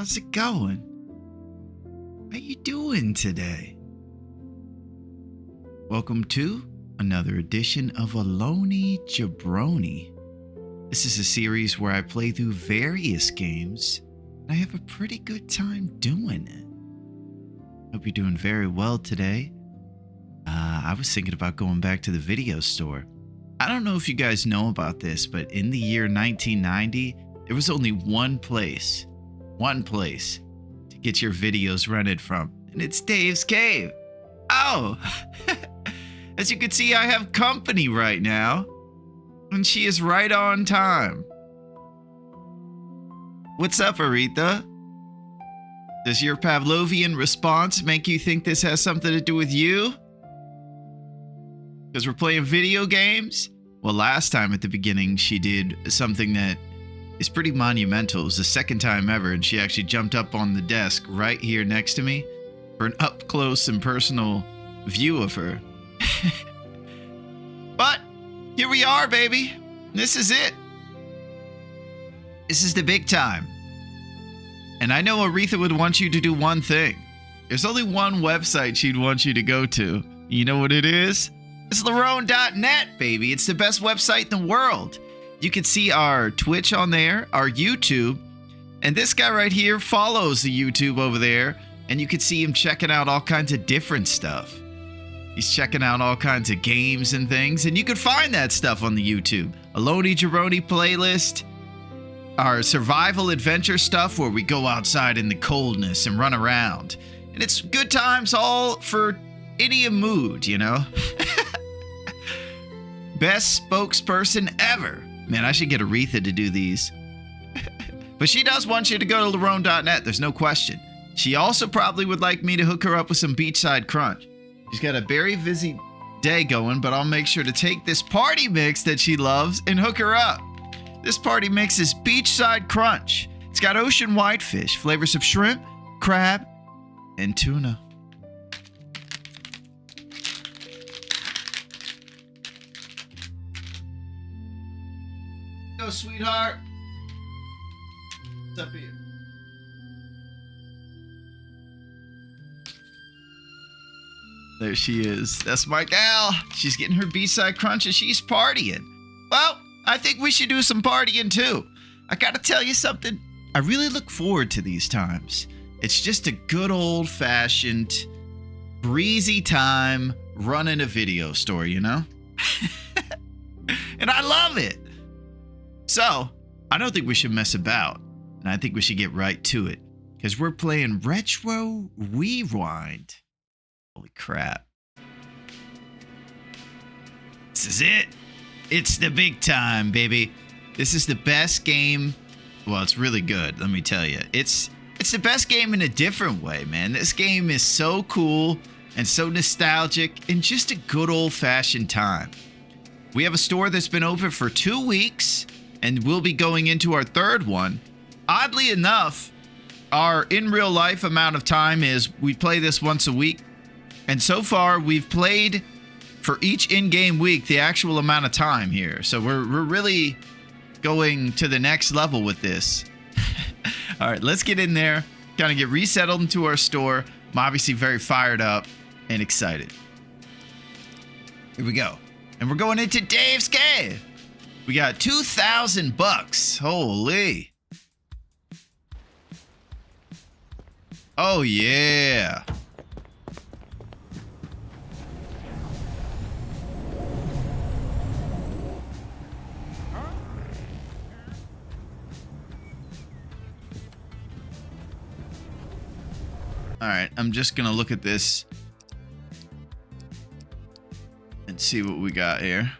How's it going? How you doing today? Welcome to another edition of Alone Jabroni. This is a series where I play through various games, and I have a pretty good time doing it. Hope you're doing very well today. I was thinking about going back to the video store. I don't know if you guys know about this, but in the year 1990, there was only one place to get your videos rented from, and it's Dave's Cave. Oh, as you can see, I have company right now, and she is right on time. What's up, Aretha? Does your Pavlovian response make you think this has something to do with you? Because we're playing video games? Well, last time at the beginning, she did something that is pretty monumental. It was the second time ever, and she actually jumped up on the desk right here next to me for an up-close and personal view of her. But here we are, baby. This is it. This is the big time. And I know Aretha would want you to do one thing. There's only one website she'd want you to go to. You know what it is? It's Larone.net, baby. It's the best website in the world. You can see our Twitch on there, our YouTube, and this guy right here follows the YouTube over there, and you can see him checking out all kinds of different stuff. He's checking out all kinds of games and things, and you can find that stuff on the YouTube. Alone Jabroni playlist, our survival adventure stuff where we go outside in the coldness and run around. And it's good times all for any mood, you know? Best spokesperson ever. Man, I should get Aretha to do these. But she does want you to go to Larone.net, there's no question. She also probably would like me to hook her up with some beachside crunch. She's got a very busy day going, but I'll make sure to take this party mix that she loves and hook her up. This party mix is beachside crunch. It's got ocean whitefish, flavors of shrimp, crab, and tuna. Go, sweetheart. What's up here? There she is. That's my gal. She's getting her beachside crunch and she's partying. Well, I think we should do some partying too. I gotta tell you something. I really look forward to these times. It's just a good old-fashioned, breezy time running a video store, you know? And I love it. So, I don't think we should mess about, and I think we should get right to it, because we're playing Retro Rewind. Holy crap. This is it. It's the big time, baby. This is the best game. Well, it's really good, let me tell you. It's the best game in a different way, man. This game is so cool and so nostalgic and just a good old-fashioned time. We have a store that's been open for 2 weeks, and we'll be going into our third one. Oddly enough, our in real life amount of time is we play this once a week. And so far, we've played for each in-game week the actual amount of time here. So we're really going to the next level with this. All right, let's get in there, kind of get resettled into our store. I'm obviously very fired up and excited. Here we go. And we're going into Dave's Cave. We got 2,000 bucks. Holy. Oh, yeah. All right, I'm just going to look at this and see what we got here.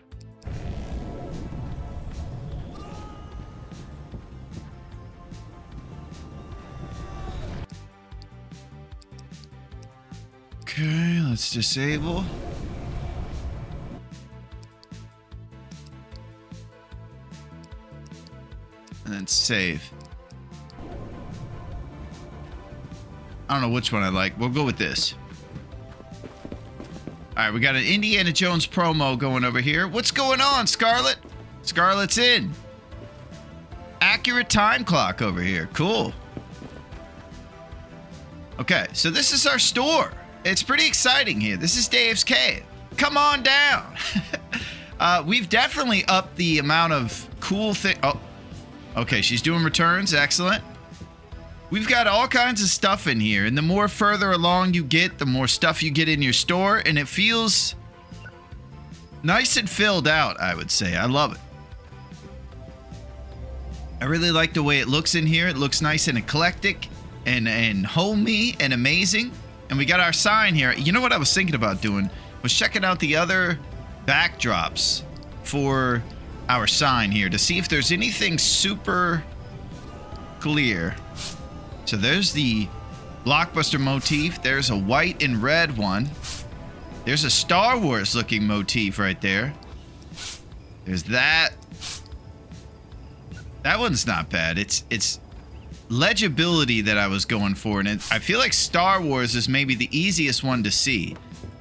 Okay, let's disable. And then save. I don't know which one I like. We'll go with this. All right, we got an Indiana Jones promo going over here. What's going on, Scarlet? Scarlet's in. Accurate time clock over here. Cool. Okay, so this is our store. It's pretty exciting here. This is Dave's Cave. Come on down. We've definitely upped the amount of cool things. Oh, okay, she's doing returns. Excellent. We've got all kinds of stuff in here, and the more further along you get, the more stuff you get in your store, and it feels nice and filled out, I would say. I love it. I really like the way it looks in here. It looks nice and eclectic and homey and amazing. And we got our sign here. You know what I was thinking about doing? Was checking out the other backdrops for our sign here to see if there's anything super clear. So there's the blockbuster motif. There's a white and red one. There's a Star Wars looking motif right there. There's that. That one's not bad. It's legibility that I was going for, and I feel like Star Wars is maybe the easiest one to see.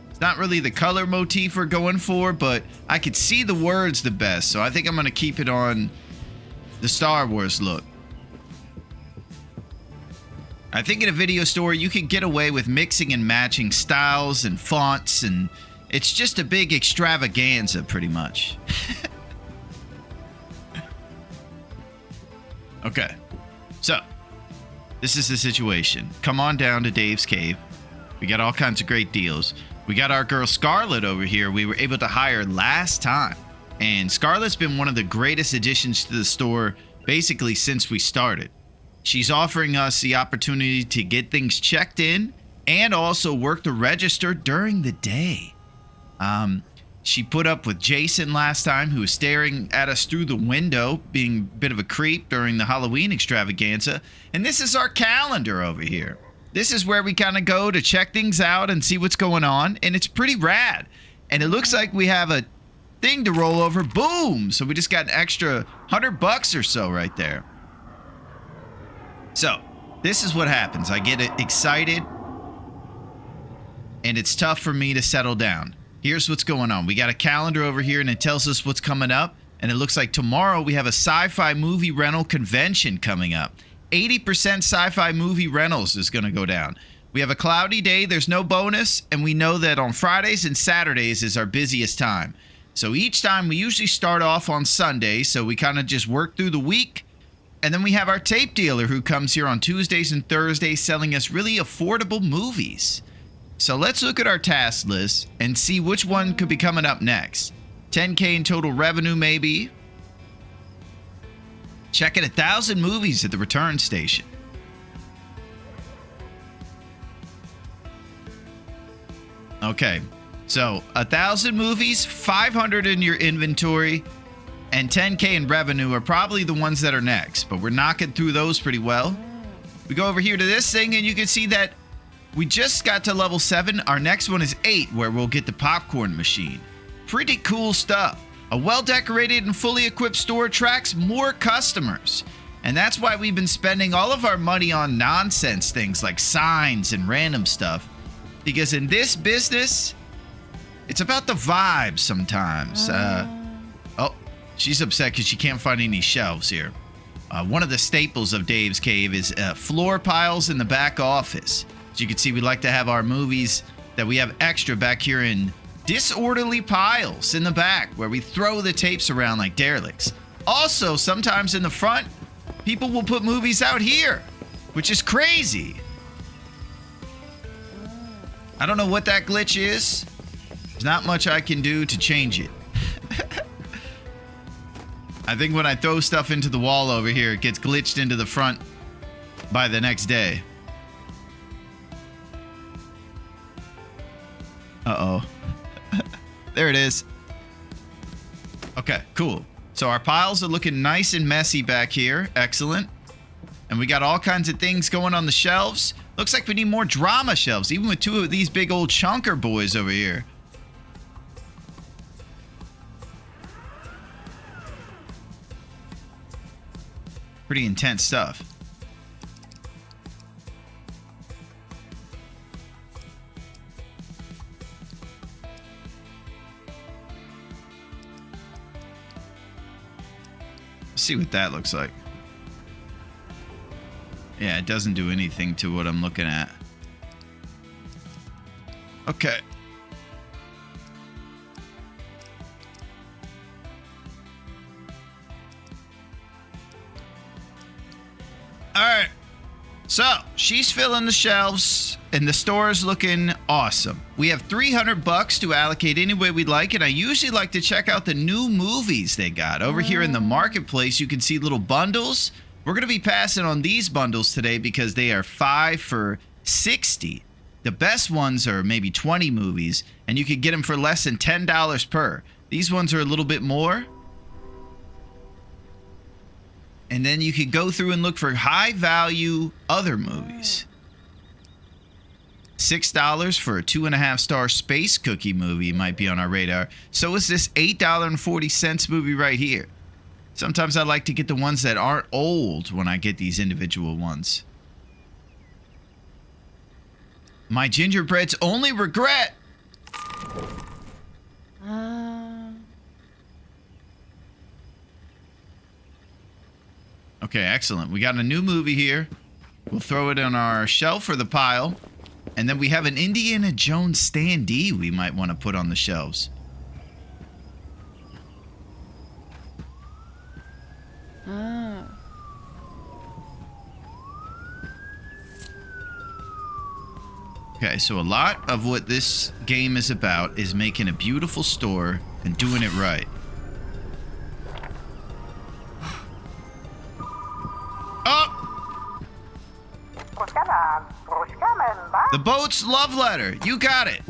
It's not really the color motif we're going for, but I could see the words the best, so I think I'm going to keep it on the Star Wars look. I think in a video store, you can get away with mixing and matching styles and fonts, and it's just a big extravaganza, pretty much. Okay, so this is the situation. Come on down to Dave's Cave. We got all kinds of great deals. We got our girl Scarlett over here. We were able to hire last time, and Scarlett's been one of the greatest additions to the store basically since we started. She's offering us the opportunity to get things checked in and also work the register during the day. She put up with Jason last time, who was staring at us through the window, being a bit of a creep during the Halloween extravaganza. And this is our calendar over here. This is where we kind of go to check things out and see what's going on. And it's pretty rad. And it looks like we have a thing to roll over. Boom! So we just got an extra $100 or so right there. So, this is what happens. I get excited, and it's tough for me to settle down. Here's what's going on. We got a calendar over here, and it tells us what's coming up. And it looks like tomorrow we have a sci-fi movie rental convention coming up. 80% sci-fi movie rentals is going to go down. We have a cloudy day. There's no bonus. And we know that on Fridays and Saturdays is our busiest time. So each time we usually start off on Sunday. So we kind of just work through the week. And then we have our tape dealer who comes here on Tuesdays and Thursdays selling us really affordable movies. So let's look at our task list and see which one could be coming up next. 10K in total revenue, maybe. Checking 1,000 movies at the return station. Okay, so 1,000 movies, 500 in your inventory, and 10K in revenue are probably the ones that are next. But we're knocking through those pretty well. We go over here to this thing, and you can see that we just got to level 7. Our next one is 8, where we'll get the popcorn machine. Pretty cool stuff. A well-decorated and fully equipped store attracts more customers. And that's why we've been spending all of our money on nonsense things like signs and random stuff. Because in this business, it's about the vibe sometimes. Oh, she's upset because she can't find any shelves here. One of the staples of Dave's Cave is floor piles in the back office. As you can see, we like to have our movies that we have extra back here in disorderly piles in the back where we throw the tapes around like derelicts. Also, sometimes in the front, people will put movies out here, which is crazy. I don't know what that glitch is. There's not much I can do to change it. I think when I throw stuff into the wall over here, it gets glitched into the front by the next day. Uh-oh. There it is. Okay, cool. So our piles are looking nice and messy back here. Excellent. And we got all kinds of things going on the shelves. Looks like we need more drama shelves, even with 2 of these big old chunker boys over here. Pretty intense stuff. Let's see what that looks like. Yeah, it doesn't do anything to what I'm looking at. Okay. All right. So, she's filling the shelves, and the store is looking awesome. We have $300 to allocate any way we'd like, and I usually like to check out the new movies they got. Over here in the marketplace, you can see little bundles. We're going to be passing on these bundles today because they are 5 for $60. The best ones are maybe 20 movies, and you can get them for less than $10 per. These ones are a little bit more. And then you could go through and look for high-value other movies. $6 for a 2.5-star space cookie movie might be on our radar. So is this $8.40 movie right here. Sometimes I like to get the ones that aren't old when I get these individual ones. My gingerbread's only regret. Okay, excellent. We got a new movie here. We'll throw it on our shelf or the pile. And then we have an Indiana Jones standee we might want to put on the shelves. Okay, so a lot of what this game is about is making a beautiful store and doing it right. Oh! The boat's love letter. You got it.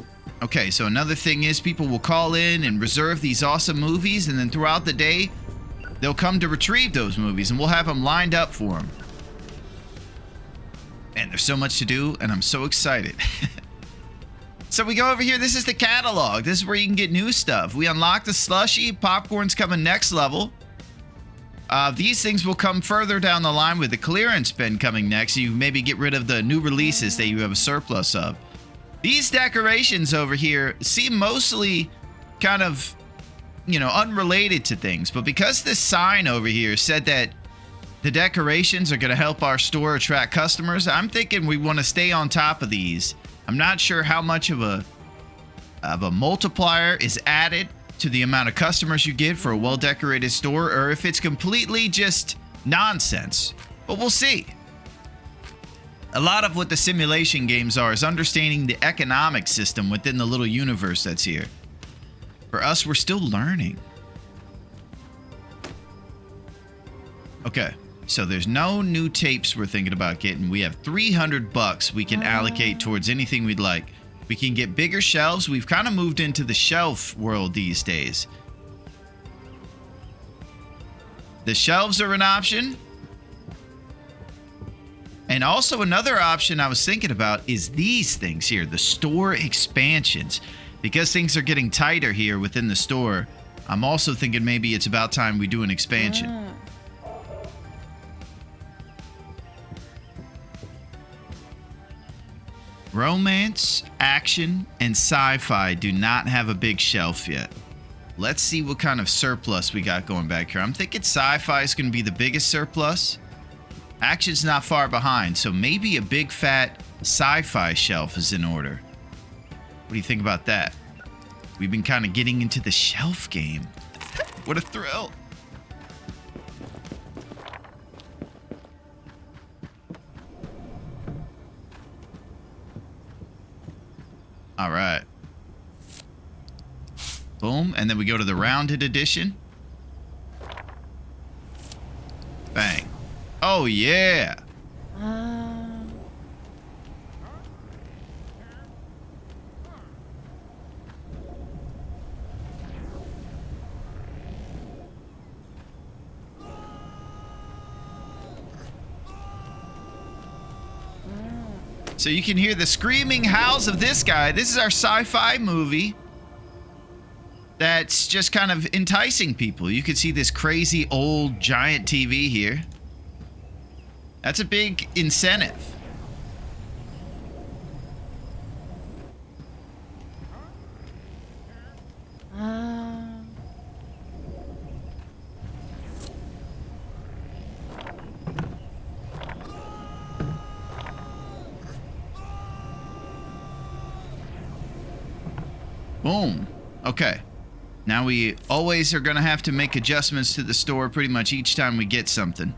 Okay, so another thing is people will call in and reserve these awesome movies, and then throughout the day, they'll come to retrieve those movies, and we'll have them lined up for them. Man, there's so much to do, and I'm so excited. So we go over here. This is the catalog. This is where you can get new stuff. We unlock the slushie. Popcorn's coming next level. These things will come further down the line with the clearance bin coming next. You maybe get rid of the new releases that you have a surplus of. These decorations over here seem mostly kind of, you know, unrelated to things. But because this sign over here said that the decorations are going to help our store attract customers, I'm thinking we want to stay on top of these. I'm not sure how much of a multiplier is added to the amount of customers you get for a well-decorated store, or if it's completely just nonsense. But we'll see. A lot of what the simulation games are is understanding the economic system within the little universe that's here. For us, we're still learning. Okay. So there's no new tapes we're thinking about getting. We have $300 we can allocate towards anything we'd like. We can get bigger shelves. We've kind of moved into the shelf world these days. The shelves are an option. And also another option I was thinking about is these things here, the store expansions. Because things are getting tighter here within the store, I'm also thinking maybe it's about time we do an expansion. Romance, action, and sci-fi do not have a big shelf yet. Let's see what kind of surplus we got going back here. I'm thinking sci-fi is going to be the biggest surplus. Action's not far behind, so maybe a big fat sci-fi shelf is in order. What do you think about that? We've been kind of getting into the shelf game. What a thrill. All right. Boom. And then we go to the rounded edition. Bang. Oh, yeah. So you can hear the screaming howls of this guy. This is our sci-fi movie that's just kind of enticing people. You can see this crazy old giant TV here. That's a big incentive. Boom. Okay. Now we always are going to have to make adjustments to the store pretty much each time we get something.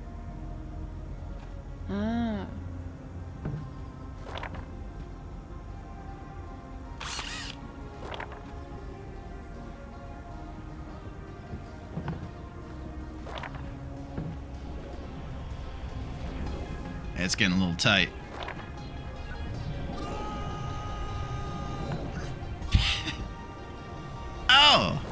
It's getting a little tight. Oh!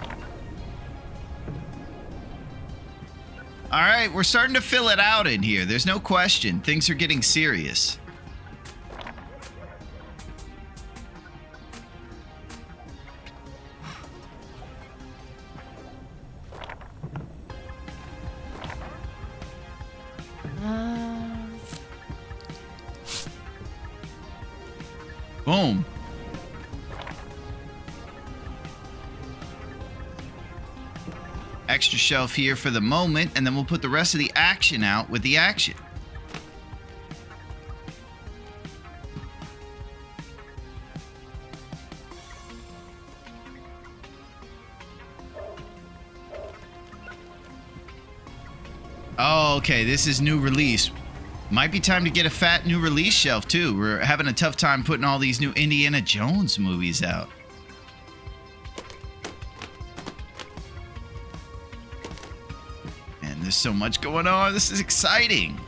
Alright, we're starting to fill it out in here. There's no question. Things are getting serious. Boom. Extra shelf here for the moment, and then we'll put the rest of the action out with the action. Oh, okay, this is new release. Might be time to get a fat new release shelf, too. We're having a tough time putting all these new Indiana Jones movies out. And there's so much going on. This is exciting.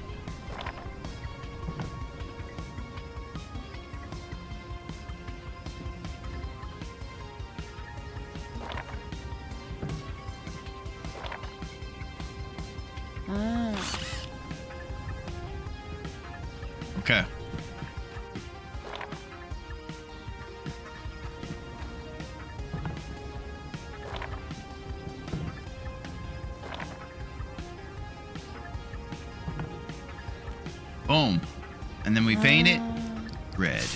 Okay. Boom. And then we paint it red.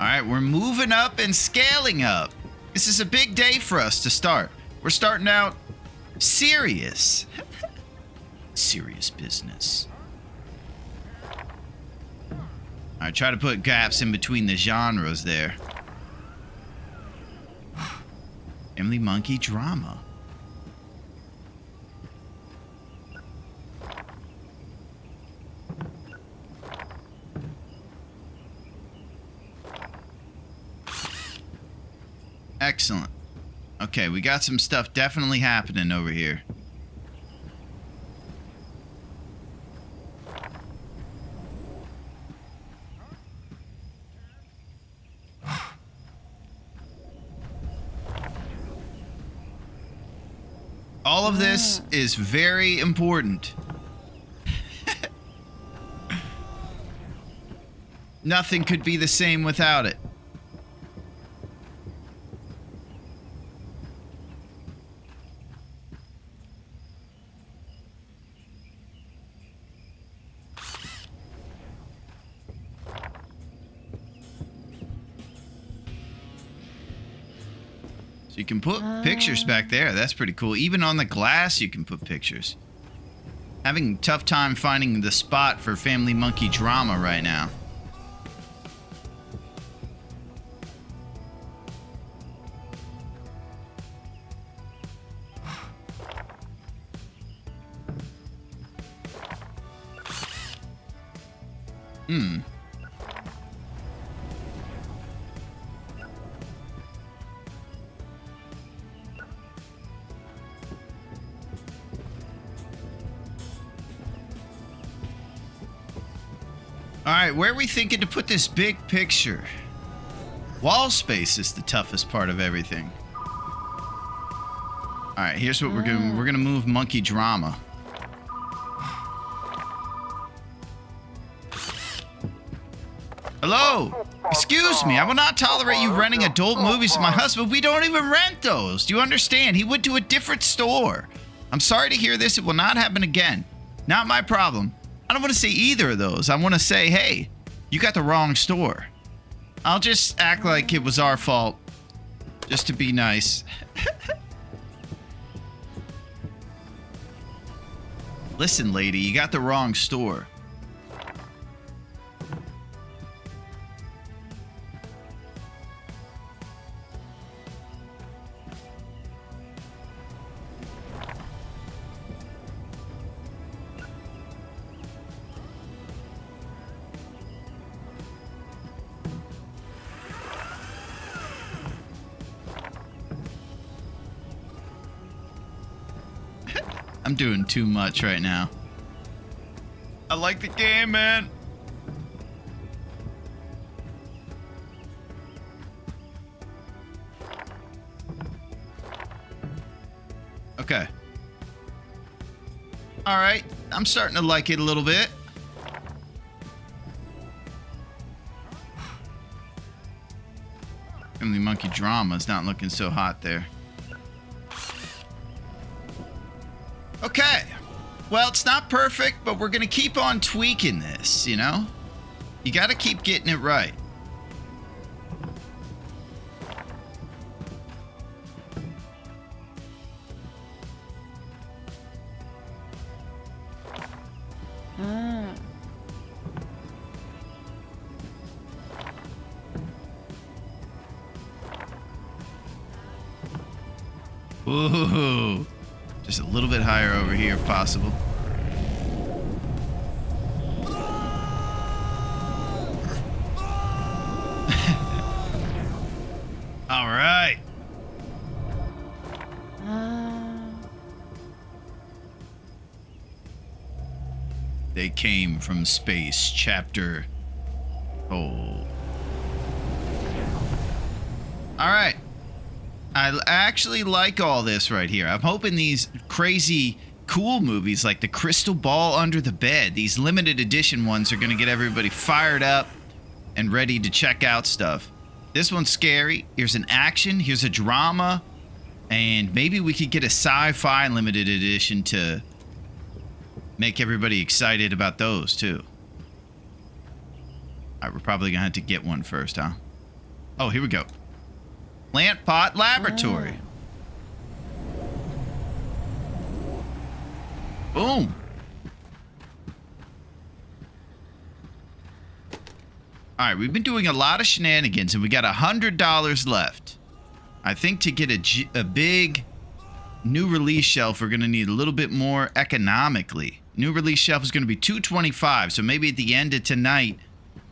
All right, we're moving up and scaling up. This is a big day for us to start. We're starting out serious. Serious business. All right, try to put gaps in between the genres there. Family Monkey Drama. Excellent. Okay, we got some stuff definitely happening over here. All of this is very important. Nothing could be the same without it. So you can put pictures back there. That's pretty cool. Even on the glass, you can put pictures. Having a tough time finding the spot for Family Monkey Drama right now. Alright, where are we thinking to put this big picture? Wall space is the toughest part of everything. Alright, here's what we're doing. We're gonna move Monkey Drama. Hello! Excuse me, I will not tolerate you renting adult movies to my husband. We don't even rent those. Do you understand? He went to a different store. I'm sorry to hear this. It will not happen again. Not my problem. I don't want to say either of those. I want to say, hey, you got the wrong store. I'll just act like it was our fault, just to be nice. Listen, lady, you got the wrong store. I'm doing too much right now. I like the game, man. Okay. All right. I'm starting to like it a little bit. Family Monkey Drama's not looking so hot there. Okay. Well, it's not perfect, but we're going to keep on tweaking this, you know? You got to keep getting it right. Ooh. Just a little bit higher over here if possible. All right. They came from space, chapter. Oh. All right. I actually like all this right here. I'm hoping these crazy cool movies like The Crystal Ball Under the Bed, these limited edition ones, are going to get everybody fired up and ready to check out stuff. This one's scary. Here's an action. Here's a drama. And maybe we could get a sci-fi limited edition to make everybody excited about those too. All right, we're probably going to have to get one first, huh? Oh, here we go. Plant Pot Laboratory. Boom. All right, we've been doing a lot of shenanigans, and we got $100 left. I think to get a big new release shelf, we're going to need a little bit more economically. New release shelf is going to be $225, so maybe at the end of tonight,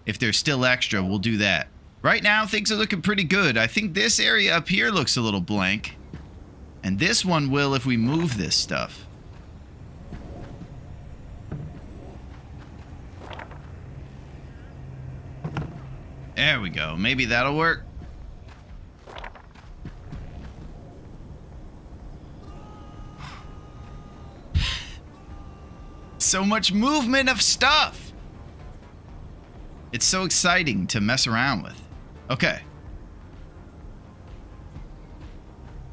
if there's still extra, we'll do that. Right now, things are looking pretty good. I think this area up here looks a little blank. And this one will if we move this stuff. There we go. Maybe that'll work. So much movement of stuff. It's so exciting to mess around with. Okay.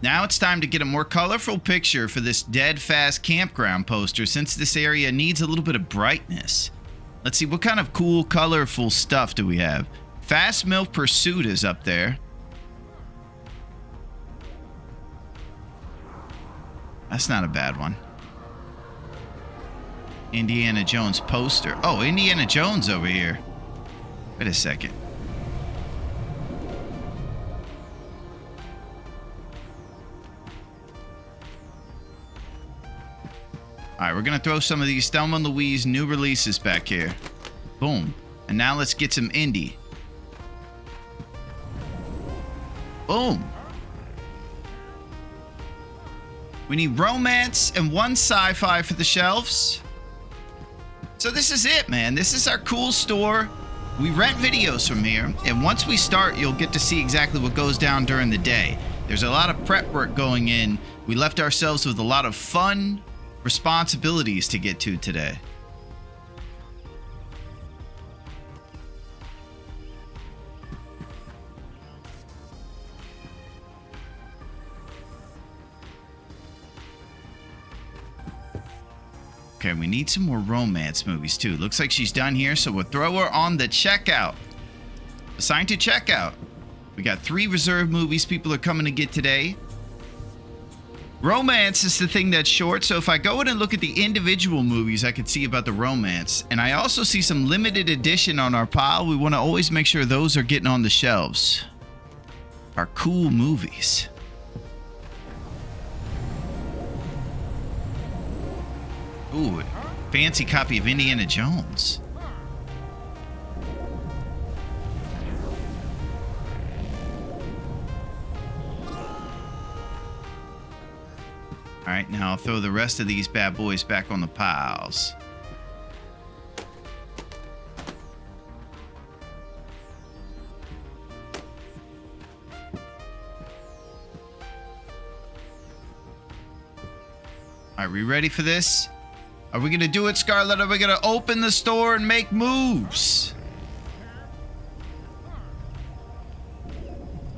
Now it's time to get a more colorful picture for this Dead Fast Campground poster, since this area needs a little bit of brightness. Let's see, what kind of cool, colorful stuff do we have? Fast Milk Pursuit is up there. That's not a bad one. Indiana Jones poster. Oh, Indiana Jones over here. Wait a second. All right, we're going to throw some of these Thelma and Louise new releases back here. Boom. And now let's get some indie. Boom. We need romance and one sci-fi for the shelves. So this is it, man. This is our cool store. We rent videos from here, and once we start, you'll get to see exactly what goes down during the day. There's a lot of prep work going in. We left ourselves with a lot of fun responsibilities to get to today. Okay, we need some more romance movies too. Looks like she's done here, so we'll throw her on the checkout. Assigned to checkout. We got 3 reserved movies people are coming to get today. Romance is the thing that's short, so if I go in and look at the individual movies, I can see about the romance. And I also see some limited edition on our pile. We want to always make sure those are getting on the shelves. Our cool movies. Ooh, fancy copy of Indiana Jones. All right, now I'll throw the rest of these bad boys back on the piles. All right, we ready for this? Are we gonna do it, Scarlett? Are we gonna open the store and make moves?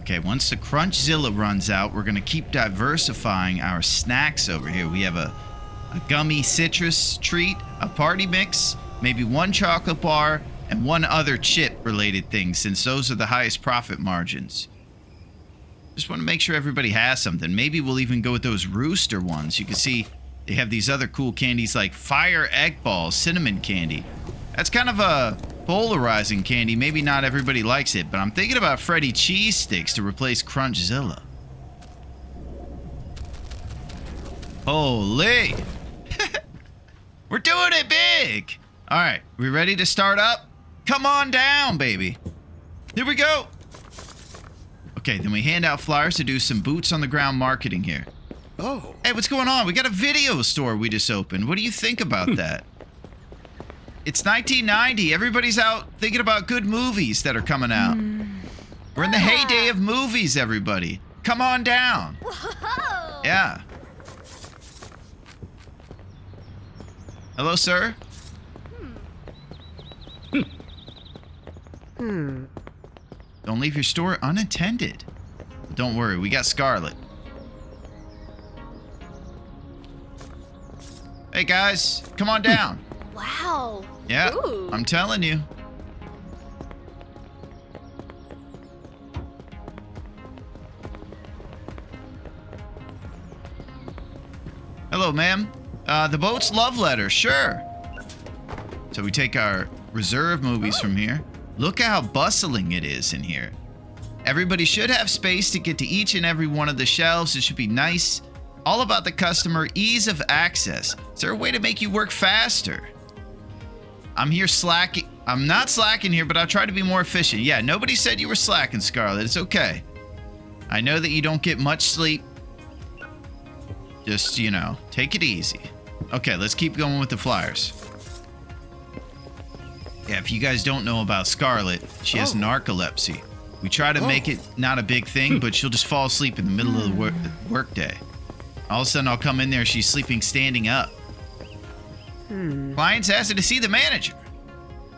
Okay, once the Crunchzilla runs out, we're gonna keep diversifying our snacks over here. We have a gummy citrus treat, a party mix, maybe one chocolate bar, and one other chip-related thing, since those are the highest profit margins. Just want to make sure everybody has something. Maybe we'll even go with those rooster ones. You can see they have these other cool candies like Fire Egg Balls, cinnamon candy. That's kind of a polarizing candy. Maybe not everybody likes it, but I'm thinking about Freddy Cheese Sticks to replace Crunchzilla. Holy! We're doing it big! All right, we ready to start up? Come on down, baby. Here we go. Okay, then we hand out flyers to do some boots on the ground marketing here. Oh. Hey, what's going on? We got a video store we just opened. What do you think about that? It's 1990. Everybody's out thinking about good movies that are coming out. We're in the heyday of movies, everybody. Come on down. Whoa. Yeah. Hello, sir? Don't leave your store unattended. Don't worry, we got Scarlett. Hey, guys, come on down. Wow. Yeah, Ooh. I'm telling you. Hello, ma'am. The boat's love letter, sure. So we take our reserve movies from here. Look how bustling it is in here. Everybody should have space to get to each and every one of the shelves. It should be nice. All about the customer, ease of access. Is there a way to make you work faster? I'm here slacking. I'm not slacking here, but I'll try to be more efficient. Yeah, nobody said you were slacking, Scarlett. It's okay. I know that you don't get much sleep. Just, you know, take it easy. Okay, let's keep going with the flyers. Yeah, if you guys don't know about Scarlett, she has narcolepsy. We try to make it not a big thing, but she'll just fall asleep in the middle of the work day. All of a sudden, I'll come in there, she's sleeping standing up. Clients asking to see the manager.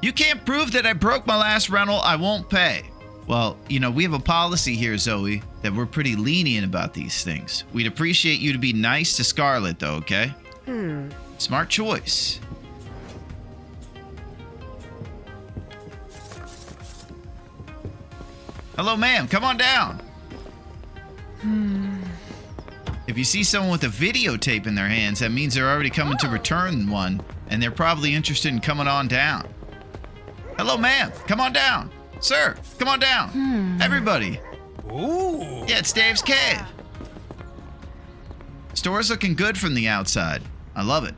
You can't prove that I broke my last rental, I won't pay. Well, you know, we have a policy here, Zoe, that we're pretty lenient about these things. We'd appreciate you to be nice to Scarlett, though, okay? Smart choice. Hello, ma'am. Come on down. If you see someone with a videotape in their hands, that means they're already coming to return one, and they're probably interested in coming on down. Hello, ma'am. Come on down. Sir, come on down. Everybody. Ooh. Yeah, it's Dave's Cave. Store's looking good from the outside. I love it.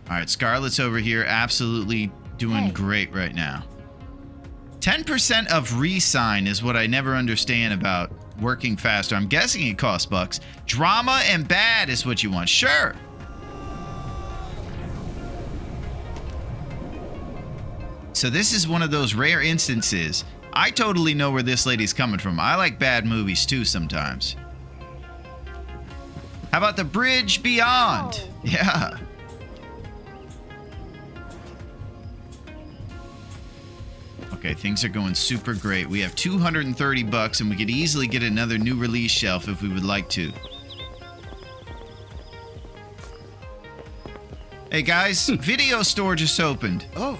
All right, Scarlett's over here absolutely doing great right now. 10% of re-sign is what I never understand about working faster. I'm guessing it costs bucks. Drama and bad is what you want. Sure. So this is one of those rare instances. I totally know where this lady's coming from. I like bad movies too sometimes. How about The Bridge Beyond? Wow. Yeah. Okay, things are going super great. We have 230 bucks and we could easily get another new release shelf if we would like to. Hey guys, video store just opened. Oh.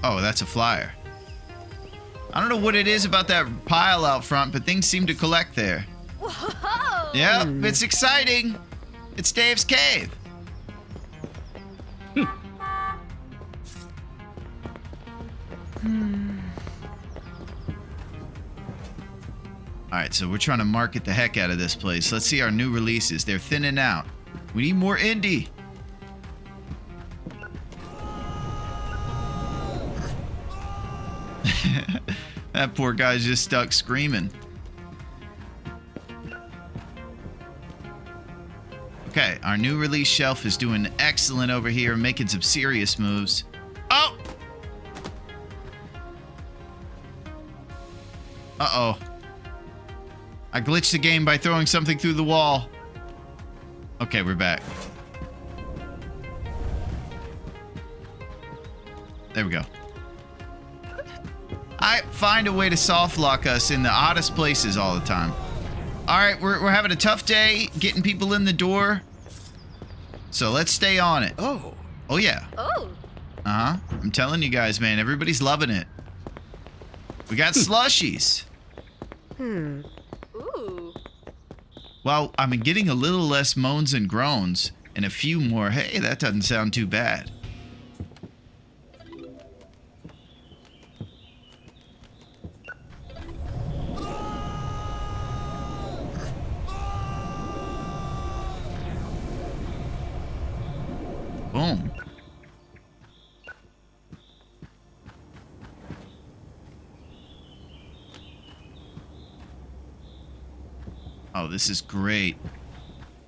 Oh, that's a flyer. I don't know what it is about that pile out front, but things seem to collect there. Whoa! Yep, it's exciting. It's Dave's cave. Alright, so we're trying to market the heck out of this place. Let's see our new releases. They're thinning out. We need more indie. That poor guy's just stuck screaming. Okay, our new release shelf is doing excellent over here, making some serious moves. Oh! Uh-oh. I glitched the game by throwing something through the wall. Okay, we're back. There we go. I find a way to soft lock us in the oddest places all the time. All right, we're having a tough day getting people in the door. So let's stay on it. Oh. Oh, yeah. Oh. Uh-huh. I'm telling you guys, man, everybody's loving it. We got slushies. Ooh. Well, I'm getting a little less moans and groans and a few more. Hey, that doesn't sound too bad. Boom. Oh, this is great.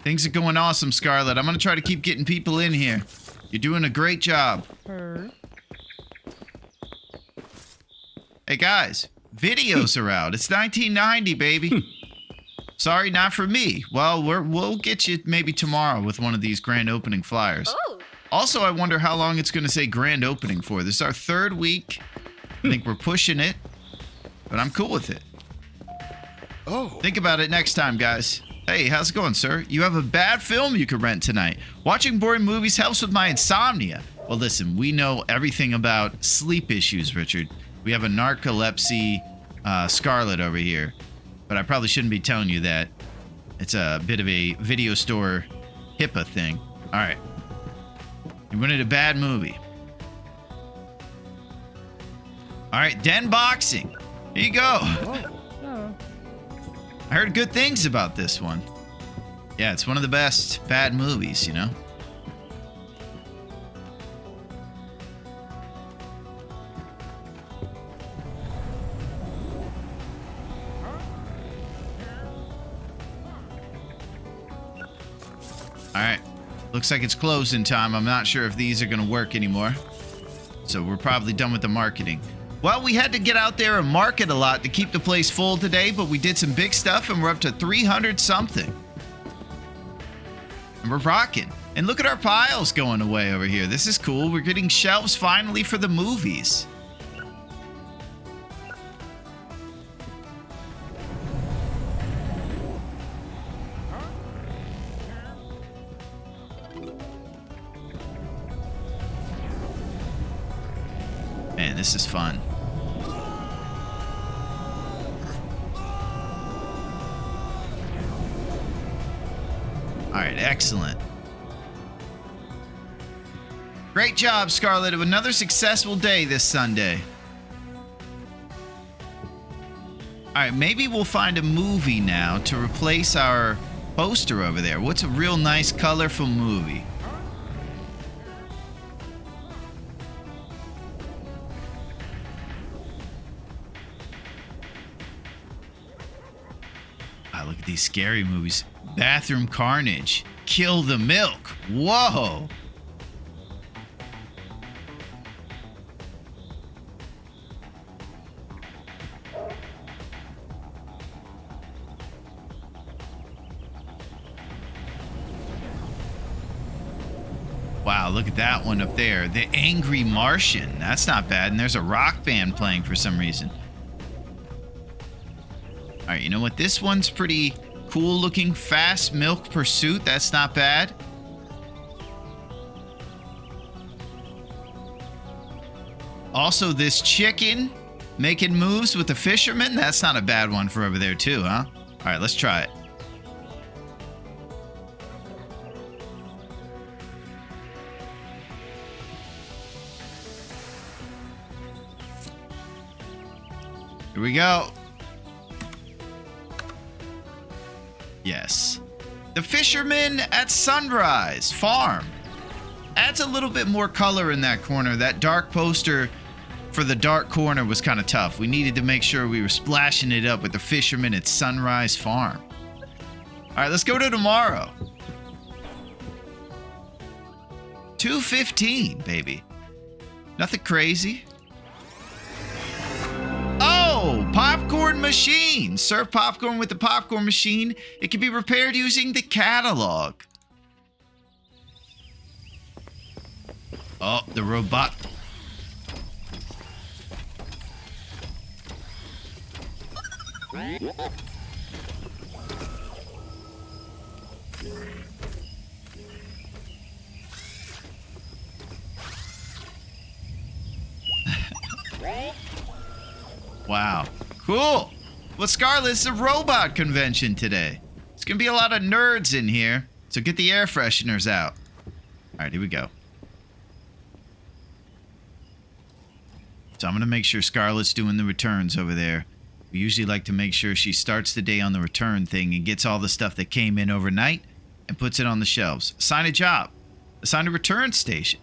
Things are going awesome, Scarlett. I'm going to try to keep getting people in here. You're doing a great job. Hey, guys. Videos are out. It's 1990, baby. Sorry, not for me. Well, we'll get you maybe tomorrow with one of these grand opening flyers. Oh. Also, I wonder how long it's going to say grand opening for. This is our third week. I think we're pushing it, but I'm cool with it. Oh. Think about it next time, guys. Hey, how's it going, sir? You have a bad film you could rent tonight. Watching boring movies helps with my insomnia. Well, listen, we know everything about sleep issues, Richard. We have a narcolepsy Scarlet over here, but I probably shouldn't be telling you that. It's a bit of a video store HIPAA thing. All right. You wanted a bad movie. All right, Den Boxing. Here you go. I heard good things about this one. Yeah, it's one of the best bad movies, you know? Alright. Looks like it's closing time. I'm not sure if these are going to work anymore. So we're probably done with the marketing. Well, we had to get out there and market a lot to keep the place full today, but we did some big stuff and we're up to 300 something. And we're rocking. And look at our piles going away over here. This is cool. We're getting shelves finally for the movies. Man, this is fun. All right, excellent. Great job, Scarlett. Another successful day this Sunday. All right, maybe we'll find a movie now to replace our poster over there. What's a real nice, colorful movie? Wow, look at these scary movies. Bathroom Carnage. Kill the Milk. Whoa. Wow, look at that one up there. The Angry Martian. That's not bad. And there's a rock band playing for some reason. All right, you know what? This one's pretty cool looking. Fast Milk Pursuit. That's not bad. Also, this chicken Making moves with the fisherman? That's not a bad one for over there too, huh? All right, let's try it. Here we go. Yes. The Fisherman at Sunrise Farm. Adds a little bit more color in that corner. That dark poster for the dark corner was kind of tough. We needed to make sure we were splashing it up with the Fisherman at Sunrise Farm. All right, let's go to tomorrow. 2:15, baby. Nothing crazy. Oh, popcorn machine. Serve popcorn with the popcorn machine. It can be repaired using the catalog. Oh, the robot. Wow. Cool. Well, Scarlet, it's a robot convention today. It's going to be a lot of nerds in here, so get the air fresheners out. All right, here we go. So I'm going to make sure Scarlet's doing the returns over there. We usually like to make sure she starts the day on the return thing and gets all the stuff that came in overnight and puts it on the shelves. Assign a job. Assign a return station.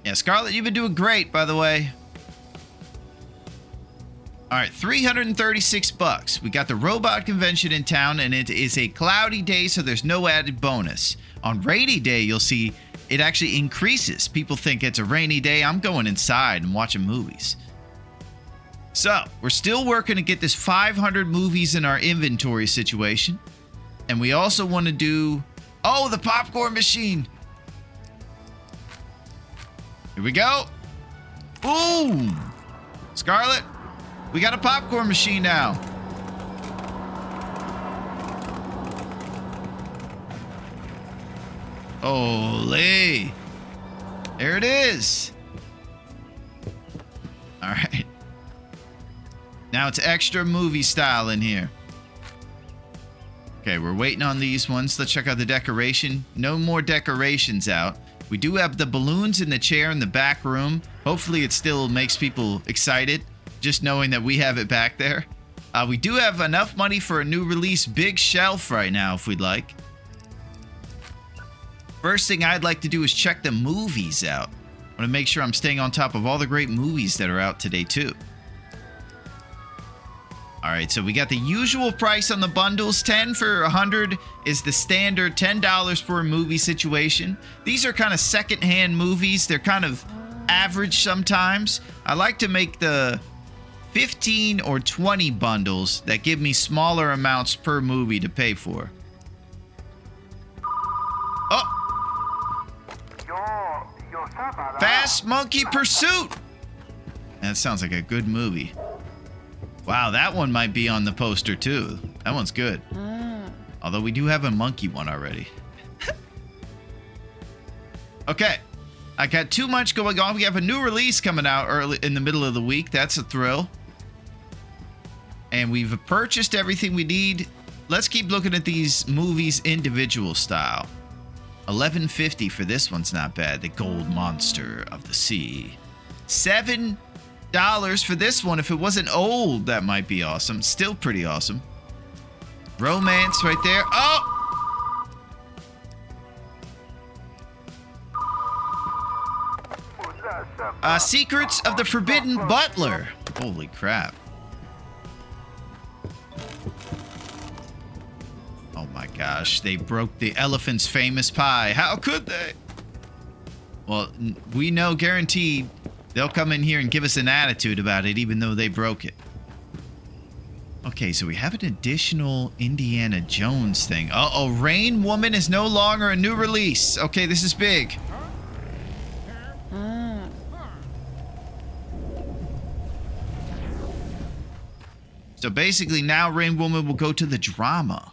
Yeah, Scarlet, you've been doing great, by the way. All right, $336. We got the robot convention in town, and it is a cloudy day, so there's no added bonus. On rainy day, you'll see it actually increases. People think it's a rainy day. I'm going inside and watching movies. So, we're still working to get this 500 movies in our inventory situation. And we also want to do... Oh, the popcorn machine. Here we go. Boom. Scarlet, we got a popcorn machine now. Holy. There it is. All right. Now it's extra movie style in here. Okay, we're waiting on these ones. Let's check out the decoration. No more decorations out. We do have the balloons in the chair in the back room. Hopefully it still makes people excited, just knowing that we have it back there. We do have enough money for a new release big shelf right now if we'd like. First thing I'd like to do is check the movies out. I want to make sure I'm staying on top of all the great movies that are out today too. All right, so we got the usual price on the bundles. 10 for 100 is the standard $10 for a movie situation. These are kind of secondhand movies. They're kind of average sometimes. I like to make the 15 or 20 bundles that give me smaller amounts per movie to pay for. Oh! Fast Monkey Pursuit! That sounds like a good movie. Wow, that one might be on the poster too. That one's good. Although we do have a monkey one already. Okay. I got too much going on. We have a new release coming out early in the middle of the week. That's a thrill. And we've purchased everything we need. Let's keep looking at these movies individual style. $11.50 for this one's not bad. The Gold Monster of the Sea. $7 for this one. If it wasn't old, that might be awesome. Still pretty awesome. Romance right there. Oh! Secrets of the Forbidden Butler. Holy crap. Oh my gosh. They broke the elephant's famous pie. How could they? Well, we know guaranteed they'll come in here and give us an attitude about it, even though they broke it. Okay, so we have an additional Indiana Jones thing. Uh-oh, Rain Woman is no longer a new release. Okay, this is big. So basically now Rain Woman will go to the drama.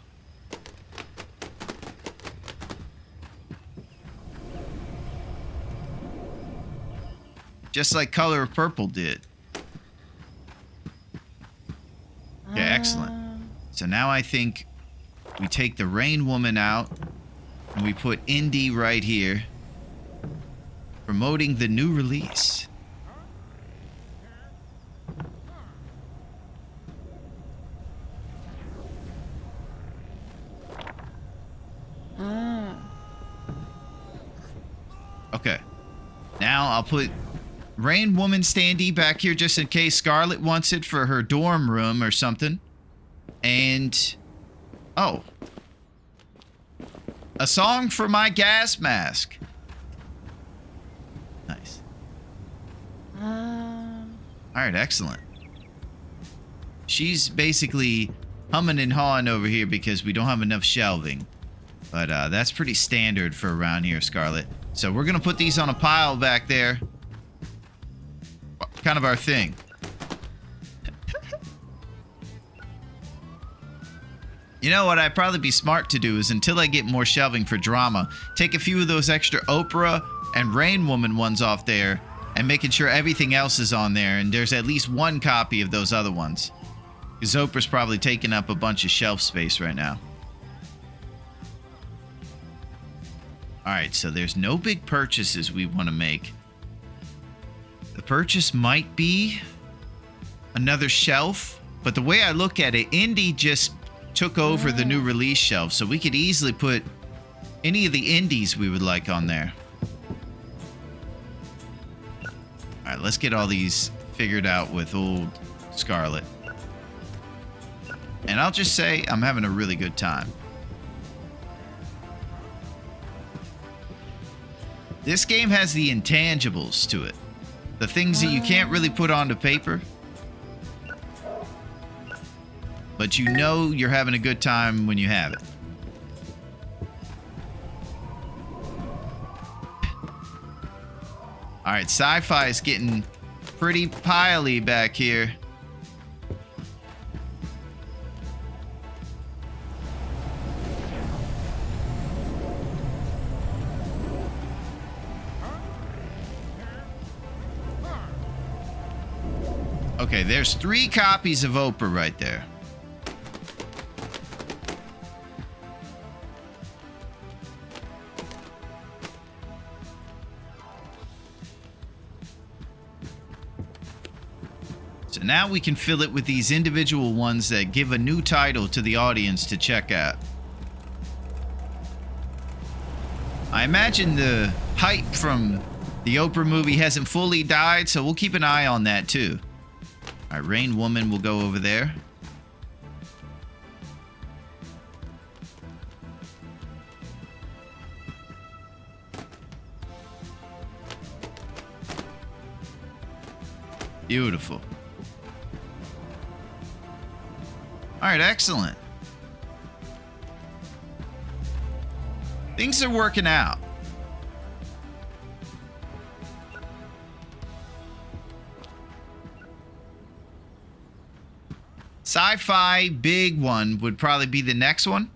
Just like Color of Purple did. Okay, excellent. So now I think we take the Rain Woman out and we put Indy right here, promoting the new release. Okay. Now I'll put Rain Woman standee back here just in case Scarlet wants it for her dorm room or something. And... oh. A song for my gas mask. Nice. Alright, excellent. She's basically humming and hawing over here because we don't have enough shelving. But that's pretty standard for around here, Scarlet. So we're going to put these on a pile back there. Kind of our thing. You know what I'd probably be smart to do is until I get more shelving for drama, take a few of those extra Oprah and Rain Woman ones off there and making sure everything else is on there and there's at least one copy of those other ones. Because Oprah's probably taking up a bunch of shelf space right now. Alright, so there's no big purchases we want to make. The purchase might be another shelf, but the way I look at it, Indy just took over the new release shelf, so we could easily put any of the indies we would like on there. Alright, let's get all these figured out with old Scarlet. And I'll just say, I'm having a really good time. This game has the intangibles to it. The things that you can't really put onto paper. But you know you're having a good time when you have it. Alright, sci-fi is getting pretty piley back here. Okay, there's 3 copies of Oprah right there. So now we can fill it with these individual ones that give a new title to the audience to check out. I imagine the hype from the Oprah movie hasn't fully died, so we'll keep an eye on that too. Alright, Rain Woman will go over there. Beautiful. Alright, excellent. Things are working out. Sci-fi big one would probably be the next one.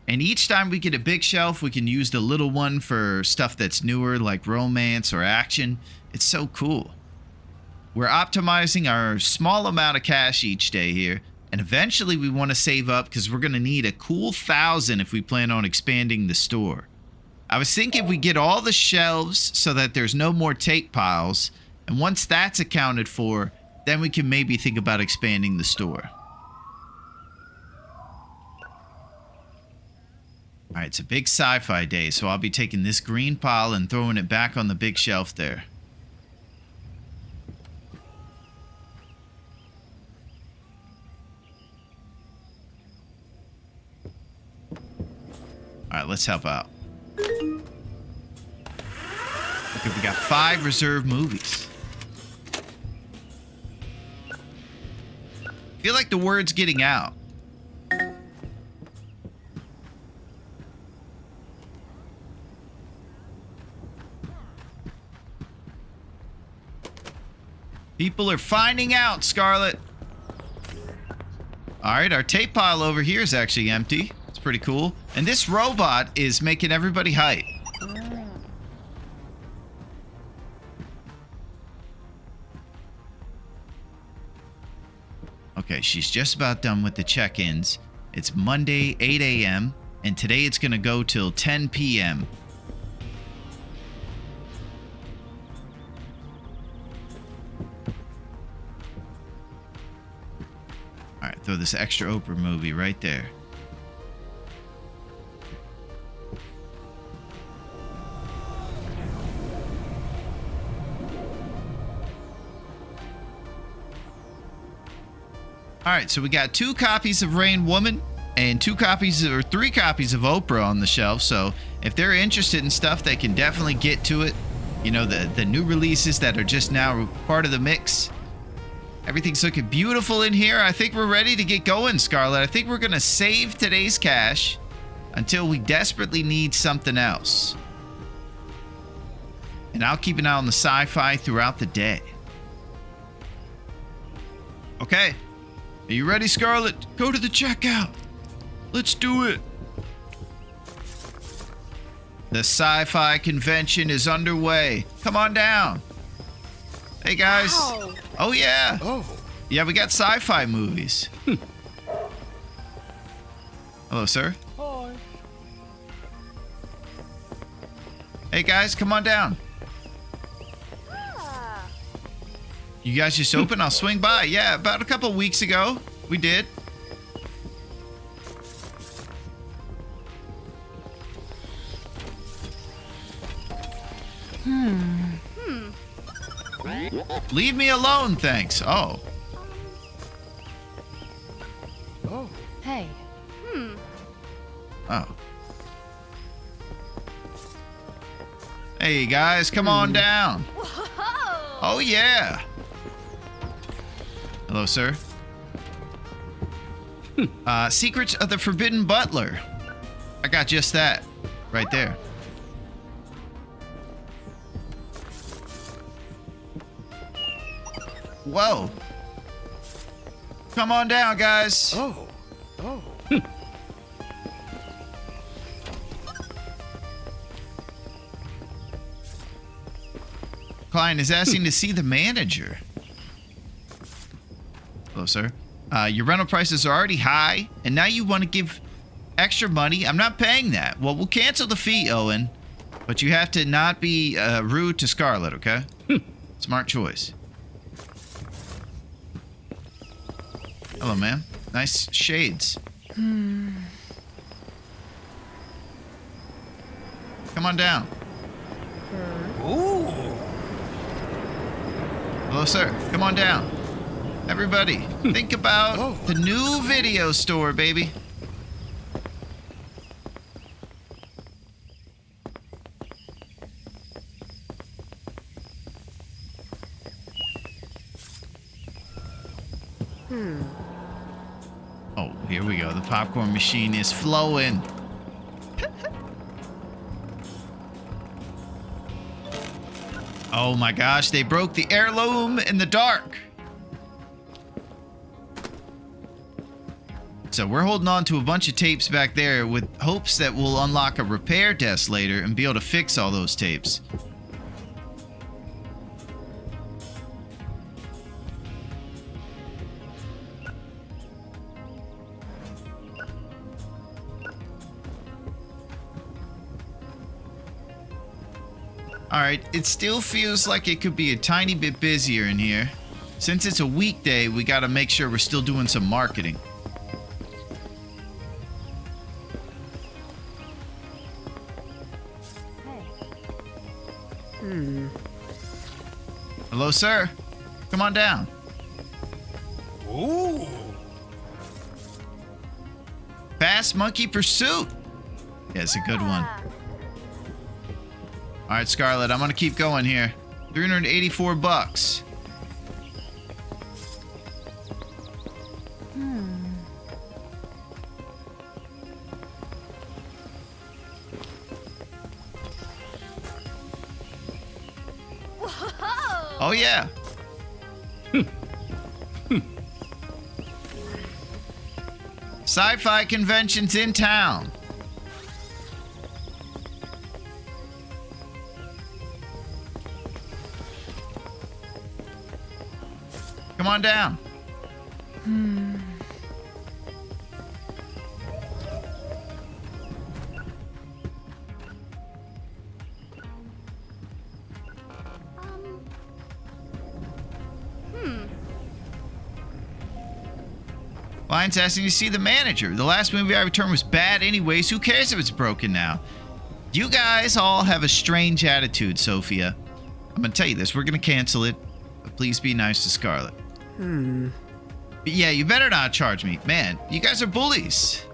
And each time we get a big shelf, we can use the little one for stuff that's newer, like romance or action. It's so cool. We're optimizing our small amount of cash each day here. And eventually we want to save up because we're going to need a cool 1,000 if we plan on expanding the store. I was thinking if we get all the shelves so that there's no more tape piles. And once that's accounted for, then we can maybe think about expanding the store. Alright, it's a big sci-fi day, so I'll be taking this green pile and throwing it back on the big shelf there. Alright, let's help out. Okay, we got 5 reserved movies. I feel like the word's getting out. People are finding out, Scarlet. Alright, our tape pile over here is actually empty. It's pretty cool. And this robot is making everybody hype. Okay, she's just about done with the check-ins. It's Monday, 8 a.m., and today it's going to go till 10 p.m. All right, throw this extra Oprah movie right there. All right, so we got 2 copies of Rain Woman and 3 copies of Oprah on the shelf. So if they're interested in stuff, they can definitely get to it. You know, the new releases that are just now part of the mix. Everything's looking beautiful in here. I think we're ready to get going, Scarlett. I think we're going to save today's cash until we desperately need something else. And I'll keep an eye on the sci-fi throughout the day. Okay. Are you ready, Scarlett? Go to the checkout. Let's do it. The sci-fi convention is underway. Come on down. Hey, guys. Wow. Oh, yeah. Oh. Yeah, we got sci-fi movies. Hello, sir. Hi. Hey, guys, come on down. Ah. You guys just open? I'll swing by. Yeah, about a couple weeks ago, we did. Leave me alone, thanks. Oh. Oh. Hey. Oh. Hey, guys, come on down. Whoa. Oh, yeah. Hello, sir. Secrets of the Forbidden Butler. I got just that right there. Whoa. Come on down, guys. Oh. Oh. Client is asking to see the manager. Hello, sir. Your rental prices are already high, and now you want to give extra money? I'm not paying that. Well, we'll cancel the fee, Owen. But you have to not be rude to Scarlett, okay? Smart choice. Hello, ma'am. Nice shades. Come on down. Ooh. Hello, sir. Come on down. Everybody, think about the new video store, baby. Oh, here we go. The popcorn machine is flowing. Oh my gosh, they broke the heirloom in the dark. So we're holding on to a bunch of tapes back there with hopes that we'll unlock a repair desk later and be able to fix all those tapes. Alright, it still feels like it could be a tiny bit busier in here. Since it's a weekday, we gotta make sure we're still doing some marketing. Hello, sir. Come on down. Ooh. Fast Monkey Pursuit. Yeah, it's a good one. All right, Scarlett, I'm gonna keep going here. 384 bucks. Whoa. Oh yeah. Sci-fi conventions in town. Come on down. Lion's asking to see the manager. The last movie I returned was bad anyways. Who cares if it's broken now? You guys all have a strange attitude, Sophia. I'm going to tell you this. We're going to cancel it. But please be nice to Scarlett. But yeah, you better not charge me. Man, you guys are bullies.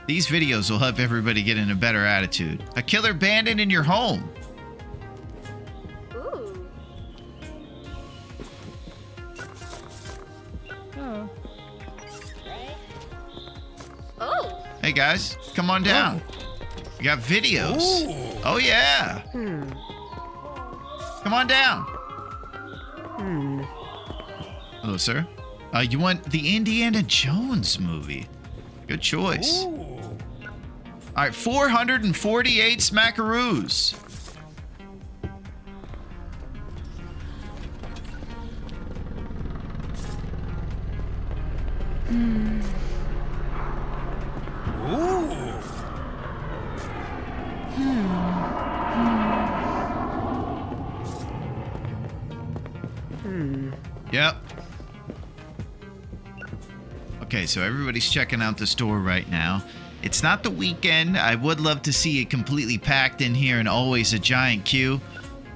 These videos will help everybody get in a better attitude. A killer bandit in your home. Ooh. Oh. Hey guys, come on down. We got videos. Ooh. Oh yeah. Come on down. Hello, sir. You want the Indiana Jones movie? Good choice. Ooh. All right, 448 smackaroos. Ooh. Yep. Okay, so everybody's checking out the store right now. It's not the weekend. I would love to see it completely packed in here and always a giant queue.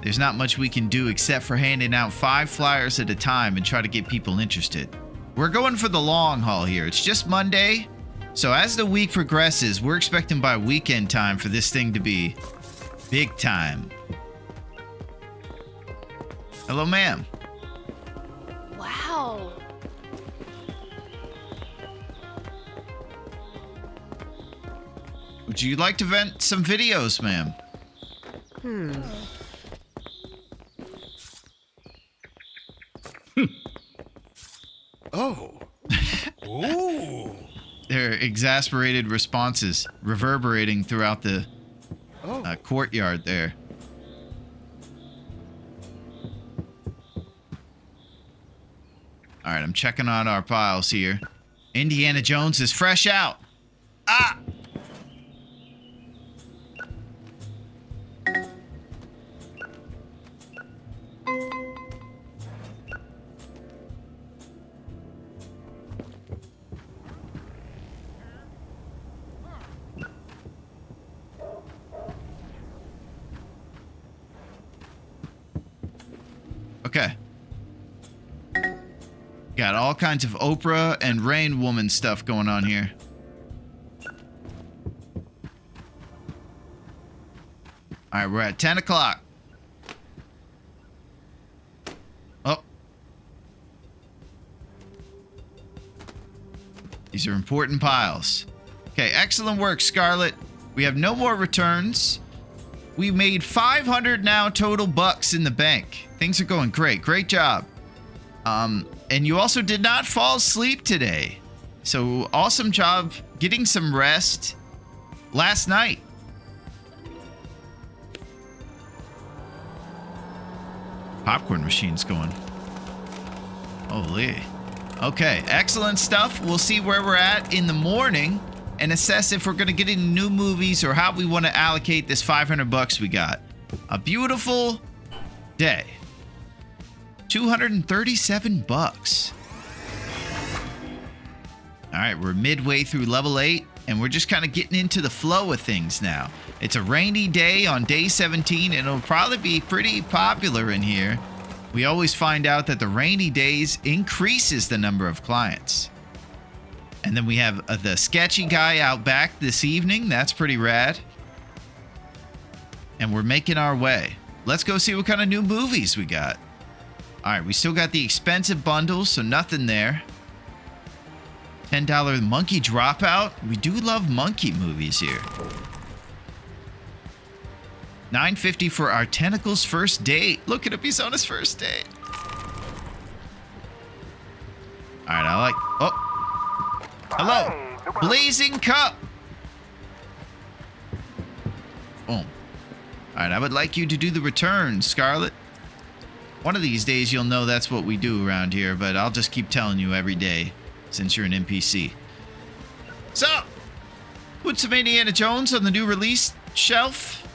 There's not much we can do except for handing out 5 flyers at a time and try to get people interested. We're going for the long haul here. It's just Monday. So as the week progresses, we're expecting by weekend time for this thing to be big time. Hello, ma'am. Wow. Would you like to vent some videos, ma'am? Oh. Ooh. Their exasperated responses reverberating throughout the courtyard there. All right, I'm checking on our piles here. Indiana Jones is fresh out. Ah! Okay. Got all kinds of Oprah and Rain Woman stuff going on here. All right, we're at 10 o'clock. Oh. These are important piles. Okay, excellent work, Scarlett. We have no more returns. We made 500 now total bucks in the bank. Things are going great. Great job. And you also did not fall asleep today. So awesome job getting some rest last night. Popcorn machine's going. Holy. Okay, excellent stuff. We'll see where we're at in the morning and assess if we're going to get any new movies or how we want to allocate this 500 bucks we got. A beautiful day. 237 bucks. All right, we're midway through level 8 and we're just kind of getting into the flow of things now. It's a rainy day on day 17 and it'll probably be pretty popular in here. We always find out that the rainy days increases the number of clients. And then we have the sketchy guy out back this evening. That's pretty rad. And we're making our way. Let's go see what kind of new movies we got. All right, we still got the expensive bundles, so nothing there. $10 Monkey Dropout. We do love monkey movies here. $9.50 for our Tentacles first date. Look at him, he's on his first date. All right, I like... Oh. Hello. Blazing Cup. Boom. All right, I would like you to do the return, Scarlet. One of these days you'll know that's what we do around here, but I'll just keep telling you every day since you're an NPC. So, put some Indiana Jones on the new release shelf.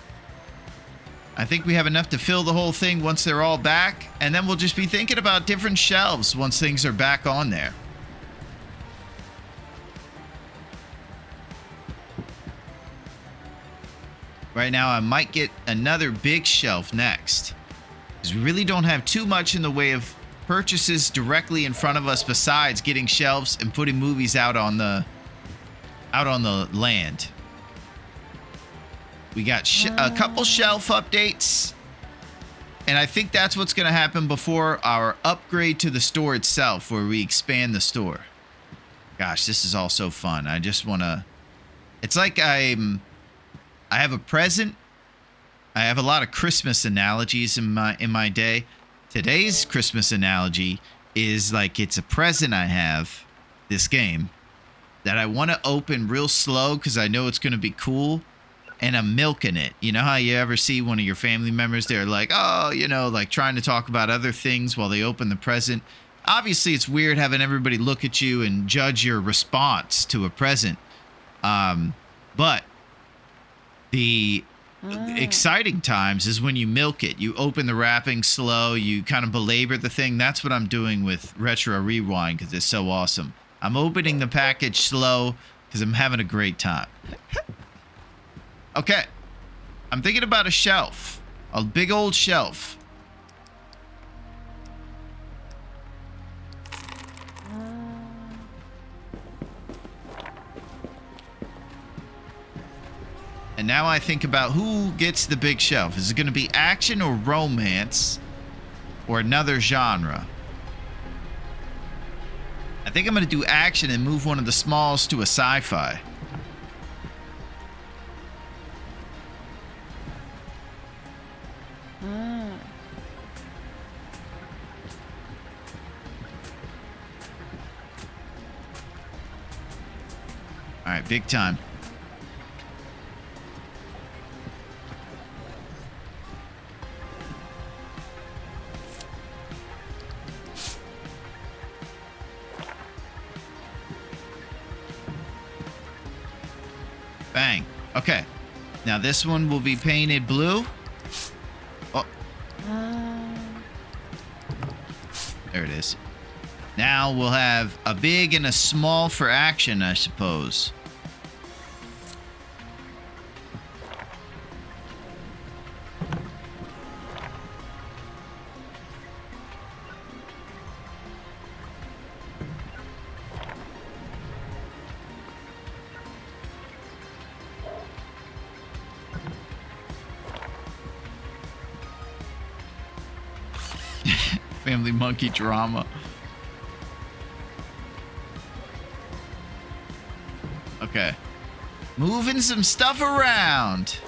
I think we have enough to fill the whole thing once they're all back, and then we'll just be thinking about different shelves once things are back on there. Right now, I might get another big shelf next, because we really don't have too much in the way of purchases directly in front of us besides getting shelves and putting movies out on the land. We got a couple shelf updates, and I think that's what's going to happen before our upgrade to the store itself, where we expand the store. Gosh, this is all so fun. I just want to... It's like I have a present. I have a lot of Christmas analogies in my day. Today's Christmas analogy is like it's a present I have, this game, that I want to open real slow because I know it's going to be cool, and I'm milking it. You know how you ever see one of your family members, they're like, oh, you know, like trying to talk about other things while they open the present. Obviously, it's weird having everybody look at you and judge your response to a present. But the exciting times is when you milk it. You open the wrapping slow. You kind of belabor the thing. That's what I'm doing with Retro Rewind because it's so awesome. I'm opening the package slow because I'm having a great time. Okay. I'm thinking about a shelf. A big old shelf. And now I think about who gets the big shelf. Is it going to be action or romance or another genre? I think I'm going to do action and move one of the smalls to a sci-fi. All right, big time. Bang. Okay. Now this one will be painted blue. Oh. There it is. Now we'll have a big and a small for action, I suppose. Family monkey drama. Okay. Moving some stuff around.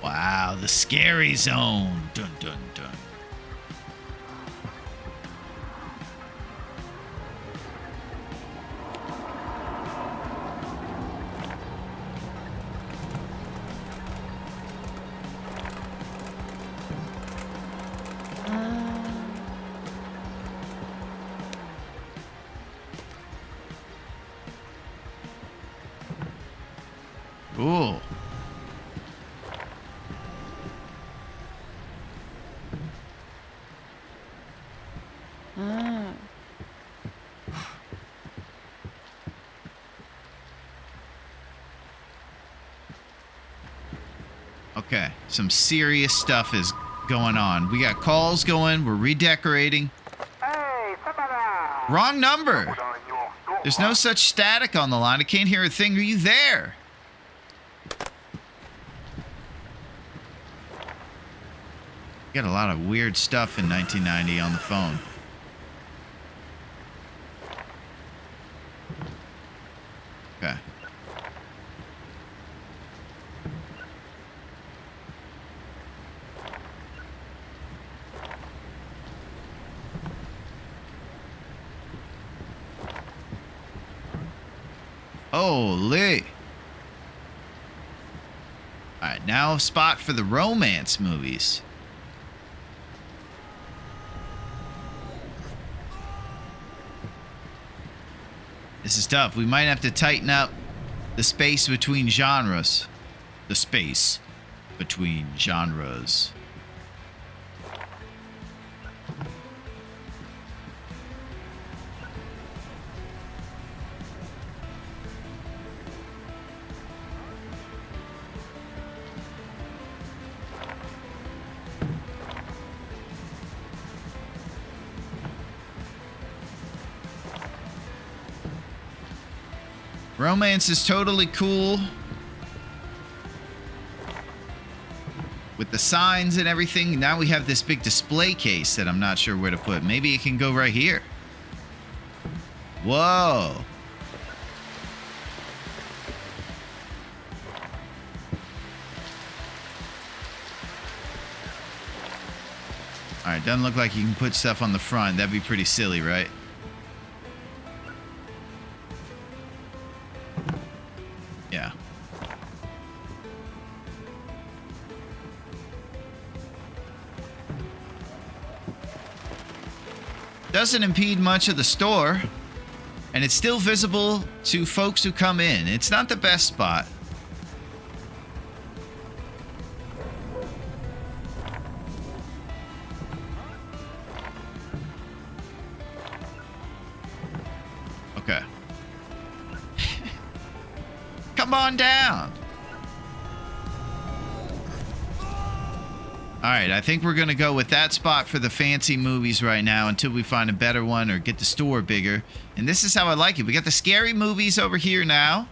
Wow, the scary zone. Dun dun dun. Cool. Okay, some serious stuff is going on. We got calls going. We're redecorating. Wrong number. There's no such static on the line. I can't hear a thing. Are you there? Got a lot of weird stuff in 1990 on the phone. Okay. Holy. Alright, now spot for the romance movies. This is tough. We might have to tighten up the space between genres. The space between genres. Romance is totally cool. With the signs and everything. Now we have this big display case that I'm not sure where to put. Maybe it can go right here. Whoa. Alright, doesn't look like you can put stuff on the front. That'd be pretty silly, right? Yeah. Doesn't impede much of the store, and it's still visible to folks who come in. It's not the best spot. Okay. Come on down. All right, I think we're going to go with that spot for the fancy movies right now until we find a better one or get the store bigger. And this is how I like it. We got the scary movies over here now.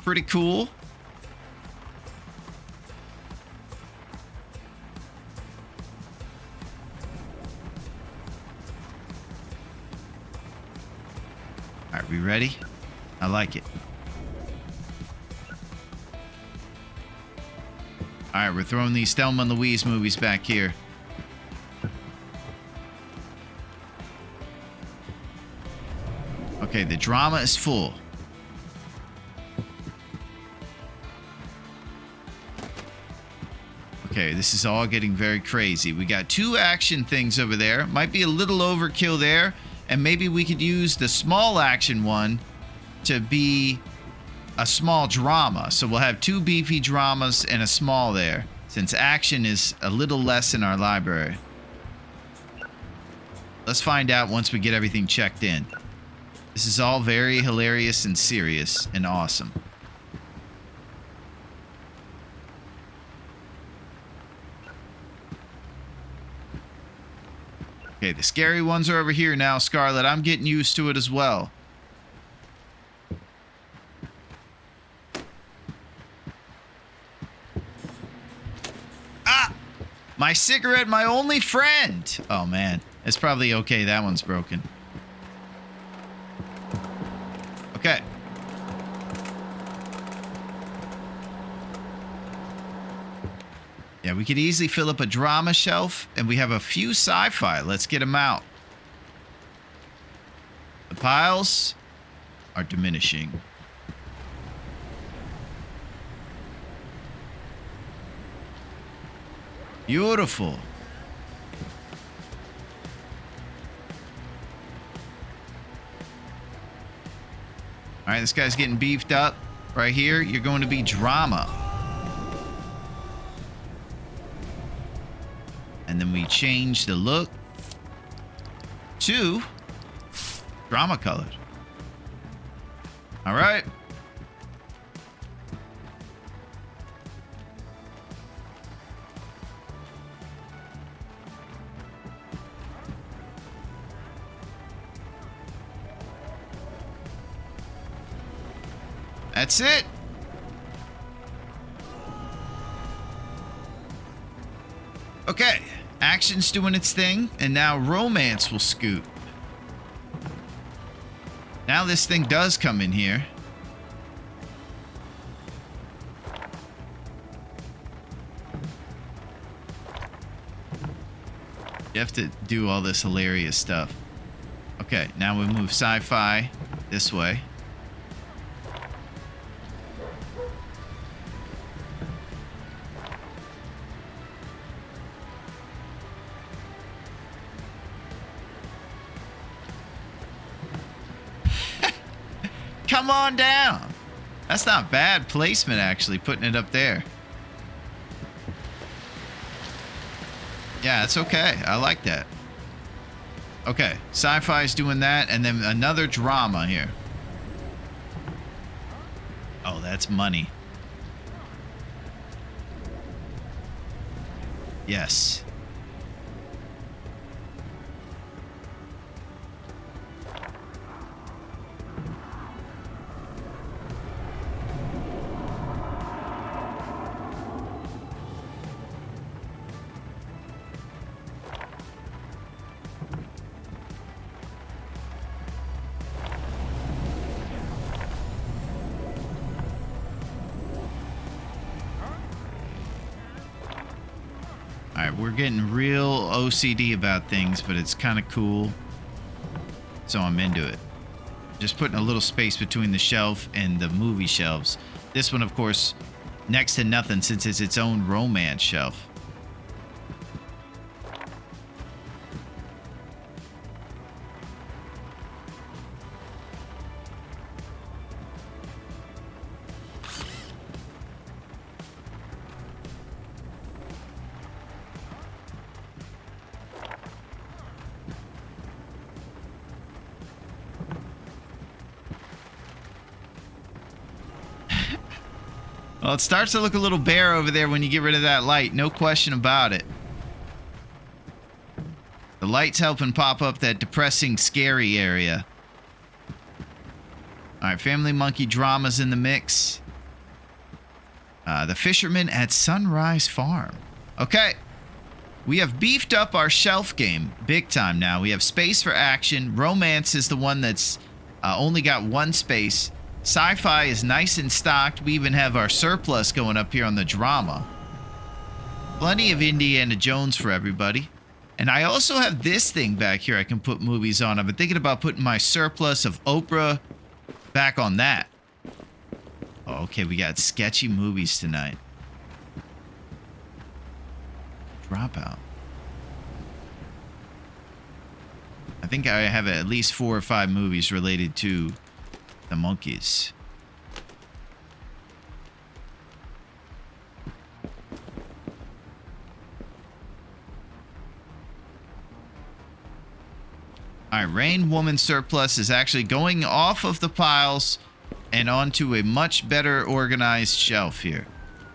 Pretty cool. All right, we ready? I like it. All right, we're throwing these Thelma and Louise movies back here. Okay, the drama is full. Okay, this is all getting very crazy. We got 2 action things over there. Might be a little overkill there. And maybe we could use the small action one to be a small drama. So we'll have 2 beefy dramas and a small there, since action is a little less in our library. Let's find out once we get everything checked in. This is all very hilarious and serious and awesome. Okay, the scary ones are over here now, Scarlet. I'm getting used to it as well. My cigarette, my only friend. Oh, man. It's probably okay. That one's broken. Okay. Yeah, we could easily fill up a drama shelf, and we have a few sci-fi. Let's get them out. The piles are diminishing. Beautiful. All right, this guy's getting beefed up. Right here, you're going to be drama. And then we change the look to drama colored. All right. That's it. Okay, action's doing its thing, and now romance will scoot. Now this thing does come in here. You have to do all this hilarious stuff. Okay, now we move sci-fi this way. come on down. That's not bad placement, actually, putting it up there. Yeah, it's okay. I like that. Okay, sci-fi's doing that, and then another drama here. Oh, that's money. Yes. Alright, we're getting real OCD about things, but it's kind of cool. So I'm into it. Just putting a little space between the shelf and the movie shelves. This one, of course, next to nothing since it's its own romance shelf. Well, it starts to look a little bare over there when you get rid of that light. No question about it. The light's helping pop up that depressing, scary area. Alright, Family Monkey drama's in the mix. The Fisherman at Sunrise Farm. Okay. We have beefed up our shelf game big time now. We have space for action. Romance is the one that's only got one space. Sci-fi is nice and stocked. We even have our surplus going up here on the drama. Plenty of Indiana Jones for everybody. And I also have this thing back here I can put movies on. I've been thinking about putting my surplus of Oprah back on that. Oh, okay, we got sketchy movies tonight. Dropout. I think I have at least 4 or 5 movies related to the monkeys. Alright, Rain Woman surplus is actually going off of the piles and onto a much better organized shelf here.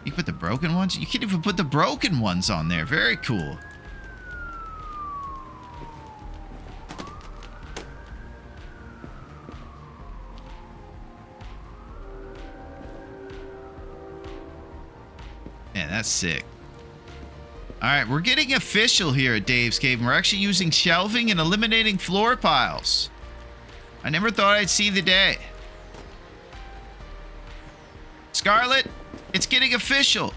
You put the broken ones? You can't even put the broken ones on there. Very cool. Man, that's sick. Alright, we're getting official here at Dave's Cave, and we're actually using shelving and eliminating floor piles. I never thought I'd see the day. Scarlet, it's getting official.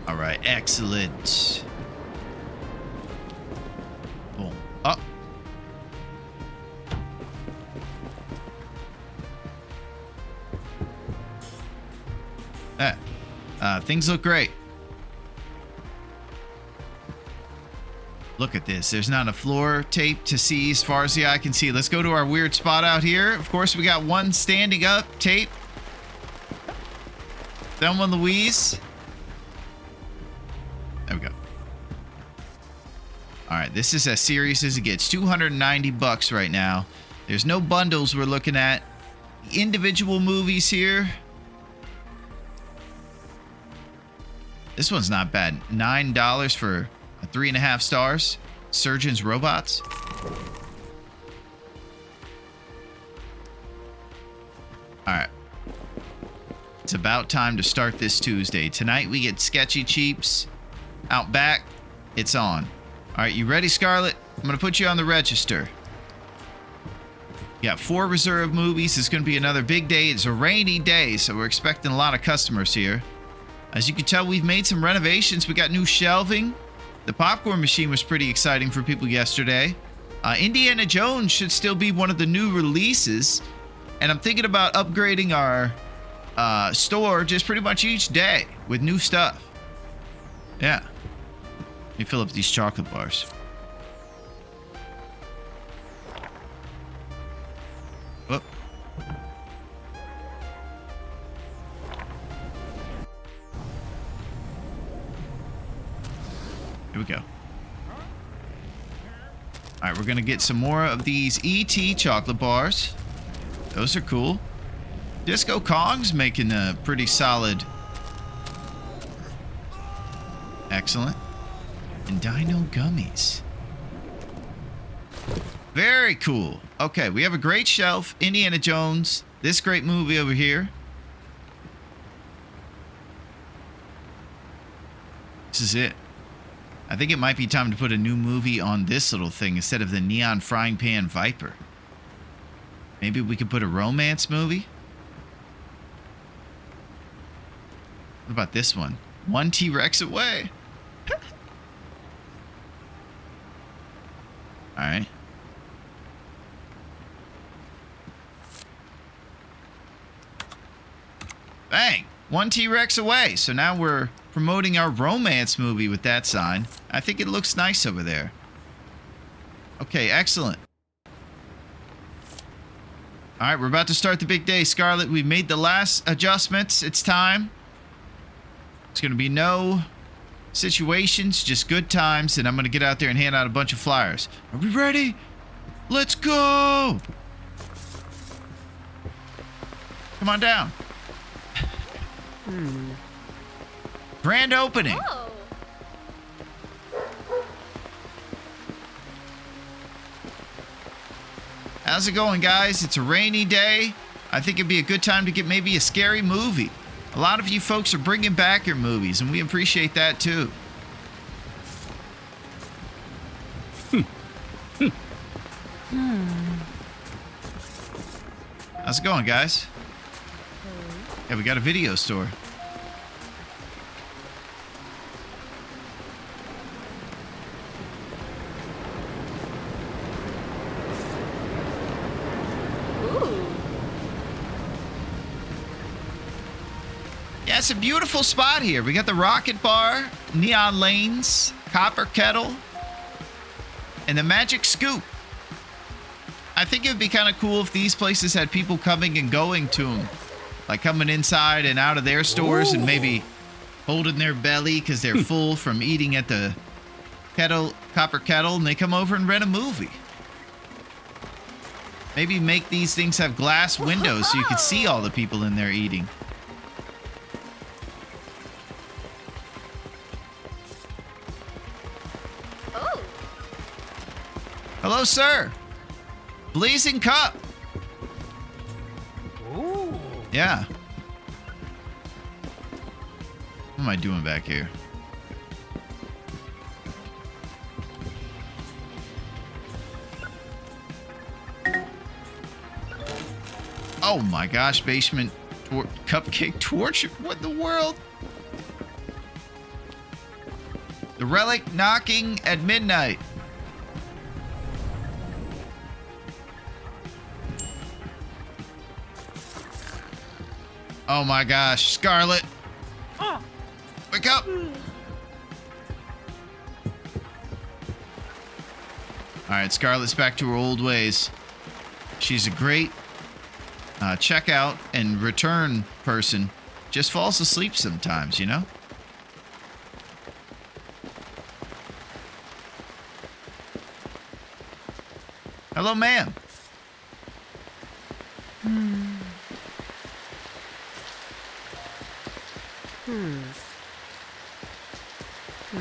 Alright, excellent. Boom. Oh. Things look great. Look at this. There's not a floor tape to see as far as the eye can see. Let's go to our weird spot out here. Of course, we got one standing up tape. Thelma and Louise. There we go. All right, this is as serious as it gets. 290 bucks right now. There's no bundles we're looking at. Individual movies here. This one's not bad. $9 for 3.5 stars. Surgeon's Robots. Alright. It's about time to start this Tuesday. Tonight we get Sketchy Cheaps. Out back, it's on. Alright, you ready, Scarlett? I'm going to put you on the register. You got 4 reserved movies. It's going to be another big day. It's a rainy day, so we're expecting a lot of customers here. As you can tell, we've made some renovations. We got new shelving. The popcorn machine was pretty exciting for people yesterday. Indiana Jones should still be one of the new releases. And I'm thinking about upgrading our store just pretty much each day with new stuff. Yeah. Let me fill up these chocolate bars. Here we go. All right, we're going to get some more of these ET chocolate bars. Those are cool. Disco Kong's making a pretty solid. Excellent. And Dino Gummies. Very cool. Okay, we have a great shelf. Indiana Jones. This great movie over here. This is it. I think it might be time to put a new movie on this little thing instead of the Neon Frying Pan Viper. Maybe we could put a romance movie? What about this one? One T-Rex away. Alright. Bang! One T-Rex away. So now we're promoting our romance movie with that sign. I think it looks nice over there. Okay, excellent. Alright, we're about to start the big day, Scarlet. We've made the last adjustments. It's time. It's going to be no situations, just good times. And I'm going to get out there and hand out a bunch of flyers. Are we ready? Let's go! Come on down. Grand opening. Oh. How's it going, guys? It's a rainy day. I think it'd be a good time to get maybe a scary movie. A lot of you folks are bringing back your movies, and we appreciate that too. How's it going, guys? Yeah, we got a video store. Ooh. Yeah, it's a beautiful spot here. We got the Rocket Bar, Neon Lanes, Copper Kettle, and the Magic Scoop. I think it would be kind of cool if these places had people coming and going to them. Like coming inside and out of their stores and maybe holding their belly because they're full from eating at the Copper Kettle, and they come over and rent a movie. Maybe make these things have glass windows so you can see all the people in there eating. Oh. Hello, sir. Blazing Cup. Ooh. Yeah. What am I doing back here? Oh my gosh, basement cupcake torture. What in the world? The relic knocking at midnight. Oh my gosh, Scarlet. Wake up. All right, Scarlet's back to her old ways. She's a great checkout and return person. Just falls asleep sometimes, you know? Hello, ma'am.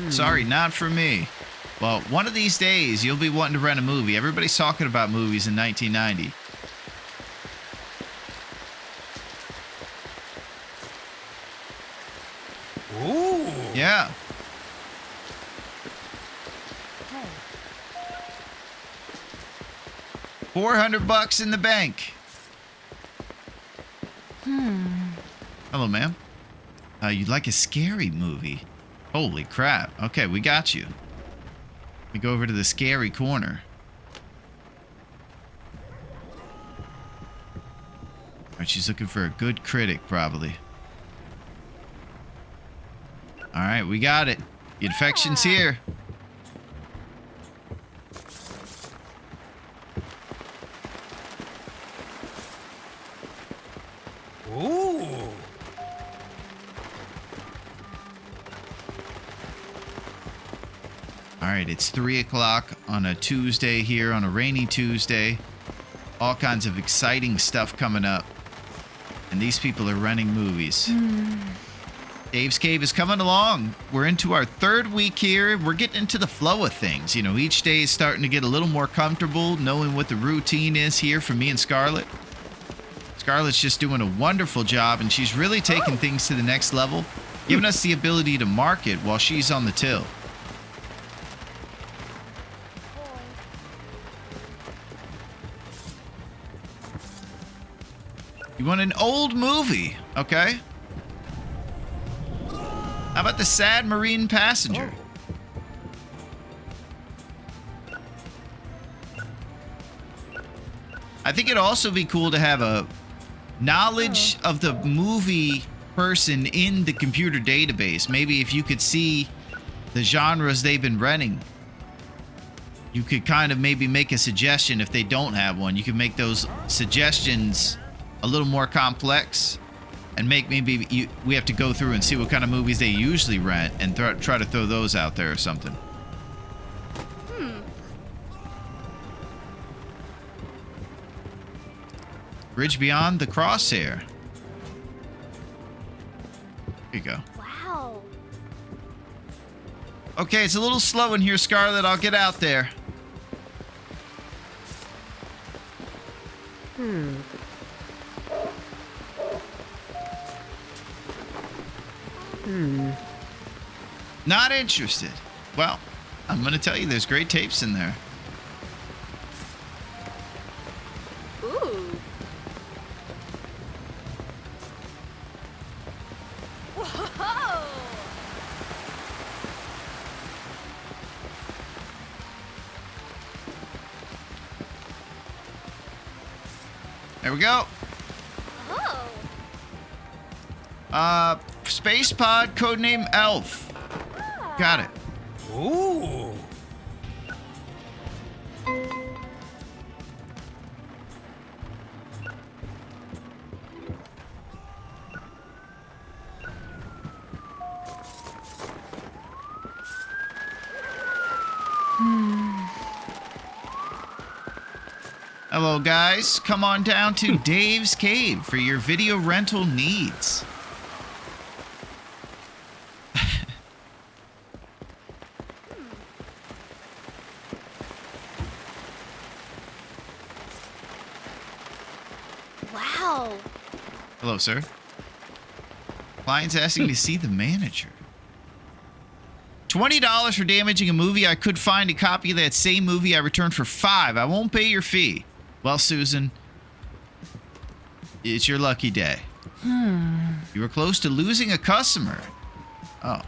Sorry, not for me. Well, one of these days, you'll be wanting to rent a movie. Everybody's talking about movies in 1990. Ooh. Yeah. $400 in the bank. Hello, ma'am. You'd like a scary movie? Holy crap. Okay, we got you. We go over to the scary corner. Alright, she's looking for a good critic, probably. Alright, we got it. The infection's here. Ooh. right, it's 3 o'clock on a Tuesday here, on a rainy Tuesday. All kinds of exciting stuff coming up. And these people are renting movies. Dave's Cave is coming along. We're into our 3rd week here. We're getting into the flow of things. You know, each day is starting to get a little more comfortable, knowing what the routine is here for me and Scarlett. Scarlett's just doing a wonderful job, and she's really taking things to the next level, giving us the ability to market while she's on the till. You want an old movie, okay? How about The Sad Marine Passenger? I think it'd also be cool to have a knowledge of the movie person in the computer database. Maybe if you could see the genres they've been renting, you could kind of maybe make a suggestion if they don't have one. You could make those suggestions a little more complex and make we have to go through and see what kind of movies they usually rent and try to throw those out there or something. Bridge Beyond the Crosshair. Here you go. Wow. Okay, it's a little slow in here, Scarlett. I'll get out there. Not interested. Well, I'm going to tell you there's great tapes in there. Ooh. Whoa. There we go. Oh. Space Pod, codename Elf. Got it. Ooh. Hello, guys. Come on down to Dave's Cave for your video rental needs. Wow. Hello, sir. Client's asking to see the manager. $20 for damaging a movie. I could find a copy of that same movie I returned for $5. I won't pay your fee. Well, Susan, it's your lucky day. You were close to losing a customer. Oh.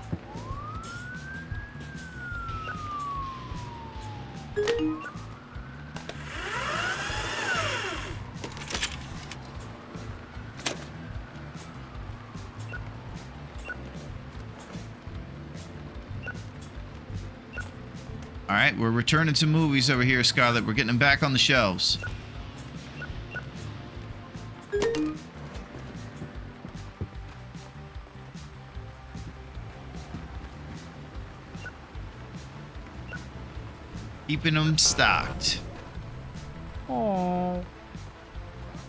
All right, we're returning some movies over here, Scarlett. We're getting them back on the shelves. Keeping them stocked. Oh.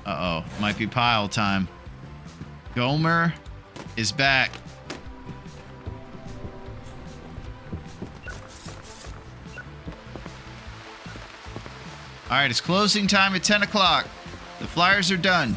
Uh-oh, might be pile time. Gomer is back. All right, it's closing time at 10 o'clock. The flyers are done.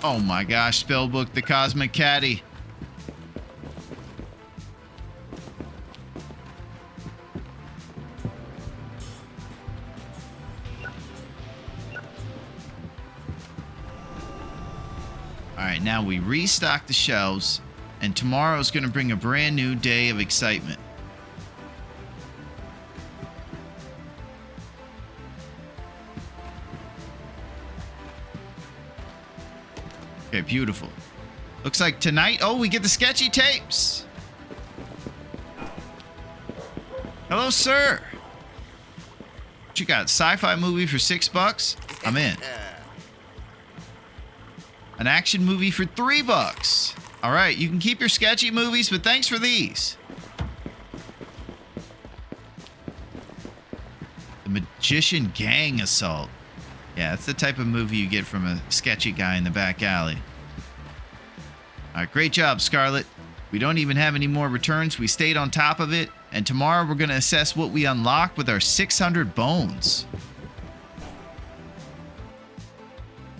Oh my gosh, Spellbook, the Cosmic Caddy. Alright, now we restock the shelves, and tomorrow's going to bring a brand new day of excitement. Okay, beautiful. Looks like tonight, oh, we get the sketchy tapes. Hello, sir. What you got? Sci-fi movie for $6? I'm in. An action movie for $3. All right, you can keep your sketchy movies, but thanks for these. The Magician Gang Assault. Yeah, that's the type of movie you get from a sketchy guy in the back alley. All right, great job, Scarlett. We don't even have any more returns. We stayed on top of it. And tomorrow we're going to assess what we unlock with our 600 bones.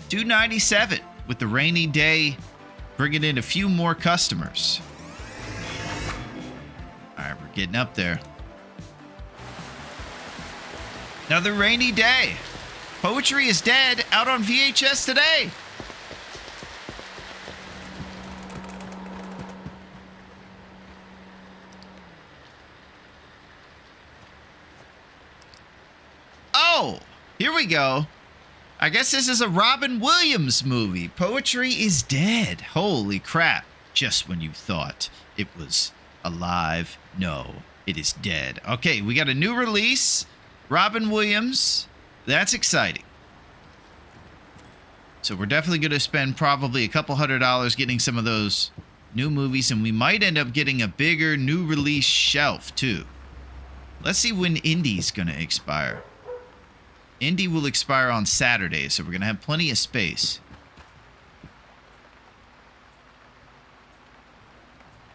297 with the rainy day bringing in a few more customers. All right, we're getting up there. Another rainy day. Poetry is Dead out on VHS today. Oh, here we go. I guess this is a Robin Williams movie. Poetry is Dead. Holy crap. Just when you thought it was alive, no, it is dead. Okay, we got a new release. Robin Williams. That's exciting. So we're definitely going to spend probably a couple $100 getting some of those new movies, and we might end up getting a bigger new release shelf too. Let's see when Indie's going to expire. Indie will expire on Saturday, so we're going to have plenty of space.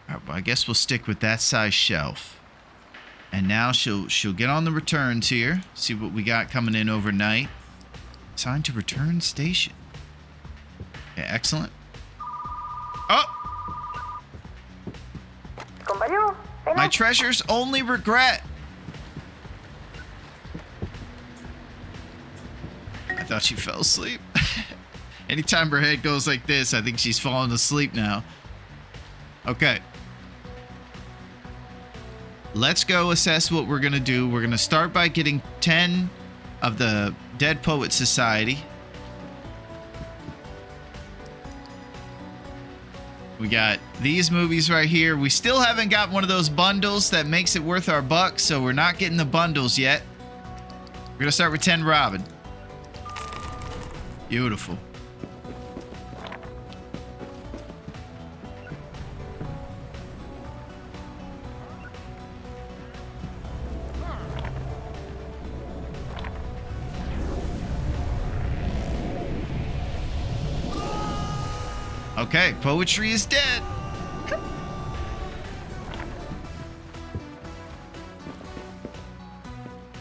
All right, well, I guess we'll stick with that size shelf. And now she'll get on the returns here. See what we got coming in overnight. Assigned to return station. Okay, excellent. Oh! My treasure's only regret. I thought she fell asleep. Anytime her head goes like this, I think she's falling asleep now. Okay. Let's go assess what we're going to do. We're going to start by getting 10 of the Dead Poet Society. We got these movies right here. We still haven't got one of those bundles that makes it worth our buck, so we're not getting the bundles yet. We're going to start with 10 Robin. Beautiful. Okay, poetry is dead. All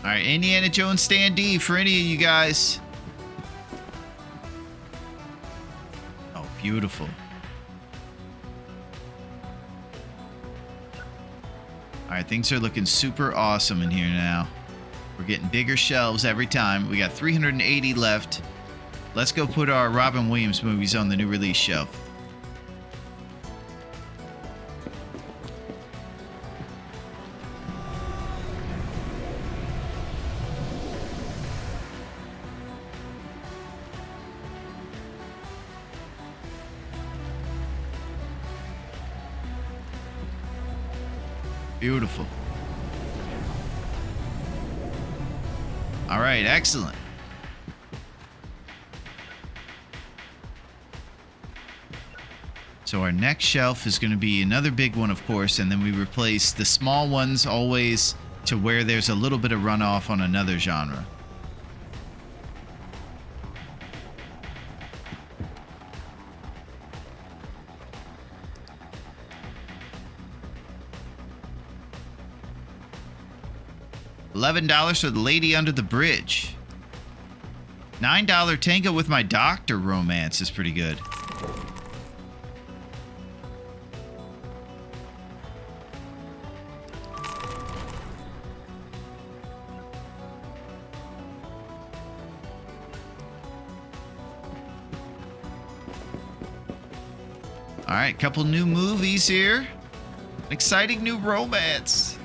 right, Indiana Jones standee for any of you guys. Oh, beautiful. All right, things are looking super awesome in here now. We're getting bigger shelves every time. We got 380 left. Let's go put our Robin Williams movies on the new release shelf. Beautiful. All right, excellent. So our next shelf is going to be another big one, of course, and then we replace the small ones always to where there's a little bit of runoff on another genre. $11 for The Lady Under the Bridge. $9 Tango with My Doctor romance is pretty good. All right, couple new movies here. Exciting new romance.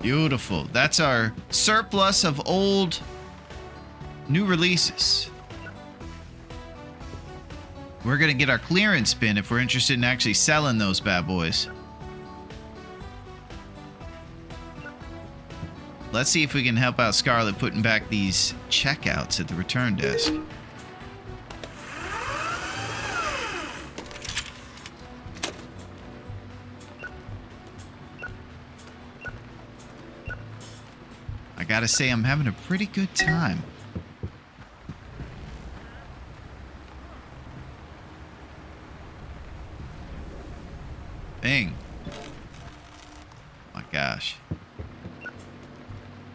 Beautiful. That's our surplus of old new releases. we're going to get our clearance bin if we're interested in actually selling those bad boys. Let's see if we can help out Scarlett putting back these checkouts at the return desk. I gotta say, I'm having a pretty good time. Dang. My gosh.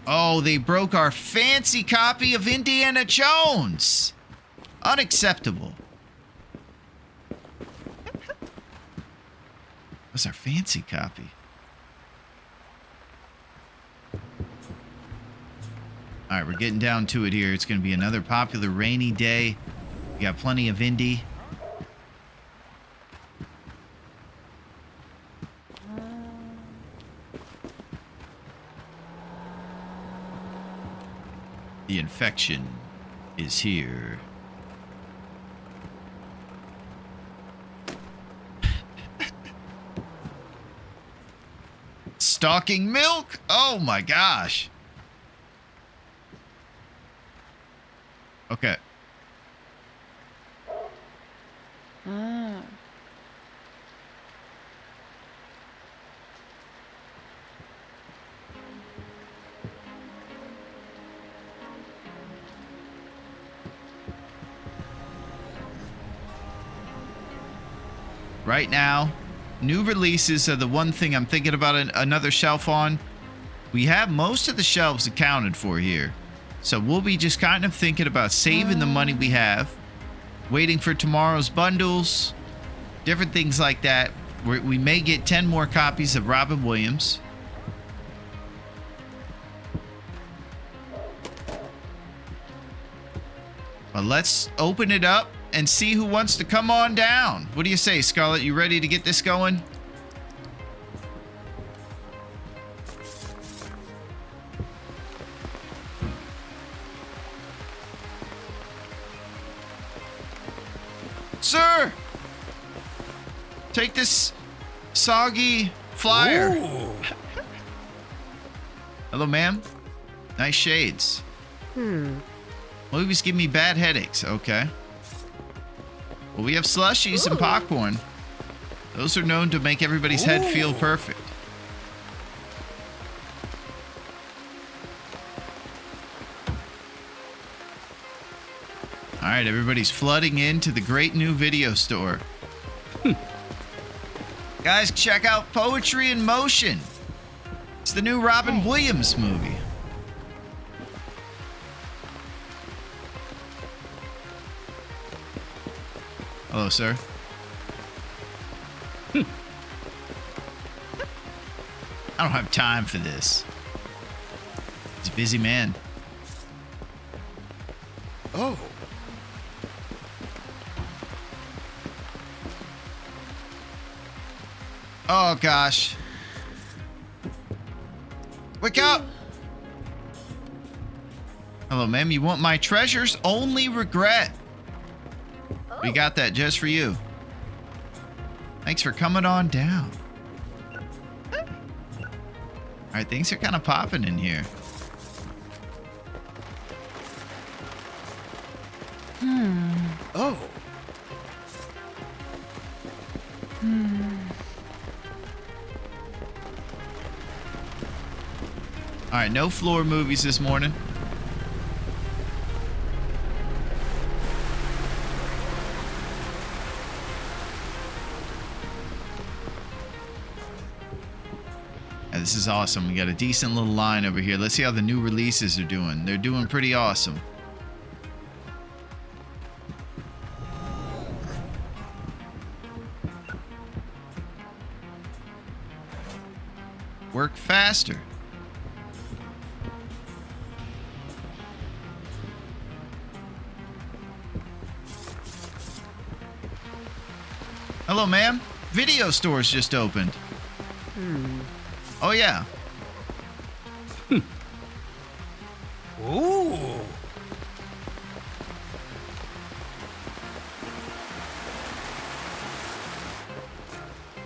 Oh, they broke our fancy copy of Indiana Jones. Unacceptable. What's our fancy copy? All right, we're getting down to it here. It's going to be another popular rainy day. We got plenty of Indy. The infection is here. Stalking milk? Oh my gosh. Okay. Right now, new releases are the one thing I'm thinking about another shelf on. We have most of the shelves accounted for here. So we'll be just kind of thinking about saving the money we have, waiting for tomorrow's bundles, different things like that. We may get 10 more copies of Robin Williams. But let's open it up and see who wants to come on down. What do you say, Scarlett? You ready to get this going? Sir! Take this soggy flyer. Ooh. Hello, ma'am. Nice shades. Movies give me bad headaches. Okay. Well, we have slushies and popcorn. Those are known to make everybody's head feel perfect. All right, everybody's flooding into the great new video store. Guys, check out Poetry in Motion. It's the new Robin Williams movie. Hello, sir. I don't have time for this. He's a busy man. Oh. Oh, gosh. Wake up! Hello, ma'am. You want my treasures? Only regret. We got that just for you. Thanks for coming on down. All right, things are kind of popping in here. Oh. All right, no floor movies this morning. Yeah, this is awesome. We got a decent little line over here. Let's see how the new releases are doing. They're doing pretty awesome. Work faster. Hello, ma'am. Video stores just opened. Oh, yeah. Ooh.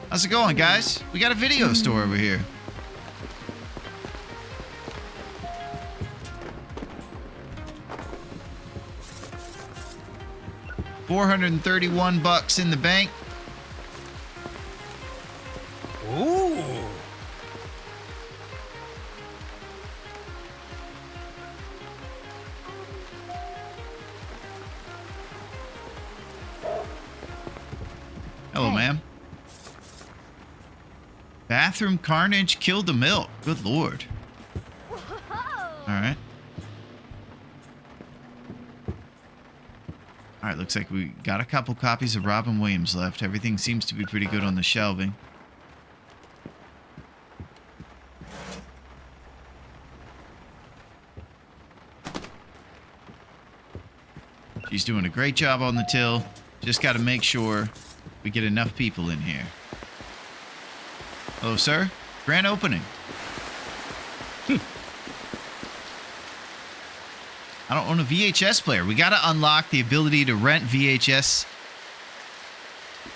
How's it going, guys? We got a video store over here. $431 in the bank. Ooh. Hello, Hey. ma'am. Bathroom carnage killed the milk. Good lord. Whoa. All right. All right, looks like we got a couple copies of Robin Williams left. Everything seems to be pretty good on the shelving. She's doing a great job on the till. Just got to make sure we get enough people in here. Hello, sir. Grand opening. I don't own a VHS player. We got to unlock the ability to rent VHS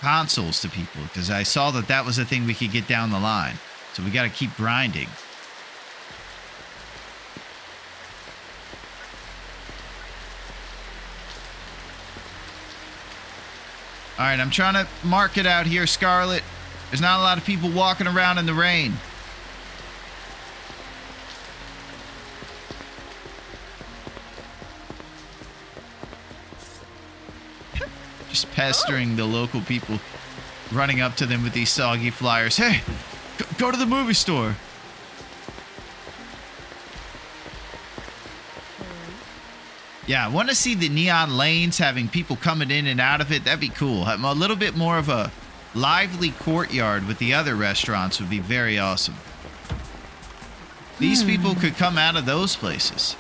consoles to people because I saw that that was a thing we could get down the line. So we got to keep grinding. All right, I'm trying to mark it out here, Scarlett. There's not a lot of people walking around in the rain. Just pestering the local people, running up to them with these soggy flyers. Hey, go to the movie store. Yeah, I want to see the neon lanes having people coming in and out of it. That'd be cool. A little bit more of a lively courtyard with the other restaurants would be very awesome. These people could come out of those places.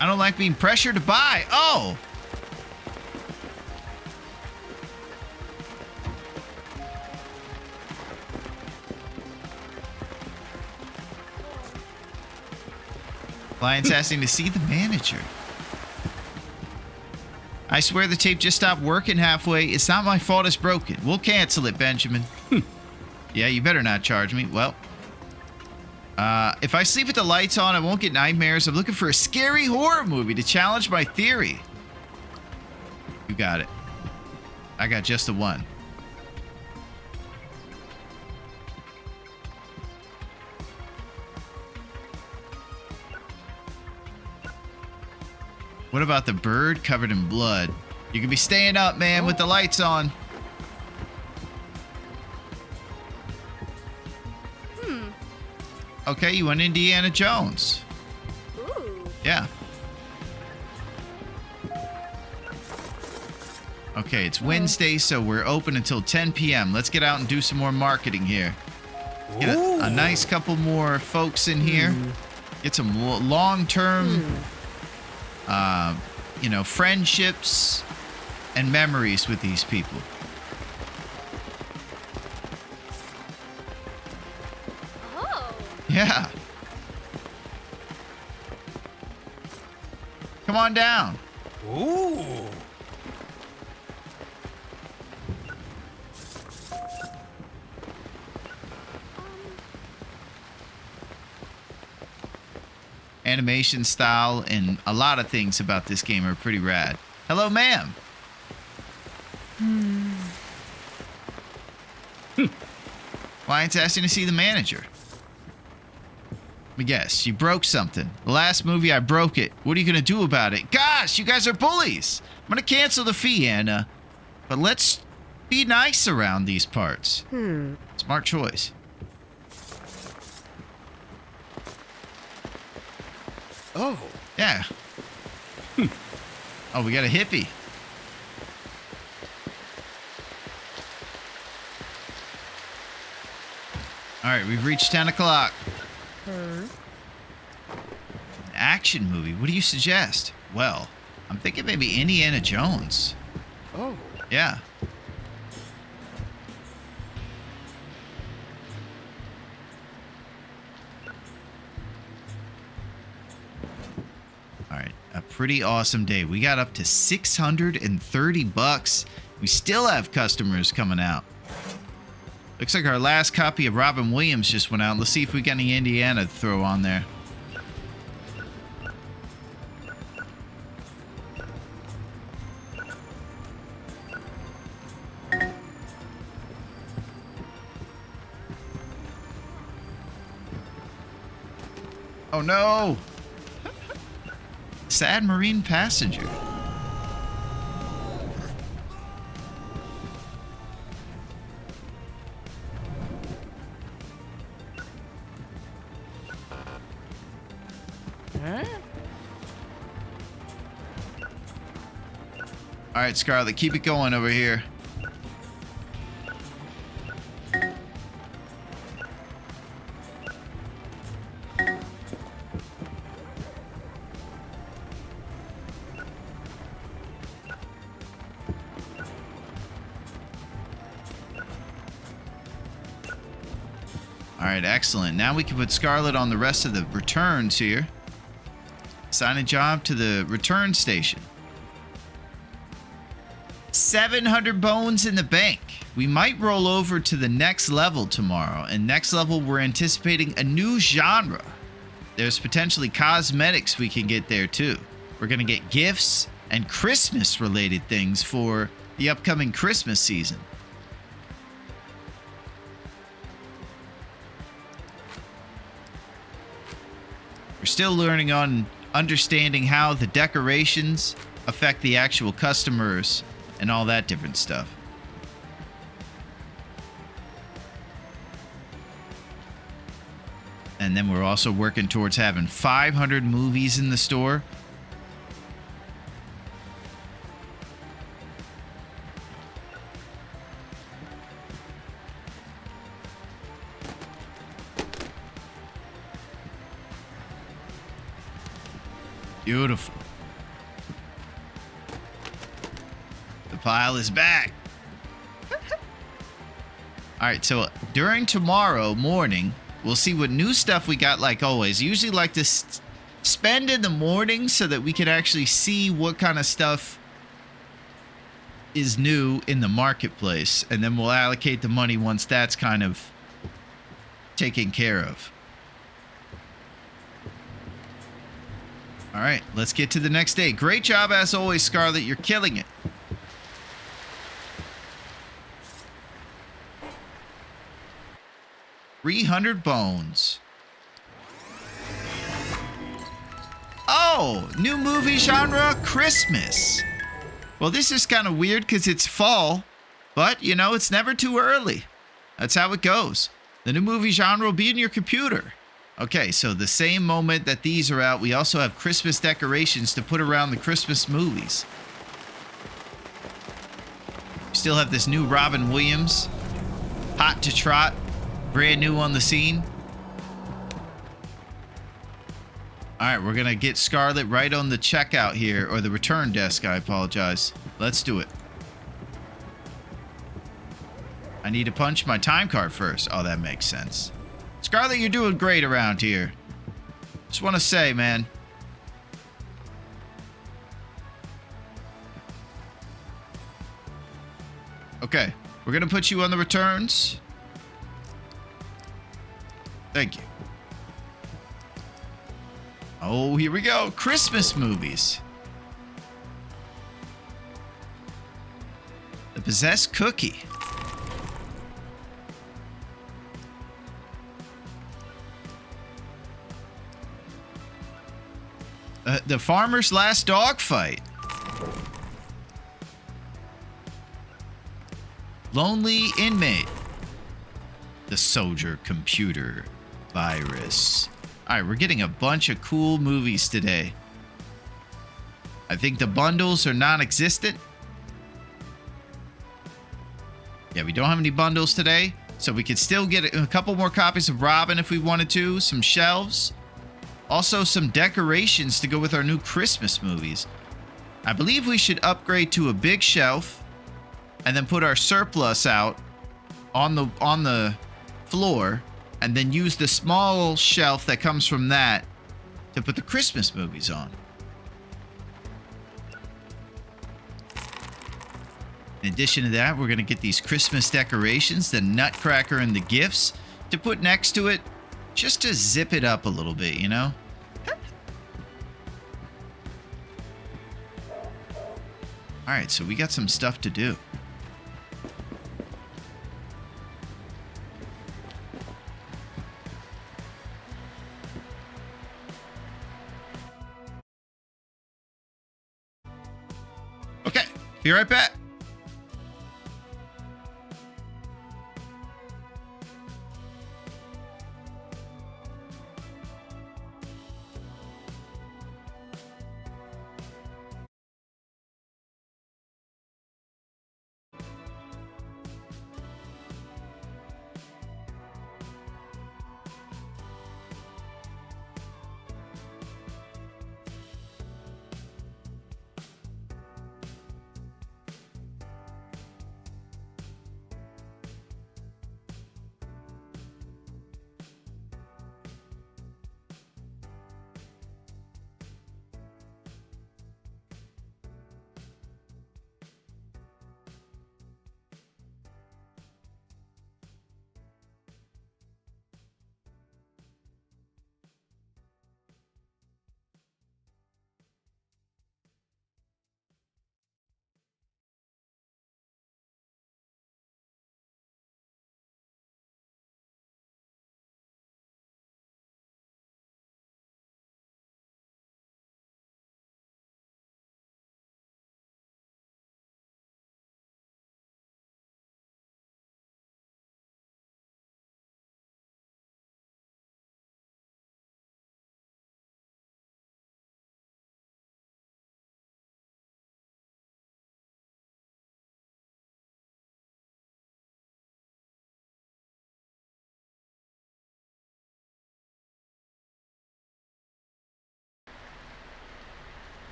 I don't like being pressured to buy. Oh! Client's asking to see the manager. I swear the tape just stopped working halfway. It's not my fault it's broken. We'll cancel it, Benjamin. Yeah, you better not charge me. Well, if I sleep with the lights on, I won't get nightmares. I'm looking for a scary horror movie to challenge my theory. You got it. I got just the one. What about the bird covered in blood? You could be staying up, man, with the lights on. Okay, you went Indiana Jones. Ooh. Yeah. Okay, it's Wednesday, so we're open until 10 p.m. Let's get out and do some more marketing here. Get a nice couple more folks in here. Get some long-term, friendships and memories with these people. Oh. Yeah. Come on down. Ooh. Animation style and a lot of things about this game are pretty rad. Hello, ma'am. Client's asking to see the manager. Let me guess, you broke something. The last movie I broke it. What are you gonna do about it? Gosh, you guys are bullies. I'm gonna cancel the fee, Anna. But let's be nice around these parts. Smart choice. Oh. Yeah. Oh, we got a hippie. All right, we've reached 10 o'clock. An action movie. What do you suggest? Well, I'm thinking maybe Indiana Jones. Oh. Yeah. All right. a pretty awesome day. We got up to $630. We still have customers coming out. Looks like our last copy of Robin Williams just went out. Let's see if we got any Indiana to throw on there. Oh no! Sad Marine Passenger. Huh? All right, Scarlett, keep it going over here. All right, excellent. Now we can put Scarlett on the rest of the returns here. Assign a job to the return station. 700 bones in the bank. We might roll over to the next level tomorrow. And next level, we're anticipating a new genre. There's potentially cosmetics we can get there too. We're going to get gifts and Christmas related things for the upcoming Christmas season. We're still learning on understanding how the decorations affect the actual customers and all that different stuff. And then we're also working towards having 500 movies in the store. Beautiful. The pile is back. All right, so during tomorrow morning, we'll see what new stuff we got like always. Usually like to spend in the morning so that we can actually see what kind of stuff is new in the marketplace. And then we'll allocate the money once that's kind of taken care of. All right, let's get to the next day. Great job as always, Scarlett. You're killing it. $300 bones. Oh, new movie genre, Christmas. Well, this is kind of weird because it's fall, but, you know, it's never too early. That's how it goes. The new movie genre will be in your computer. Okay, so the same moment that these are out, we also have Christmas decorations to put around the Christmas movies. We still have this new Robin Williams, hot to trot, brand new on the scene. All right, we're going to get Scarlett right on the checkout here, or the return desk, I apologize. Let's do it. I need to punch my time card first. Oh, that makes sense. Scarlett, you're doing great around here. Just want to say, man. Okay, we're going to put you on the returns. Thank you. Oh, here we go. Christmas movies. The Possessed Cookie. The Farmer's Last Dog Fight. Lonely Inmate. The Soldier Computer Virus. All right, we're getting a bunch of cool movies today. I think the bundles are non-existent. Yeah, we don't have any bundles today, so we could still get a couple more copies of Robin if we wanted to, some shelves. Also, some decorations to go with our new Christmas movies. I believe we should upgrade to a big shelf and then put our surplus out on the floor and then use the small shelf that comes from that to put the Christmas movies on. In addition to that, we're going to get these Christmas decorations, the nutcracker and the gifts to put next to it, just to zip it up a little bit, you know? All right, so we got some stuff to do. Okay, be right back.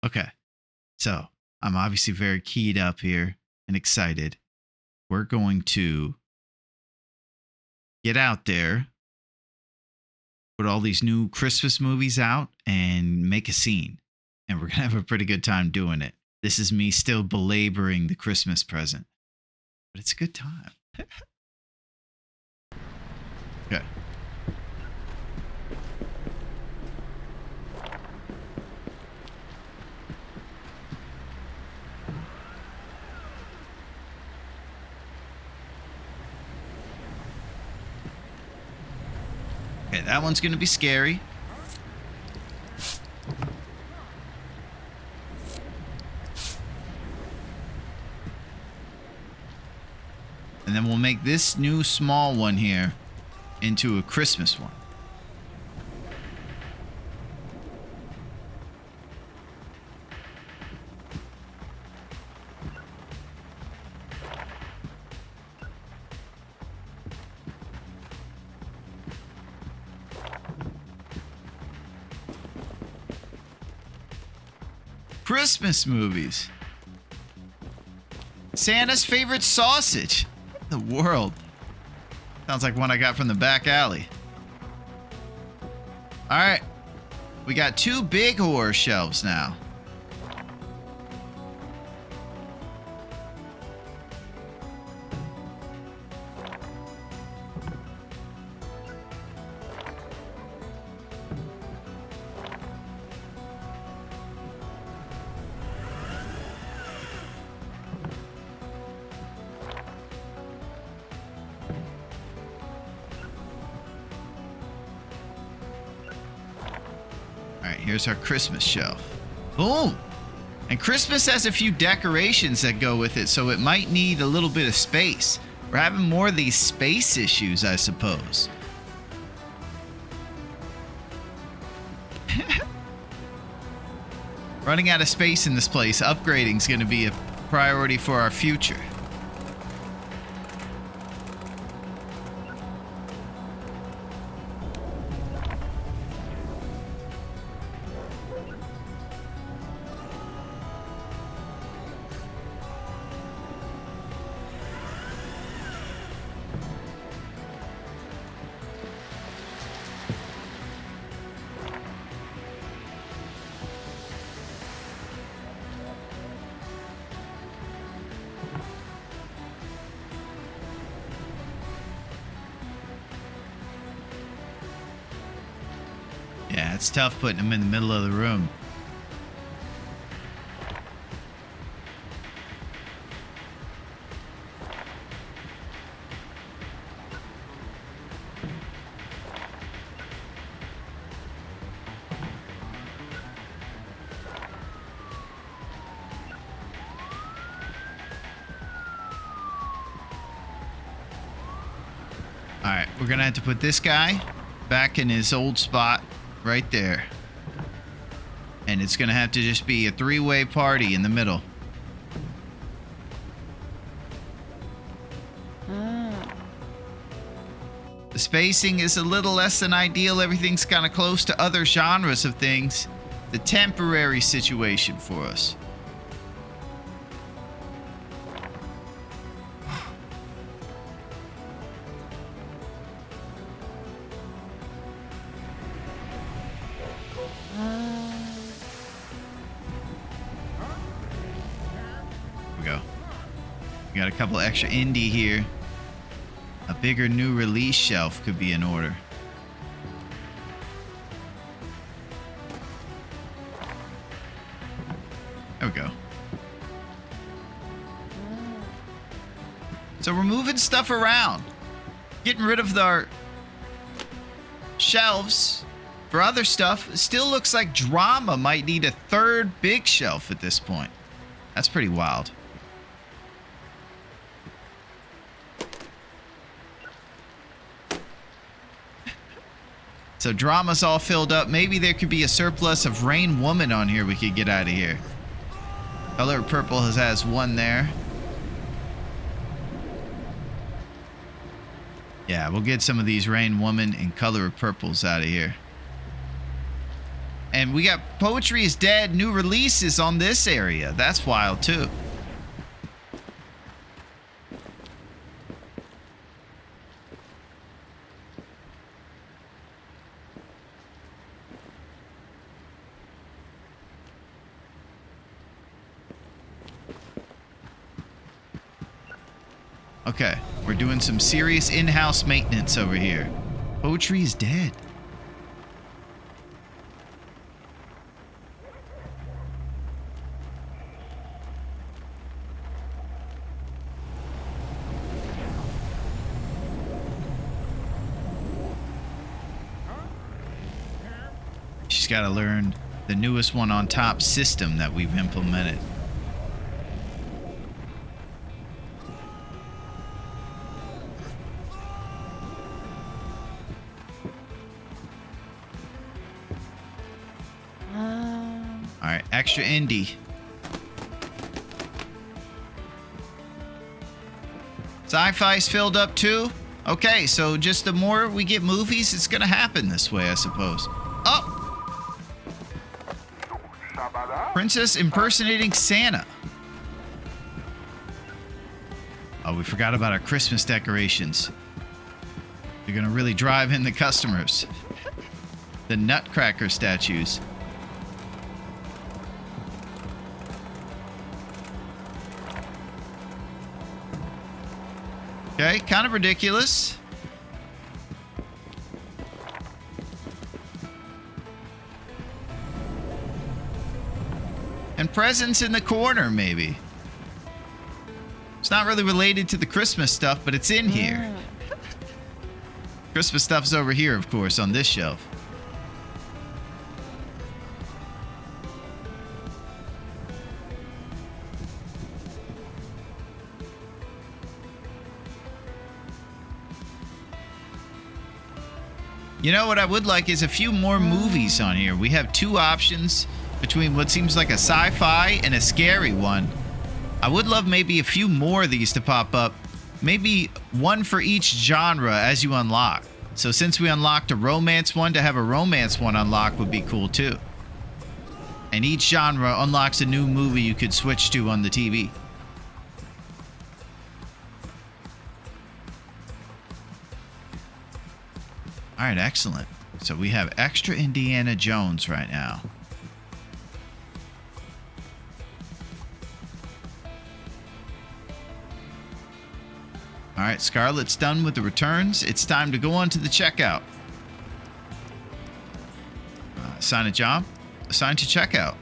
Okay, so I'm obviously very keyed up here and excited. We're going to get out there, put all these new Christmas movies out, and make a scene. And we're going to have a pretty good time doing it. This is me still belaboring the Christmas present, but it's a good time. Okay. Okay, that one's going to be scary. And then we'll make this new small one here into a Christmas one. Christmas movies. Santa's favorite sausage in the world. Sounds like one I got from the back alley. All right. We got 2 big horror shelves now. Here's our Christmas shelf. Boom! And Christmas has a few decorations that go with it, so it might need a little bit of space. We're having more of these space issues, I suppose. Running out of space in this place, upgrading is going to be a priority for our future. it's tough putting him in the middle of the room. All right, we're gonna have to put this guy back in his old spot right there. And it's gonna have to just be a three-way party in the middle. The spacing is a little less than ideal. Everything's kind of close to other genres of things. The temporary situation for us. We got a couple extra indie here. A bigger new release shelf could be in order. There we go. So we're moving stuff around. Getting rid of our shelves for other stuff. It still looks like drama might need a third big shelf at this point. That's pretty wild. So drama's all filled up. Maybe there could be a surplus of Rain Woman on here we could get out of here. Color Purple has one there. Yeah, we'll get some of these Rain Woman and Color of Purples out of here. And we got Poetry is Dead new releases on this area. That's wild too. Okay, we're doing some serious in-house maintenance over here. Poetry is Dead. She's got to learn the newest one on top system that we've implemented. Alright, extra indie. Sci-fi's filled up too? Okay, so just the more we get movies, it's gonna happen this way, I suppose. Oh! Princess impersonating Santa. Oh, we forgot about our Christmas decorations. They're gonna really drive in the customers. The Nutcracker statues. Okay, kind of ridiculous. And presents in the corner, maybe. It's not really related to the Christmas stuff, but it's in here. Christmas stuff's over here, of course, on this shelf. You know what I would like is a few more movies on here. We have two options between what seems like a sci-fi and a scary one. I would love maybe a few more of these to pop up. Maybe one for each genre as you unlock. So since we unlocked a romance one, to have a romance one unlocked would be cool too. And each genre unlocks a new movie you could switch to on the TV. All right, excellent. So we have extra Indiana Jones right now. All right, Scarlett's done with the returns. It's time to go on to the checkout. Assign a job. Assign to checkout.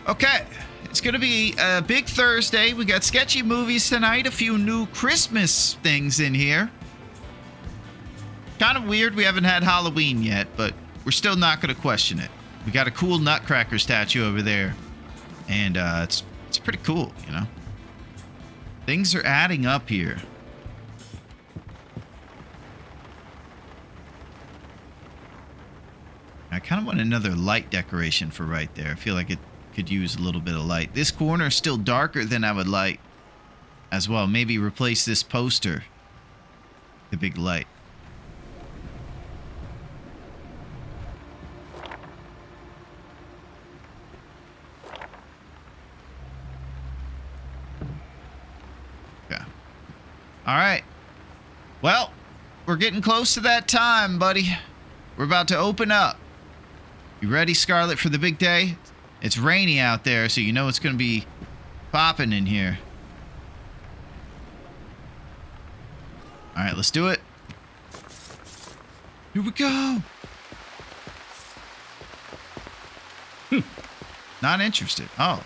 Okay. It's going to be a big Thursday. We got sketchy movies tonight. A few new Christmas things in here. Kind of weird we haven't had Halloween yet, but we're still not going to question it. We got a cool Nutcracker statue over there. And it's pretty cool, you know. Things are adding up here. I kind of want another light decoration for right there. I feel like it could use a little bit of light. This corner is still darker than I would like as well. Maybe replace this poster. The big light. Okay. All right. Well, we're getting close to that time, buddy. We're about to open up. You ready, Scarlett, for the big day? It's rainy out there, so you know it's going to be popping in here. All right, let's do it. Here we go. Not interested. Oh.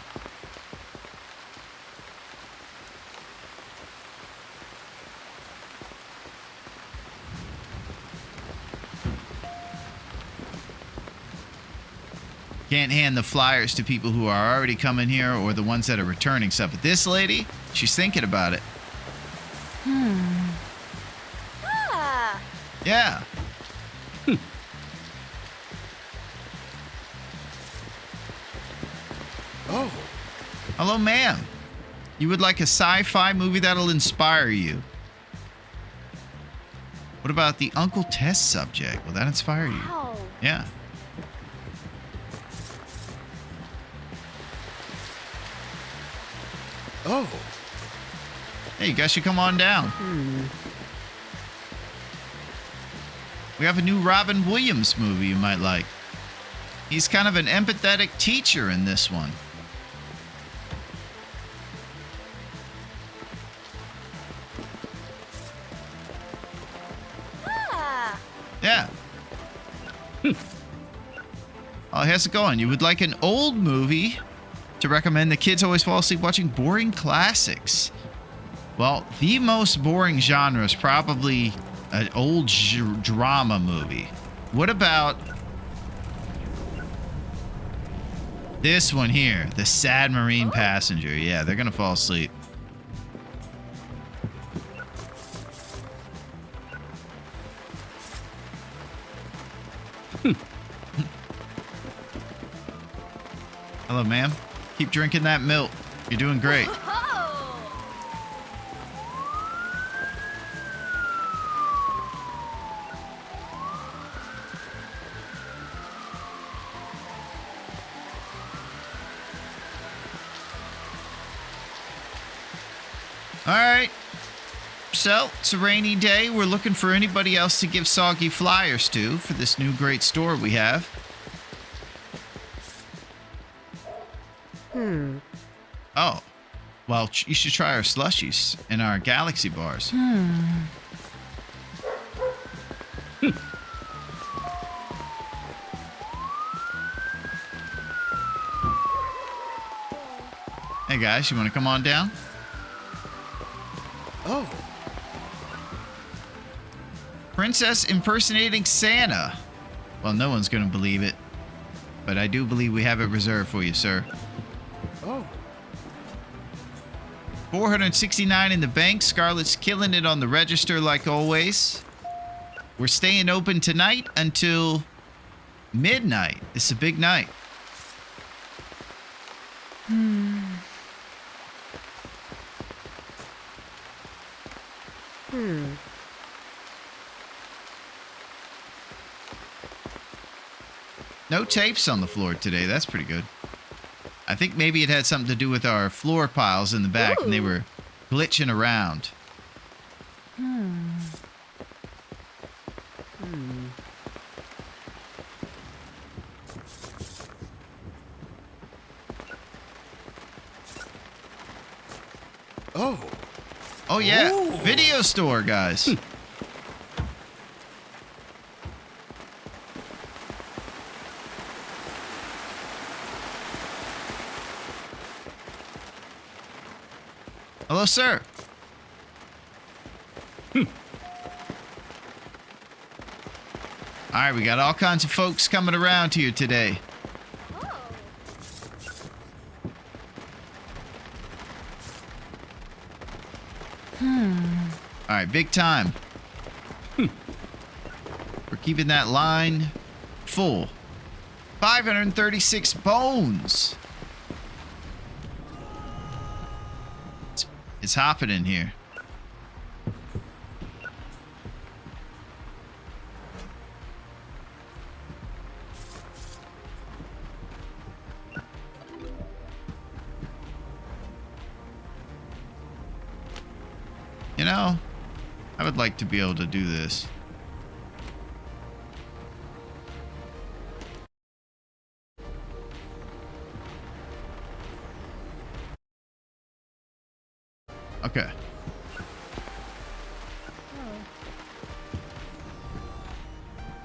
Can't hand the flyers to people who are already coming here or the ones that are returning stuff. But this lady, she's thinking about it. Ah. Yeah. Oh. Hello, ma'am. You would like a sci-fi movie that'll inspire you. What about the Uncle Test subject? Will that inspire you? Wow. Yeah. Oh. Hey, you guys should come on down. We have a new Robin Williams movie you might like. He's kind of an empathetic teacher in this one. Ah. Yeah. Oh, how's it going? You would like an old movie to recommend? The kids always fall asleep watching boring classics. Well, the most boring genre is probably an old drama movie. What about this one here? The Sad Marine Passenger. Yeah, they're going to fall asleep. Hello, ma'am. Keep drinking that milk. You're doing great. Oh. All right. So, it's a rainy day. We're looking for anybody else to give soggy flyers to for this new great store we have. Oh. Well, you should try our slushies and our galaxy bars. Hey, guys, you want to come on down? Oh. Princess impersonating Santa. Well, no one's going to believe it. But I do believe we have it reserved for you, sir. Oh. $469 in the bank. Scarlett's killing it on the register like always. We're staying open tonight until midnight. It's a big night. No tapes on the floor today. That's pretty good. I think maybe it had something to do with our floor piles in the back, and they were glitching around. Oh. Oh, yeah. Ooh. Video store, guys. Hello, sir. All right, we got all kinds of folks coming around here today. Oh. All right, big time. We're keeping that line full. 536 bones. It's hopping in here. You know, I would like to be able to do this. Okay.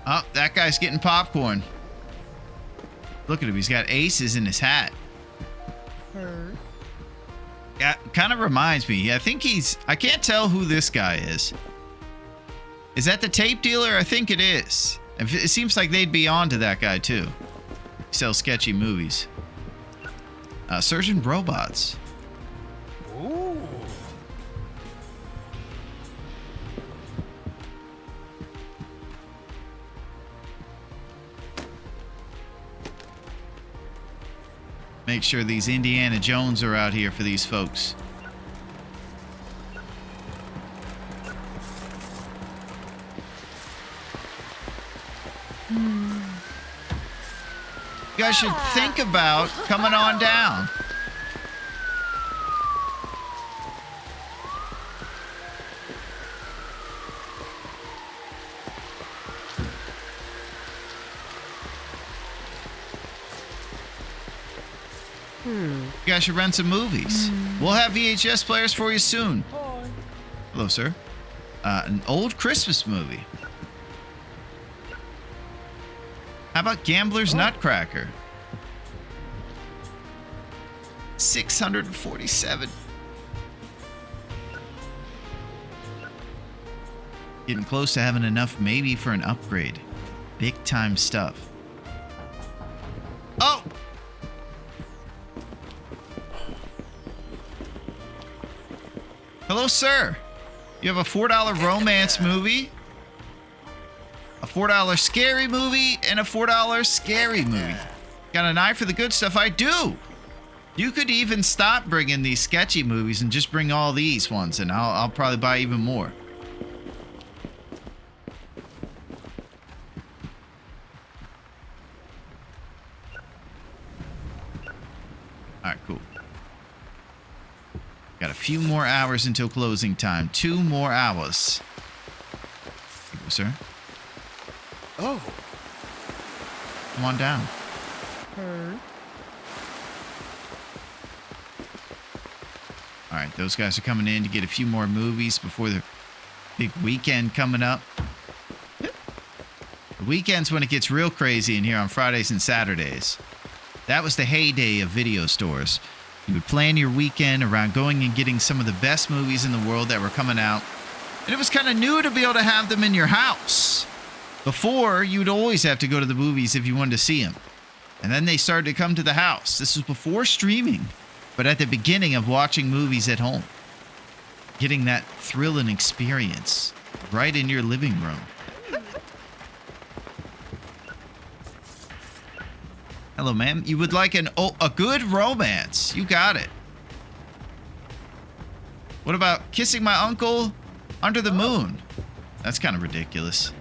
Oh, that guy's getting popcorn. Look at him. He's got aces in his hat. Yeah, kind of reminds me. I think I can't tell who this guy is. Is that the tape dealer? I think it is. It seems like they'd be on to that guy too. He sells sketchy movies. Surgeon Robots. Ooh. Make sure these Indiana Jones are out here for these folks. You guys should think about coming on down. You guys should rent some movies. We'll have VHS players for you soon. Hello, sir. An old Christmas movie. How about Gambler's Nutcracker? 647. Getting close to having enough maybe for an upgrade. Big time stuff. Oh! Hello, sir. You have a $4 romance movie, a $4 scary movie, and a $4 scary movie. Got an eye for the good stuff? I do. You could even stop bringing these sketchy movies and just bring all these ones, and I'll probably buy even more. All right, cool. Got a few more hours until closing time. 2 more hours. Here you go, sir. Oh. Come on down. All right, those guys are coming in to get a few more movies before the big weekend coming up. The weekend's when it gets real crazy in here on Fridays and Saturdays. That was the heyday of video stores. You would plan your weekend around going and getting some of the best movies in the world that were coming out. And it was kind of new to be able to have them in your house. Before, you would always have to go to the movies if you wanted to see them. And then they started to come to the house. This was before streaming, but at the beginning of watching movies at home. Getting that thrill and experience right in your living room. Hello, ma'am. You would like a good romance. You got it. What about Kissing My Uncle Under the Moon? That's kind of ridiculous.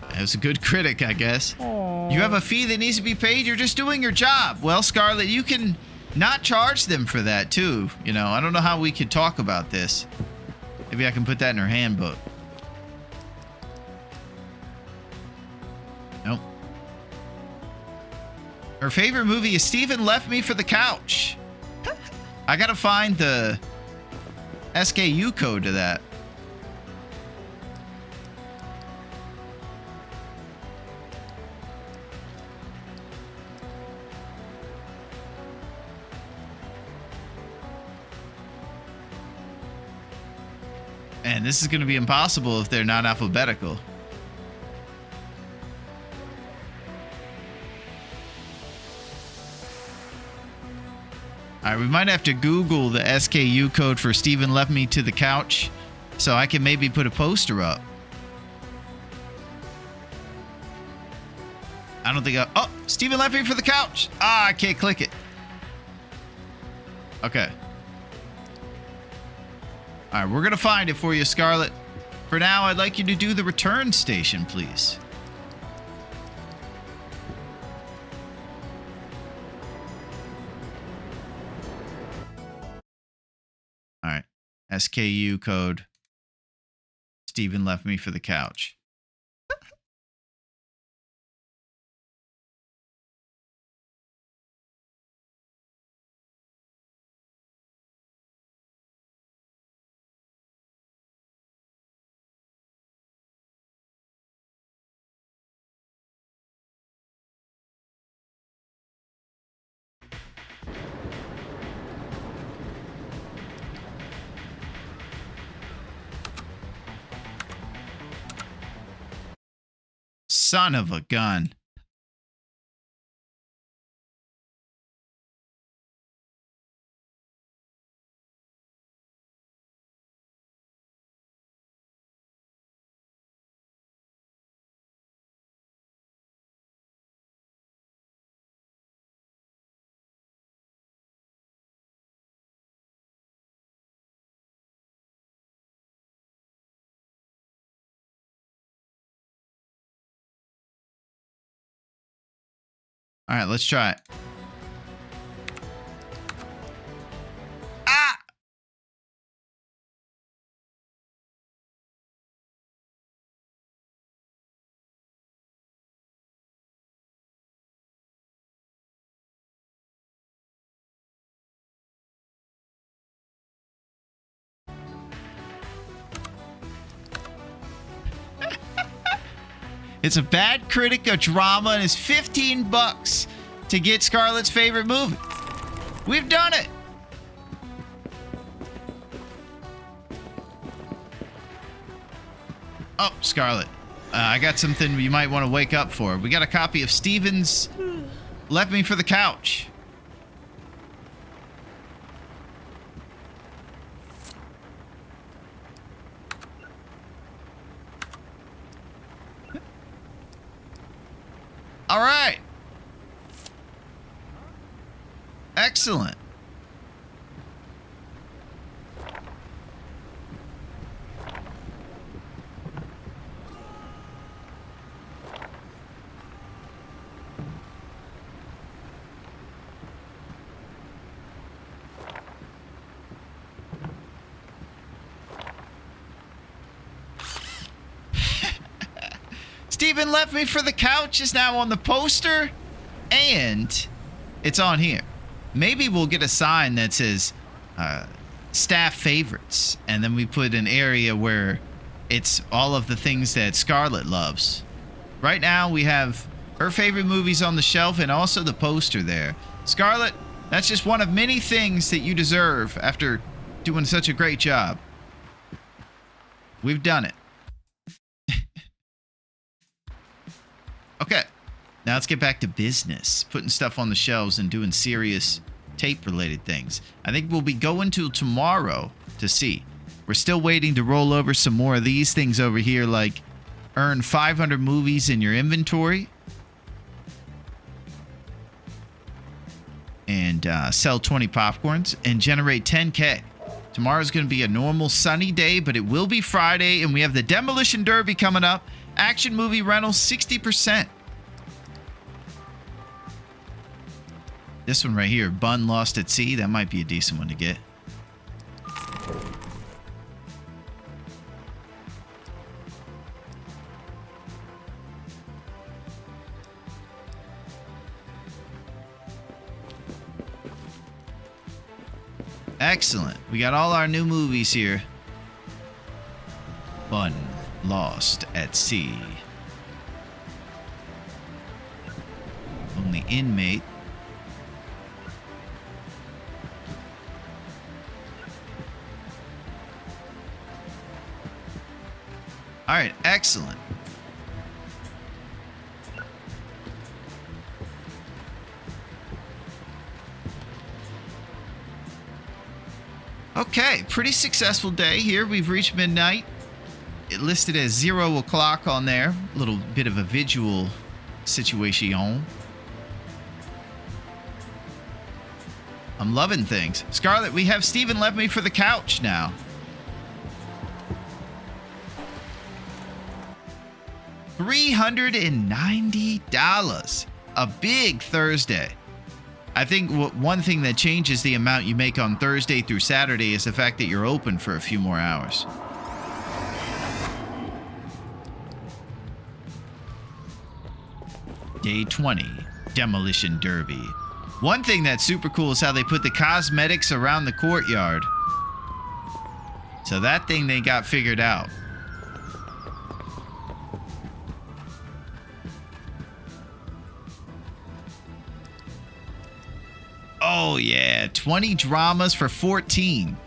It was a good critic, I guess. You have a fee that needs to be paid. You're just doing your job. Well, Scarlett, you can not charge them for that, too. You know, I don't know how we could talk about this. Maybe I can put that in her handbook. Nope. Her favorite movie is Steven Left Me for the Couch. I gotta find the SKU code to that. man, this is going to be impossible if they're not alphabetical. All right, we might have to Google the SKU code for Steven Left Me to the Couch so I can maybe put a poster up. I don't think oh, Steven Left Me for the Couch. Ah, I can't click it. Okay. All right, we're going to find it for you, Scarlett. For now, I'd like you to do the return station, please. All right. SKU code. Steven Left Me for the Couch. Son of a gun. All right, let's try it. Ah! It's a bad critic of drama and it's $15 to get Scarlett's favorite movie. We've done it. Oh, Scarlett. I got something you might want to wake up for. We got a copy of Steven's Left Me for the Couch. All right. Excellent. Steven Left Me for the Couch is now on the poster, and it's on here. Maybe we'll get a sign that says staff favorites, and then we put an area where it's all of the things that Scarlett loves. Right now, we have her favorite movies on the shelf and also the poster there. Scarlett, that's just one of many things that you deserve after doing such a great job. We've done it. Okay, now let's get back to business. Putting stuff on the shelves and doing serious tape-related things. I think we'll be going till tomorrow to see. We're still waiting to roll over some more of these things over here, like earn 500 movies in your inventory and sell 20 popcorns and generate 10K. Tomorrow's going to be a normal sunny day, but it will be Friday, and we have the Demolition Derby coming up. Action movie rentals, 60%. This one right here, Bun Lost at Sea, that might be a decent one to get. Excellent. We got all our new movies here. Bun Lost at Sea. Only Inmate. All right, excellent. Okay, pretty successful day here. We've reached midnight. It listed as 0 o'clock on there. A little bit of a visual situation. I'm loving things. Scarlett, we have Steven left me for the couch now. $390. A big Thursday. I think one thing that changes the amount you make on Thursday through Saturday is the fact that you're open for a few more hours. Day 20, Demolition Derby. One thing that's super cool is how they put the cosmetics around the courtyard. So that thing they got figured out. Oh yeah, 20 dramas for 14.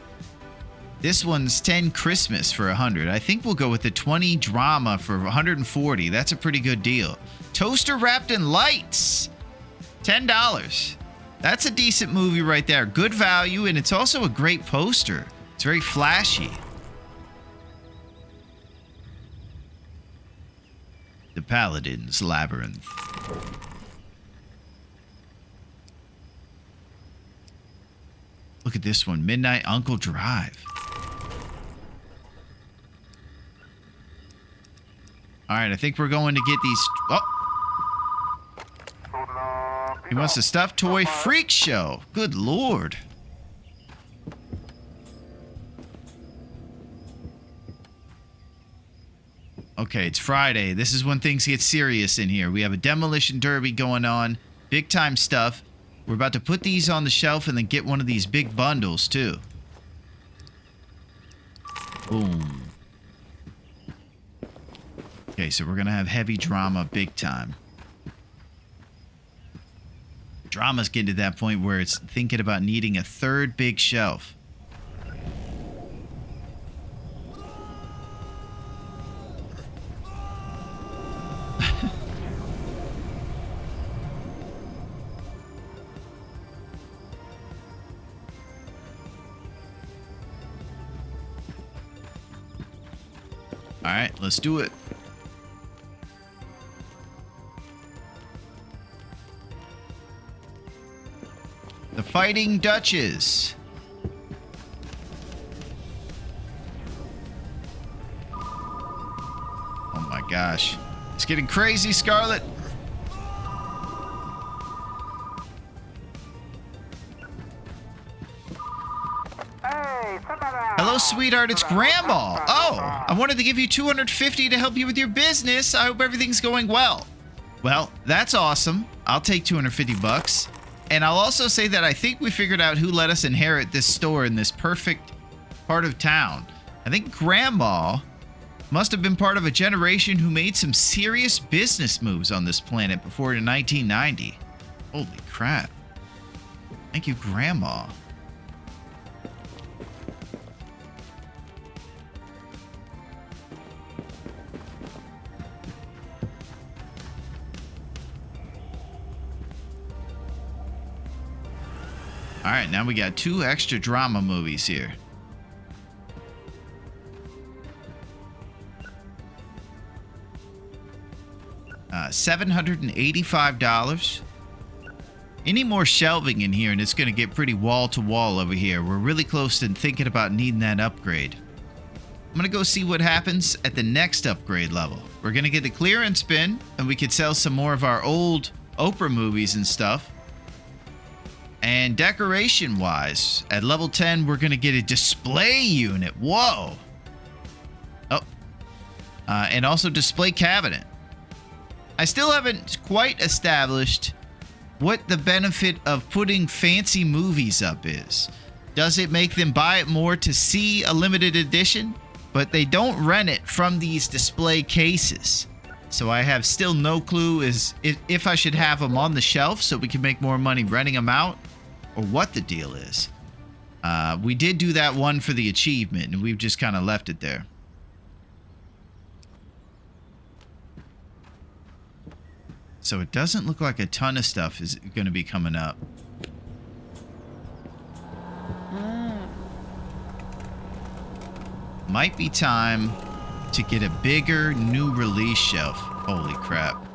This one's 10 Christmas for 100. I think we'll go with the 20 drama for 140. That's a pretty good deal. Toaster wrapped in lights, $10. That's a decent movie right there. Good value, and it's also a great poster. It's very flashy. The Paladin's Labyrinth. Look at this one, Midnight Uncle Drive. All right, I think we're going to get these. Oh, he wants a stuffed toy freak show. Good Lord. Okay, it's Friday. This is when things get serious in here. We have a demolition derby going on. Big time stuff. We're about to put these on the shelf and then get one of these big bundles, too. Boom. Okay, so we're going to have heavy drama big time. Drama's getting to that point where it's thinking about needing a third big shelf. All right, let's do it. The Fighting Duchess. Oh my gosh. It's getting crazy, Scarlett. Hello, sweetheart. It's Grandma. Oh, I wanted to give you $250 to help you with your business. I hope everything's going well. Well, that's awesome. I'll take $250. And I'll also say that I think we figured out who let us inherit this store in this perfect part of town. I think Grandma must have been part of a generation who made some serious business moves on this planet before 1990. Holy crap. Thank you, Grandma. All right, now we got 2 extra drama movies here. $785. Any more shelving in here and it's going to get pretty wall to wall over here. We're really close to thinking about needing that upgrade. I'm going to go see what happens at the next upgrade level. We're going to get the clearance bin and we could sell some more of our old Oprah movies and stuff. And decoration-wise, at level 10, we're going to get a display unit. Whoa! Oh. And also display cabinet. I still haven't quite established what the benefit of putting fancy movies up is. Does it make them buy it more to see a limited edition? But they don't rent it from these display cases. So I have still no clue if I should have them on the shelf so we can make more money renting them out. Or what the deal is. We did do that one for the achievement, and we've just kind of left it there. So it doesn't look like a ton of stuff is going to be coming up. Might be time to get a bigger new release shelf. Holy crap.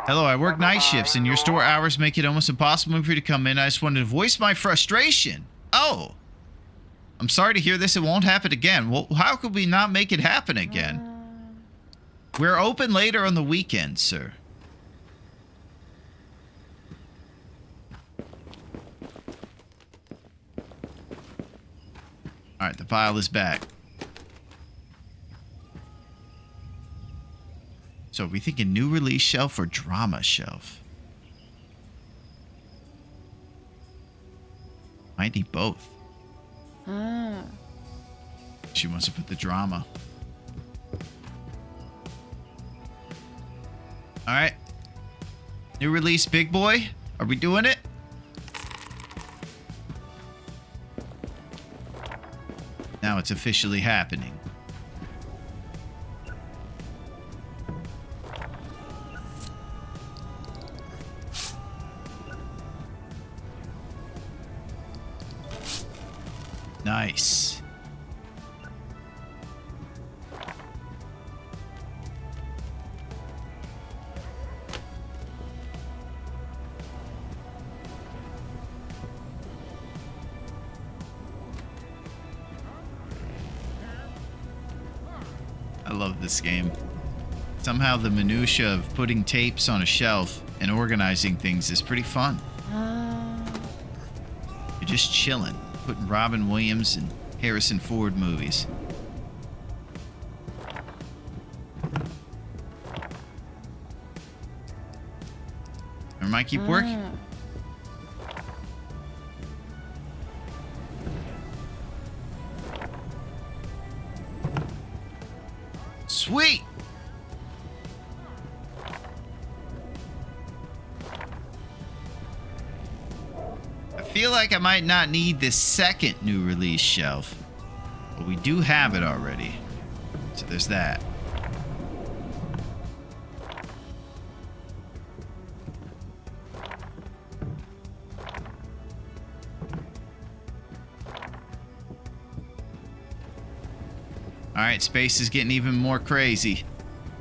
Hello, I work night shifts and your store hours make it almost impossible for you to come in. I just wanted to voice my frustration. Oh. I'm sorry to hear this. It won't happen again. Well, how could we not make it happen again? We're open later on the weekend, sir. Alright, the file is back. So are we thinking new release shelf or drama shelf? Might need both. She wants to put the drama. Alright. New release, big boy. Are we doing it? Now it's officially happening. Nice. I love this game. Somehow the minutia of putting tapes on a shelf and organizing things is pretty fun. You're just chilling, putting Robin Williams and Harrison Ford movies. Or might keep working. Sweet! I feel like I might not need this second new release shelf. But we do have it already. So there's that. Alright, space is getting even more crazy.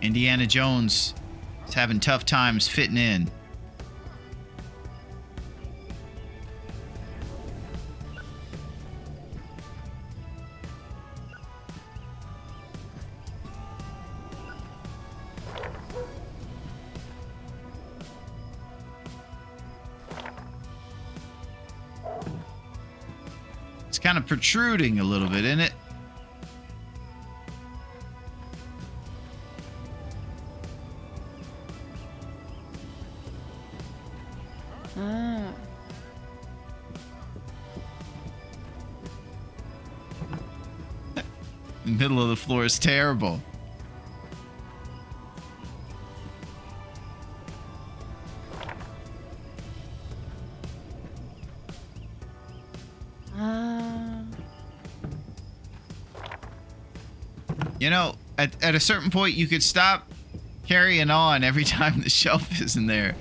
Indiana Jones is having tough times fitting in. It's kind of protruding a little bit, isn't it? The middle of the floor is terrible. You know, at a certain point, you could stop carrying on every time the shelf isn't there.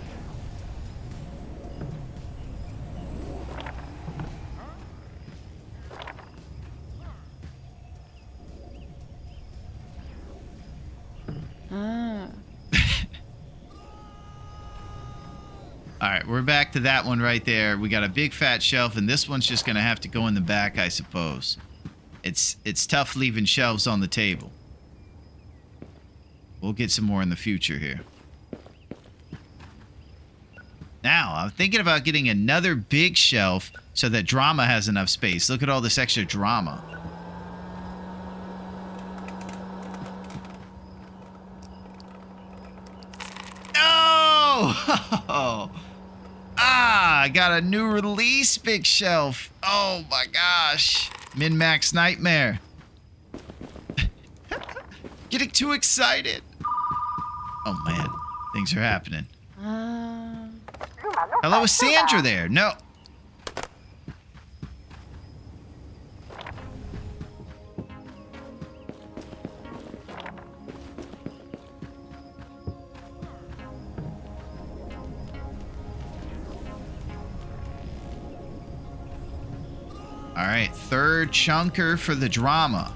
Alright, we're back to that one right there. We got a big fat shelf, and this one's just going to have to go in the back, I suppose. It's tough leaving shelves on the table. We'll get some more in the future here. Now, I'm thinking about getting another big shelf so that drama has enough space. Look at all this extra drama. Oh! I got a new release big shelf. Oh my gosh. Min-max nightmare. Getting too excited. Oh man, things are happening. Hello, is Sandra there? No. All right, third chunker for the drama.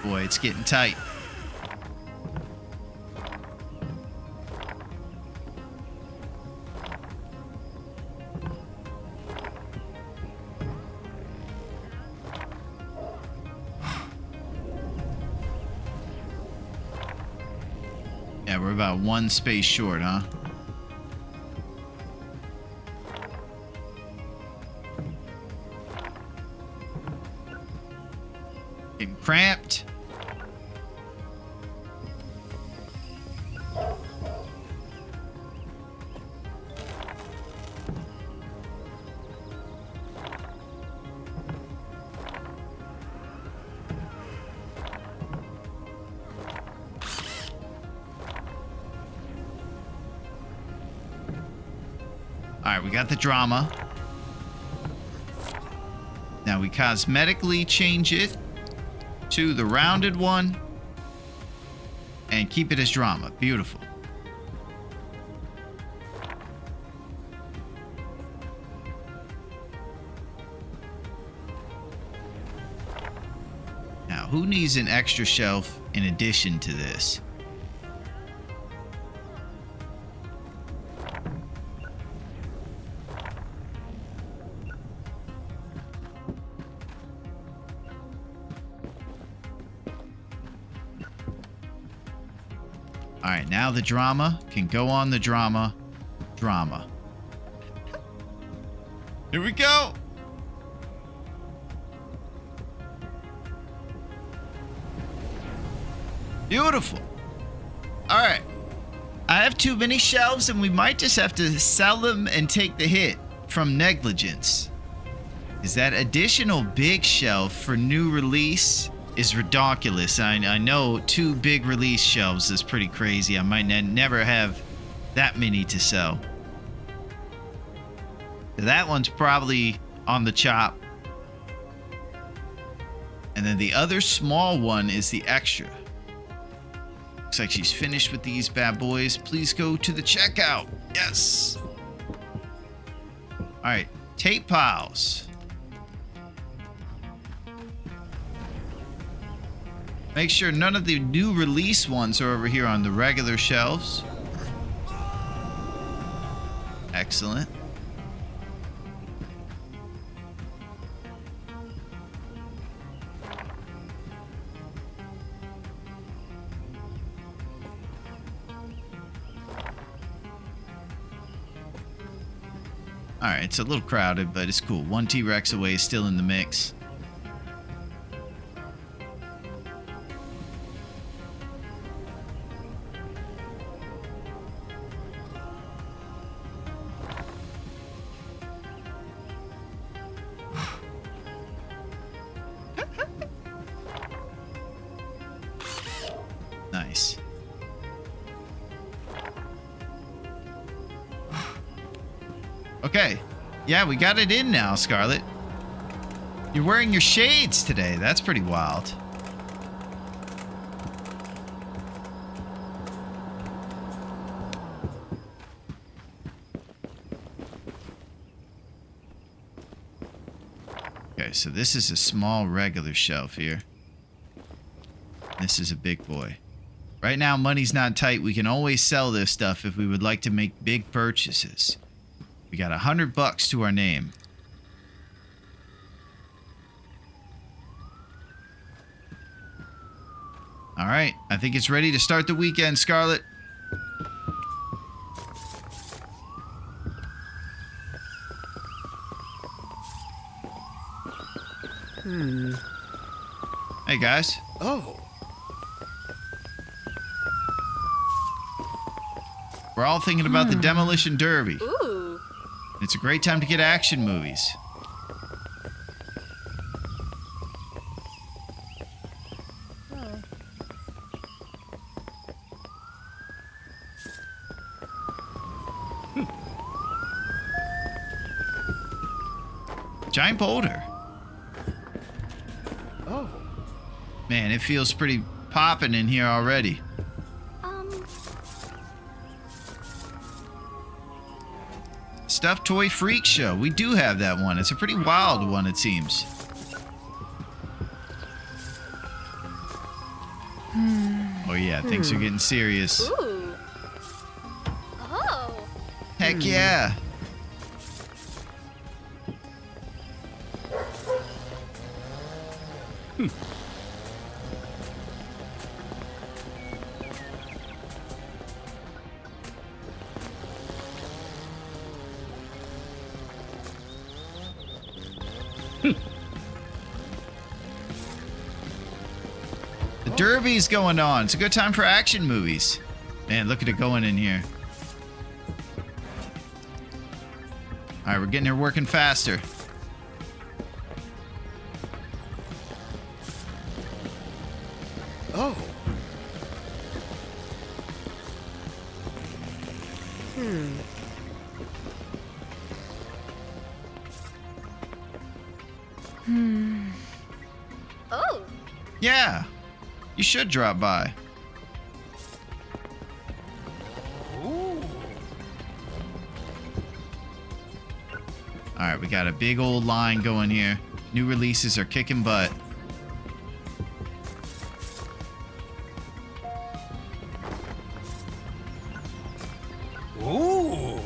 Boy, it's getting tight. Yeah, we're about one space short, huh? Getting cramped. All right, we got the drama. Now we cosmetically change it to the rounded one and keep it as drama. Beautiful. Now, who needs an extra shelf in addition to this? All right, now the drama can go on the drama. Here we go. Beautiful. All right. I have too many shelves and we might just have to sell them and take the hit from negligence. Is that additional big shelf for new release is ridiculous. I know 2 big release shelves is pretty crazy. I might never have that many to sell. That one's probably on the chop. And then the other small one is the extra. Looks like she's finished with these bad boys. Please go to the checkout. Yes. All right, tape piles. Make sure none of the new release ones are over here on the regular shelves. Excellent. All right, it's a little crowded, but it's cool. 1 T-Rex away is still in the mix. Nice. Okay. Yeah, we got it in now, Scarlet. You're wearing your shades today. That's pretty wild. Okay, so this is a small regular shelf here. This is a big boy. Right now, money's not tight. We can always sell this stuff if we would like to make big purchases. We got $100 to our name. All right, I think it's ready to start the weekend, Scarlet. Hey, guys. Oh. We're all thinking about the Demolition Derby. Ooh. It's a great time to get action movies. Giant boulder. Oh. Man, it feels pretty poppin' in here already. Stuffed Toy Freak Show. We do have that one. It's a pretty wild one, it seems. Oh yeah, things are getting serious. Ooh. Oh. Heck yeah. The Derby's going on. It's a good time for action movies. Man, look at it going in here. All right, we're getting her working faster. Oh. Oh. Yeah, you should drop by. Ooh. All right, we got a big old line going here. New releases are kicking butt. Ooh.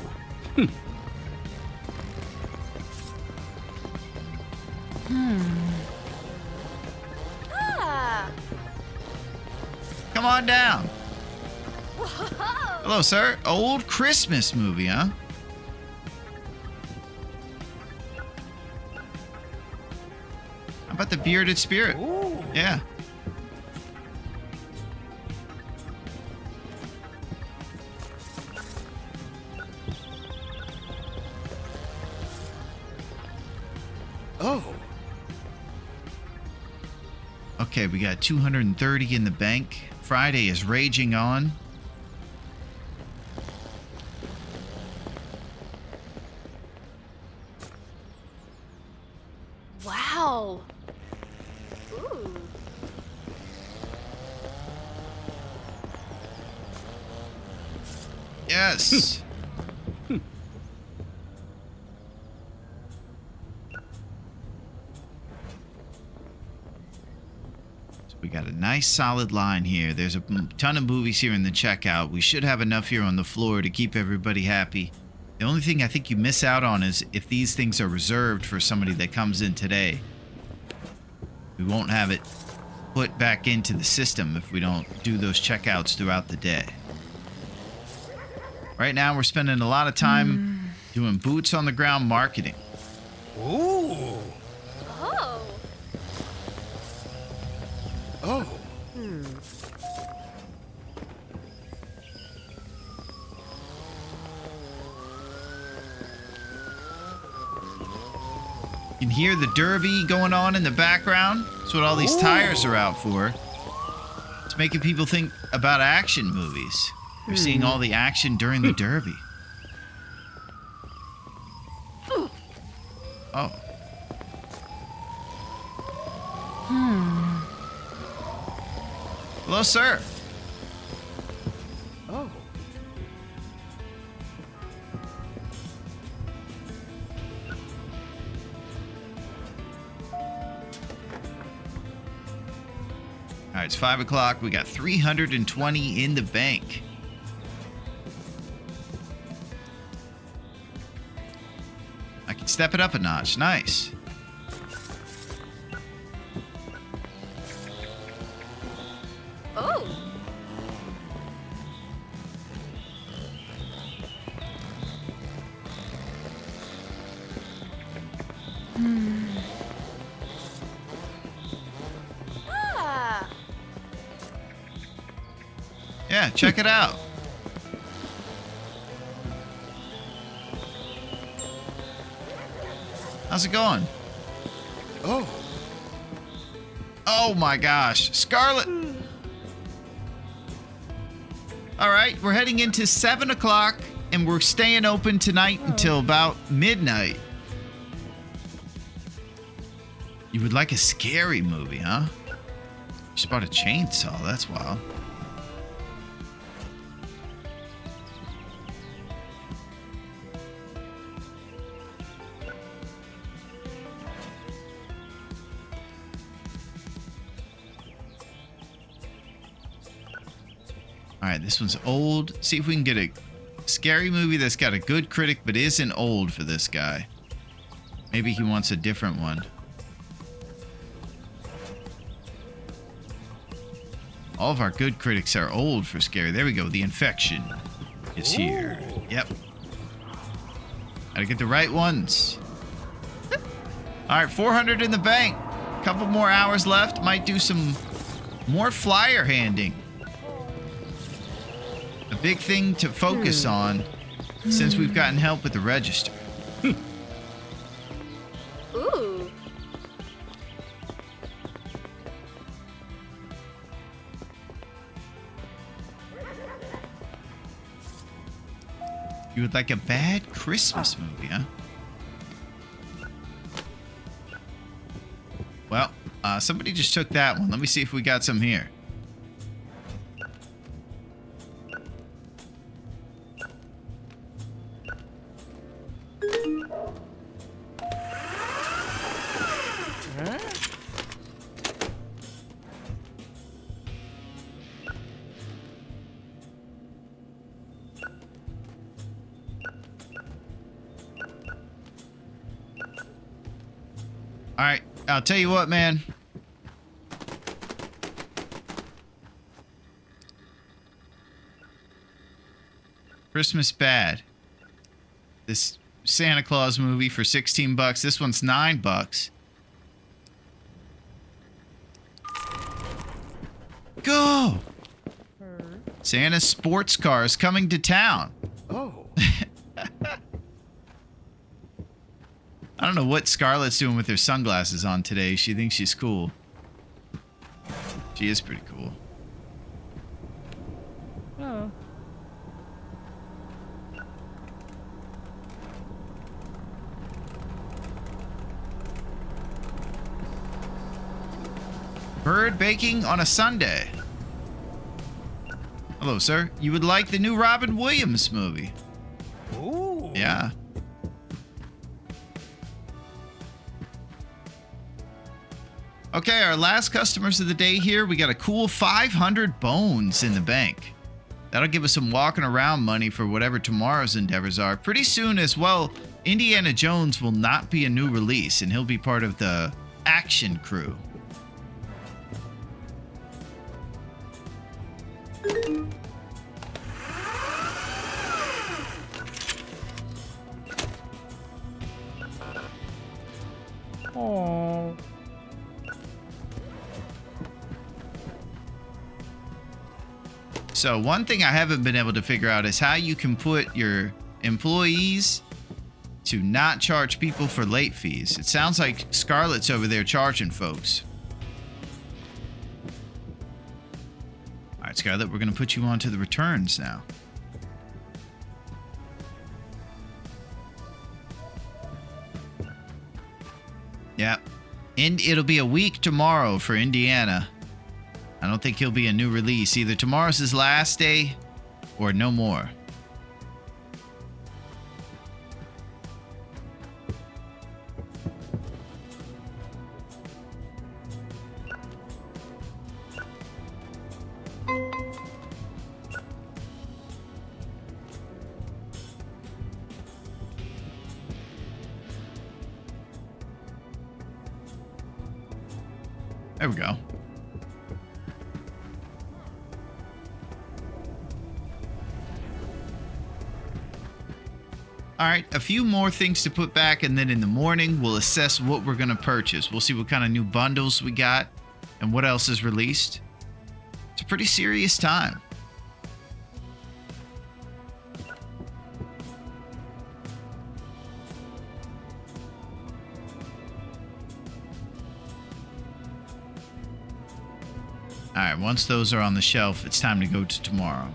Ah. Come on down. Whoa. Hello, sir. Old Christmas movie, huh? How about the Bearded Spirit? Ooh. Yeah. Oh. Okay, we got 230 in the bank. Friday is raging on. Wow. Ooh. Yes. So we got a nice solid line here. There's a ton of movies here in the checkout. We should have enough here on the floor to keep everybody happy. The only thing I think you miss out on is if these things are reserved for somebody that comes in today. We won't have it put back into the system if we don't do those checkouts throughout the day. Right now, we're spending a lot of time doing boots on the ground marketing. Ooh. Oh. Oh. You can hear the derby going on in the background. That's what all these tires are out for. It's making people think about action movies. You're seeing all the action during the derby. Oh. Hello, sir. Oh. All right, it's 5 o'clock. We got 320 in the bank. I can step it up a notch. Nice. Oh. Ah. Yeah, check it out. How's it going? Oh. Oh my gosh, Scarlet. All right, we're heading into 7 o'clock and we're staying open tonight until about midnight. You would like a scary movie, huh? You just bought a chainsaw, that's wild. All right, this one's old. See if we can get a scary movie that's got a good critic but isn't old for this guy. Maybe he wants a different one. All of our good critics are old for scary. There we go. The Infection is here. Yep. Gotta get the right ones. All right, 400 in the bank. Couple more hours left. Might do some more flyer handing. A big thing to focus on since we've gotten help with the register. Ooh. You would like a bad Christmas movie, huh? Well, somebody just took that one. Let me see if we got some here. All right, I'll tell you what, man. Christmas bad. This Santa Claus movie for 16 bucks. This one's 9 bucks. Go! Santa's sports car is coming to town. Oh. I don't know what Scarlett's doing with her sunglasses on today. She thinks she's cool. She is pretty cool. Oh. Bird baking on a Sunday. Hello, sir. You would like the new Robin Williams movie? Ooh. Yeah. Okay, our last customers of the day here. We got a cool 500 bones in the bank. That'll give us some walking around money for whatever tomorrow's endeavors are. Pretty soon as well, Indiana Jones will not be a new release, and he'll be part of the action crew. Oh. So one thing I haven't been able to figure out is how you can put your employees to not charge people for late fees. It sounds like Scarlett's over there charging folks. All right, Scarlett, we're going to put you onto the returns now. Yep. And it'll be a week tomorrow for Indiana. I don't think he'll be a new release. Either tomorrow's his last day or no more. There we go. All right, a few more things to put back, and then in the morning, we'll assess what we're going to purchase. We'll see what kind of new bundles we got and what else is released. It's a pretty serious time. All right, once those are on the shelf, it's time to go to tomorrow.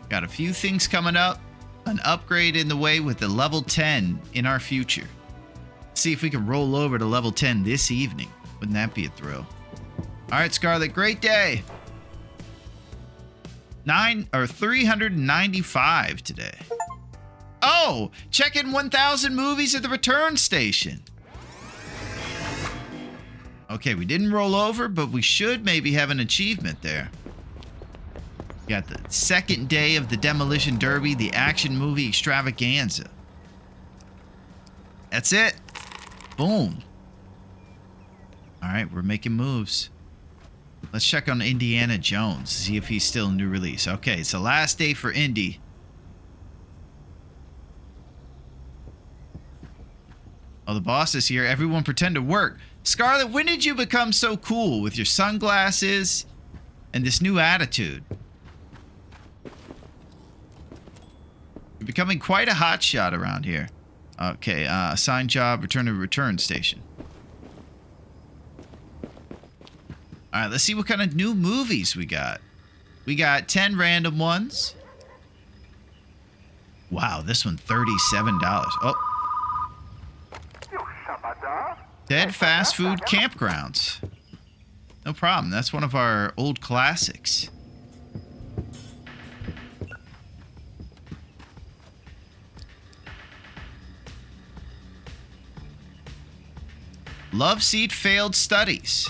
Got a few things coming up. An upgrade in the way with the level 10 in our future. See if we can roll over to level 10 this evening. Wouldn't that be a thrill? All right, Scarlett, great day. 395 today. Oh, check in 1,000 movies at the return station. Okay, we didn't roll over, but we should maybe have an achievement there. We got the second day of the Demolition Derby, the action movie extravaganza. That's it. Boom. All right, we're making moves. Let's check on Indiana Jones, see if he's still a new release. Okay, it's the last day for Indy. Oh, the boss is here. Everyone pretend to work. Scarlet, when did you become so cool with your sunglasses and this new attitude? You're becoming quite a hotshot around here. Okay, assigned job, return to return station. All right, let's see what kind of new movies we got. We got 10 random ones. Wow, this one, $37. Oh. Dead fast food campgrounds. No problem. That's one of our old classics. Love Seat failed studies.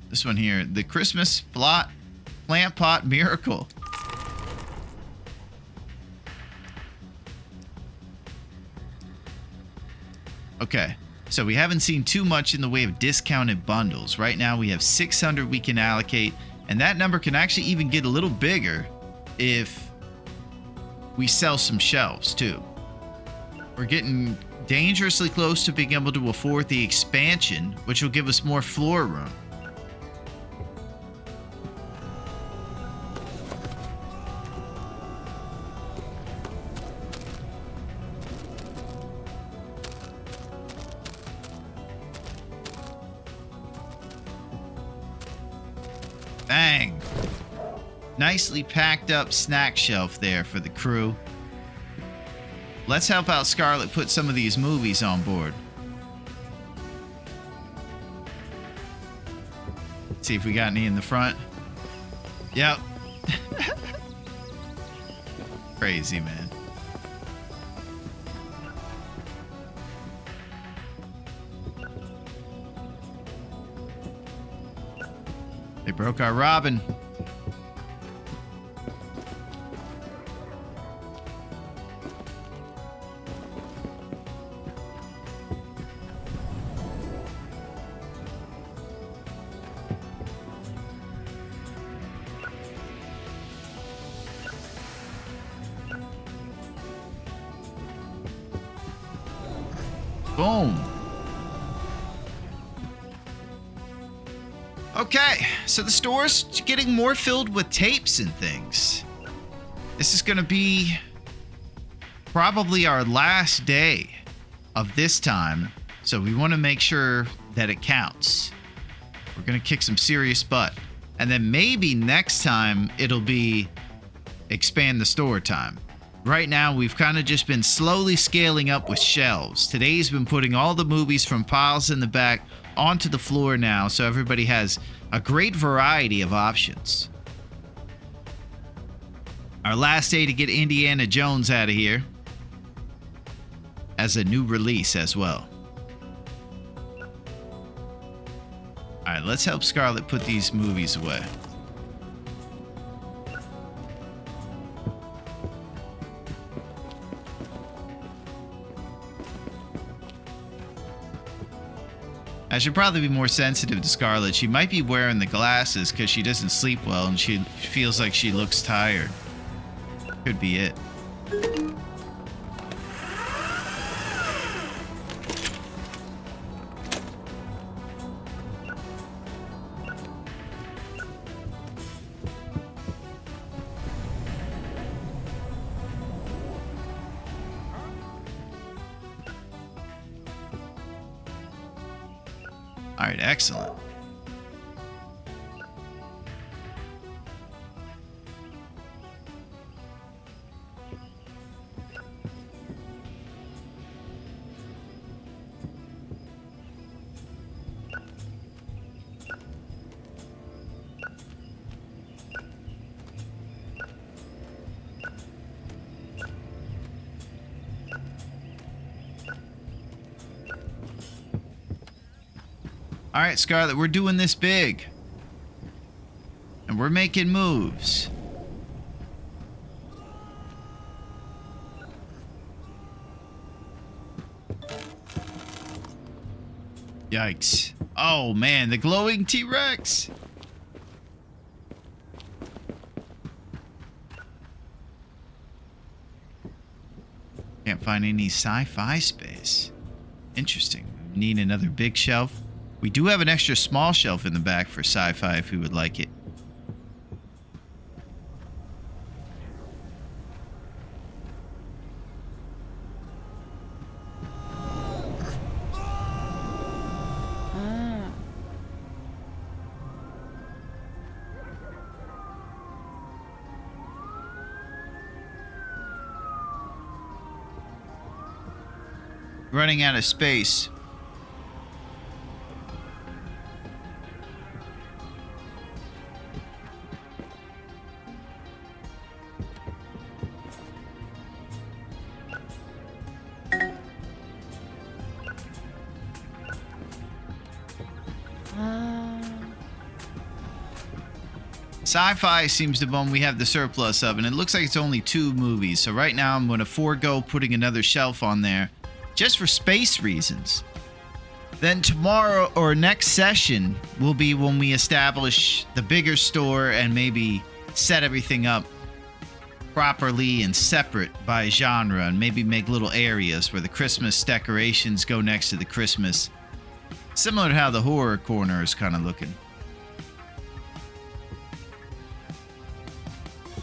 This one here, the Christmas plant pot miracle. Okay, so we haven't seen too much in the way of discounted bundles. Right now we have 600 we can allocate, and that number can actually even get a little bigger if we sell some shelves too. We're getting dangerously close to being able to afford the expansion, which will give us more floor room. Bang! Nicely packed up snack shelf there for the crew. Let's help out Scarlet put some of these movies on board. See if we got any in the front. Yep. Crazy, man. They broke our robin. Boom. Okay, so the store's getting more filled with tapes and things. This is going to be probably our last day of this time, so we want to make sure that it counts. We're going to kick some serious butt. And then maybe next time it'll be expand the store time. Right now, we've kind of just been slowly scaling up with shelves. Today's been putting all the movies from piles in the back onto the floor now, so everybody has a great variety of options. Our last day to get Indiana Jones out of here as a new release as well. All right, let's help Scarlet put these movies away. I should probably be more sensitive to Scarlet. She might be wearing the glasses because she doesn't sleep well and she feels like she looks tired. Could be it. All right, excellent. All right, Scarlett, we're doing this big. And we're making moves. Yikes. Oh, man, the glowing T-Rex. Can't find any sci-fi space. Interesting. We need another big shelf. We do have an extra small shelf in the back for sci-fi if we would like it. Running out of space. Sci-fi seems the one we have the surplus of, and it looks like it's only 2 movies. So right now I'm going to forego putting another shelf on there just for space reasons. Then tomorrow or next session will be when we establish the bigger store and maybe set everything up properly and separate by genre, and maybe make little areas where the Christmas decorations go next to the Christmas. Similar to how the horror corner is kind of looking.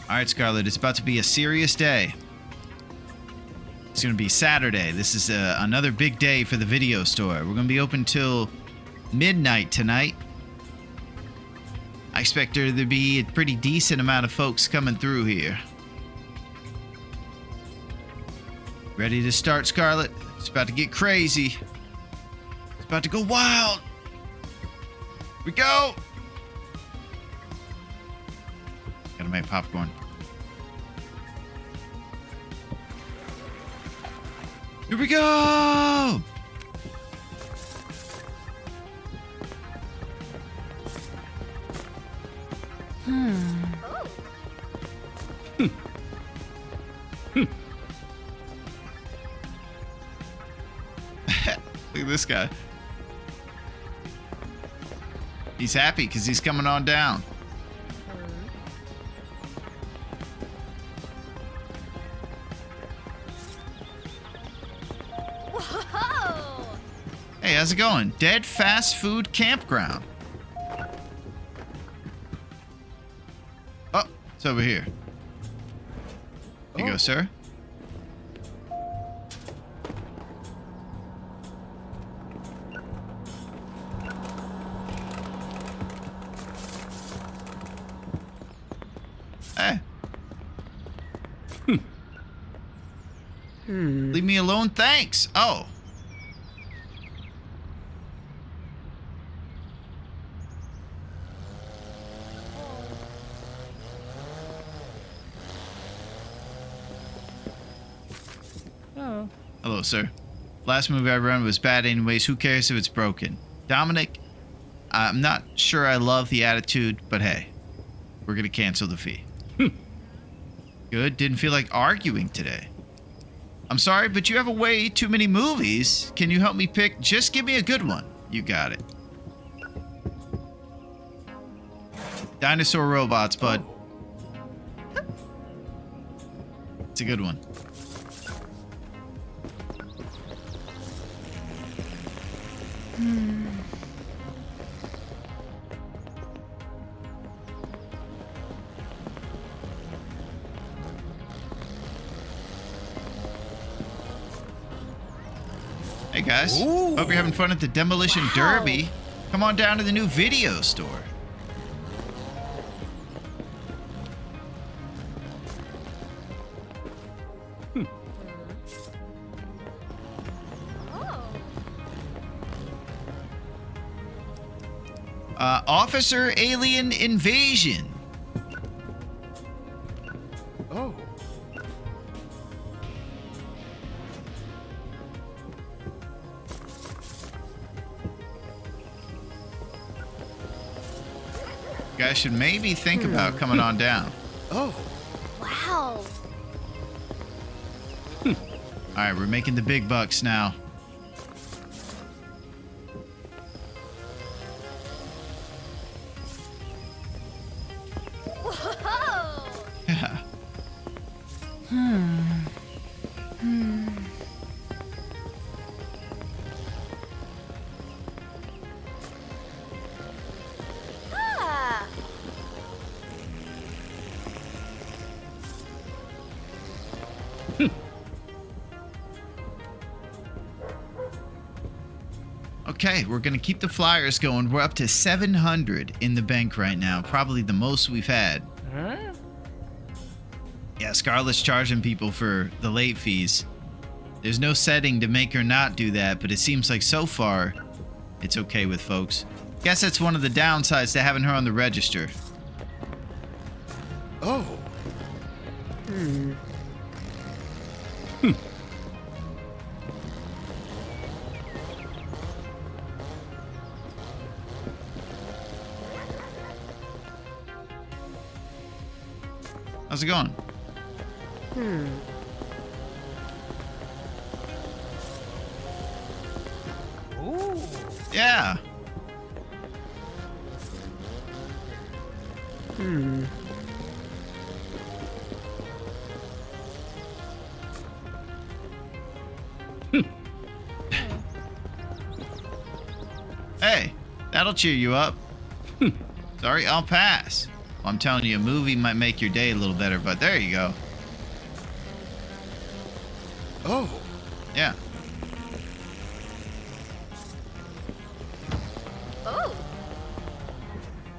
All right, Scarlett, it's about to be a serious day. It's going to be Saturday. This is another big day for the video store. We're going to be open till midnight tonight. I expect there to be a pretty decent amount of folks coming through here. Ready to start, Scarlett? It's about to get crazy. It's about to go wild. Here we go. Gotta make popcorn. Here we go! Oh. Look at this guy. He's happy because he's coming on down. Whoa! Hey, how's it going? Dead Fast Food Campground. Oh, it's over here. Here you go, sir. Hey. Leave me alone, thanks. Oh. Oh. Hello, sir. Last movie I run was bad anyways. Who cares if it's broken? Dominic, I'm not sure I love the attitude, but hey, we're going to cancel the fee. Good. Didn't feel like arguing today. I'm sorry, but you have way too many movies. Can you help me pick? Just give me a good one. You got it. Dinosaur robots, bud. It's a good one. Hey guys, Ooh. hope you're having fun at the Demolition Derby. Come on down to the new video store. Oh. Officer Alien Invasion. Oh. guys should maybe think about coming on down. Oh. Wow. All right, we're making the big bucks now. Whoa. Yeah. Ah. Okay, we're going to keep the flyers going. We're up to 700 in the bank right now. Probably the most we've had. Huh? Yeah, Scarlett's charging people for the late fees. There's no setting to make her not do that, but it seems like so far, it's okay with folks. Guess that's one of the downsides to having her on the register. Oh. How's it going? Ooh. Yeah. Hey, that'll cheer you up. Sorry, I'll pass. Well, I'm telling you, a movie might make your day a little better, but there you go. Oh. Yeah. Oh.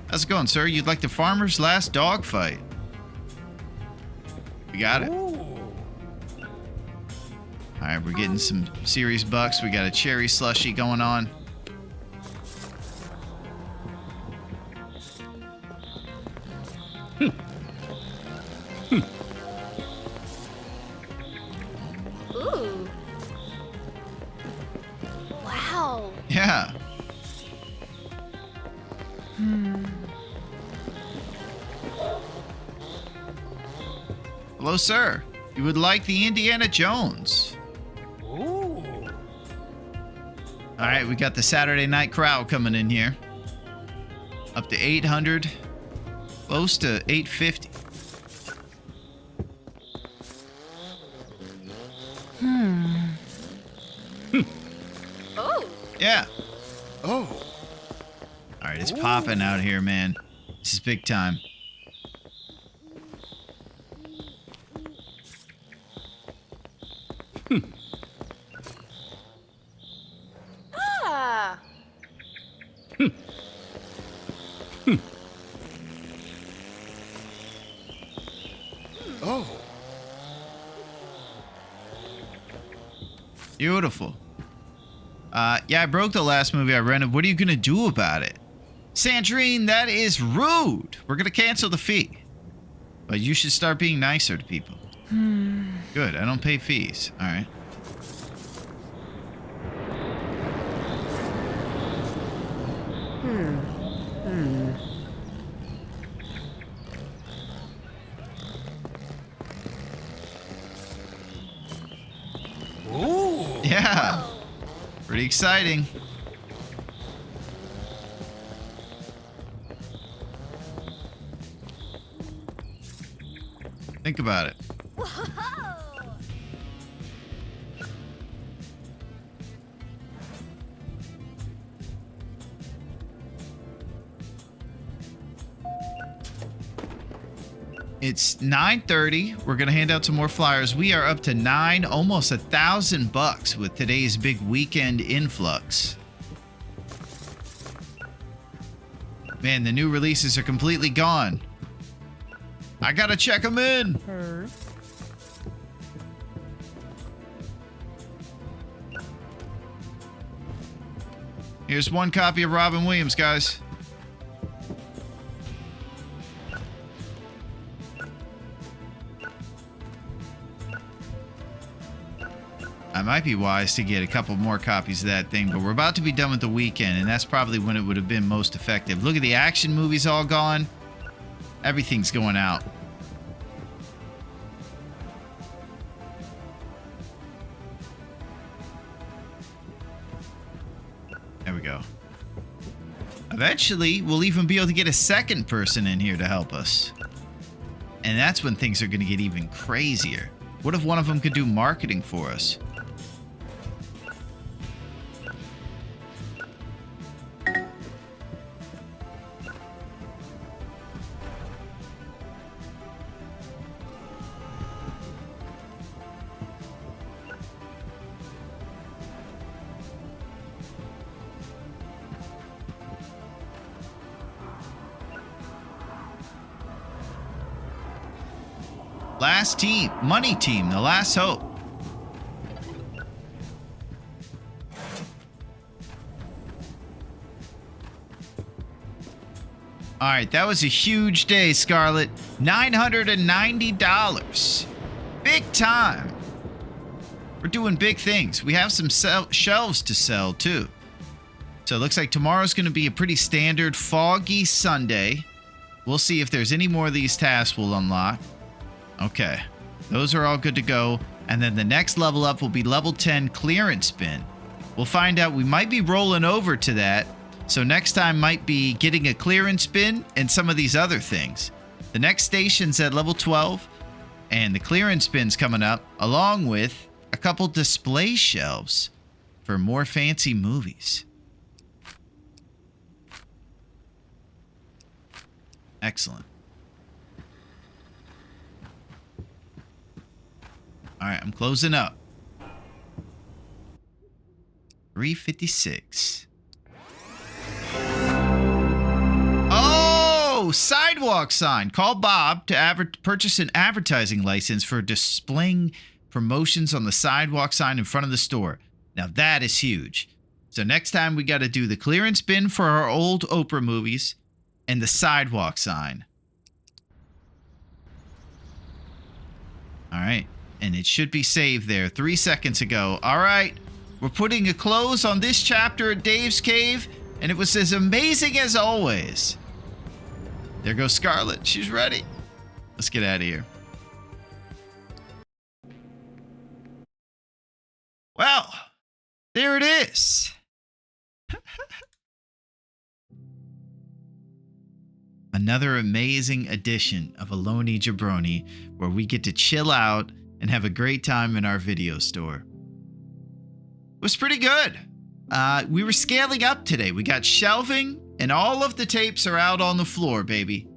How's it going, sir? You'd like the farmer's last dog fight? We got it. Ooh. All right, we're getting some serious bucks. We got a cherry slushy going on. Ooh. Wow. Yeah. Hello, sir. You would like the Indiana Jones. Ooh. All right, we got the Saturday night crowd coming in here. Up to 800, close to 850. Oh. Yeah. Oh. All right, it's popping out here, man. This is big time. Ah. Oh. Beautiful. Yeah, I broke the last movie I rented. What are you gonna do about it? Sandrine, that is rude. We're gonna cancel the fee. But you should start being nicer to people. Good, I don't pay fees. All right. Ooh. Yeah, pretty exciting. Think about it. Whoa. It's 9:30. We're gonna hand out some more flyers. We are up to almost $1,000 with today's big weekend influx. Man, the new releases are completely gone. I gotta check them in. Her. Here's one copy of Robin Williams, guys. I might be wise to get a couple more copies of that thing, but we're about to be done with the weekend, and that's probably when it would have been most effective. Look at the action movies all gone. Everything's going out. There we go. Eventually, we'll even be able to get a second person in here to help us. And that's when things are going to get even crazier. What if one of them could do marketing for us? Last team, money team, the last hope. All right, that was a huge day, Scarlett. $990. Big time. We're doing big things. We have some shelves to sell, too. So it looks like tomorrow's going to be a pretty standard foggy Sunday. We'll see if there's any more of these tasks we'll unlock. Okay, those are all good to go. And then the next level up will be level 10 clearance bin. We'll find out. We might be rolling over to that. So next time might be getting a clearance bin and some of these other things. The next station's at level 12. And the clearance bin's coming up, along with a couple display shelves for more fancy movies. Excellent. All right, I'm closing up. 356. Oh, sidewalk sign. Call Bob to purchase an advertising license for displaying promotions on the sidewalk sign in front of the store. Now that is huge. So next time we got to do the clearance bin for our old Oprah movies and the sidewalk sign. All right. And it should be saved there 3 seconds ago. All right. We're putting a close on this chapter at Dave's Cave. And it was as amazing as always. There goes Scarlett. She's ready. Let's get out of here. Well, there it is. Another amazing edition of Alone Jabroni, where we get to chill out and have a great time in our video store. It was pretty good. We were scaling up today. We got shelving, and all of the tapes are out on the floor, baby.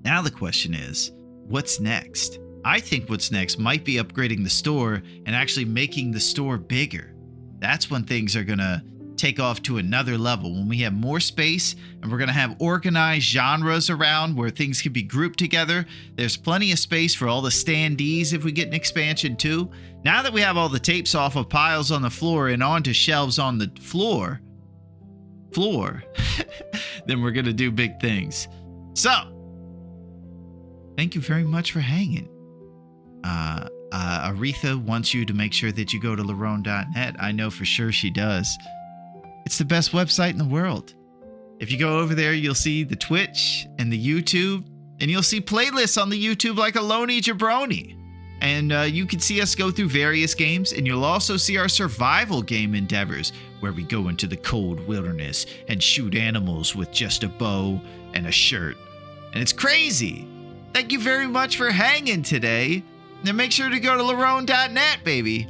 Now the question is, what's next? I think what's next might be upgrading the store and actually making the store bigger. That's when things are gonna take off to another level, when we have more space and we're going to have organized genres around where things can be grouped together. There's plenty of space for all the standees if we get an expansion too. Now that we have all the tapes off of piles on the floor and onto shelves on the floor, then we're going to do big things. So, thank you very much for hanging. Aretha wants you to make sure that you go to larone.net. I know for sure she does. It's the best website in the world. If you go over there, you'll see the Twitch and the YouTube, and you'll see playlists on the YouTube like Alone Jabroni. And you can see us go through various games, and you'll also see our survival game endeavors, where we go into the cold wilderness and shoot animals with just a bow and a shirt. And it's crazy. Thank you very much for hanging today. And make sure to go to larone.net, baby.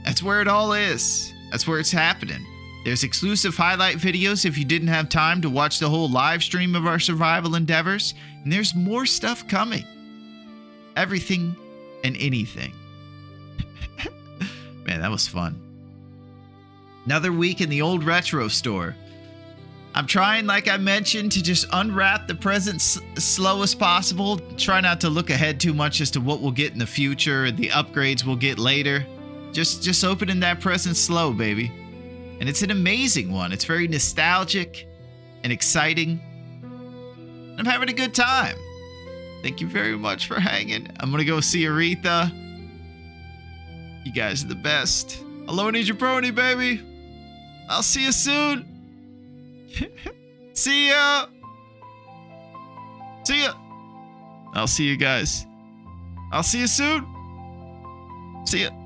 That's where it all is. That's where it's happening. There's exclusive highlight videos if you didn't have time to watch the whole live stream of our survival endeavors. And there's more stuff coming. Everything and anything. Man, that was fun. Another week in the old retro store. I'm trying, like I mentioned, to just unwrap the present slow as possible. Try not to look ahead too much as to what we'll get in the future and the upgrades we'll get later. Just opening that present slow, baby. And it's an amazing one. It's very nostalgic and exciting. I'm having a good time. Thank you very much for hanging. I'm going to go see Aretha. You guys are the best. Alone eat your brony, baby. I'll see you soon. See ya. See ya. I'll see you guys. I'll see you soon. See ya.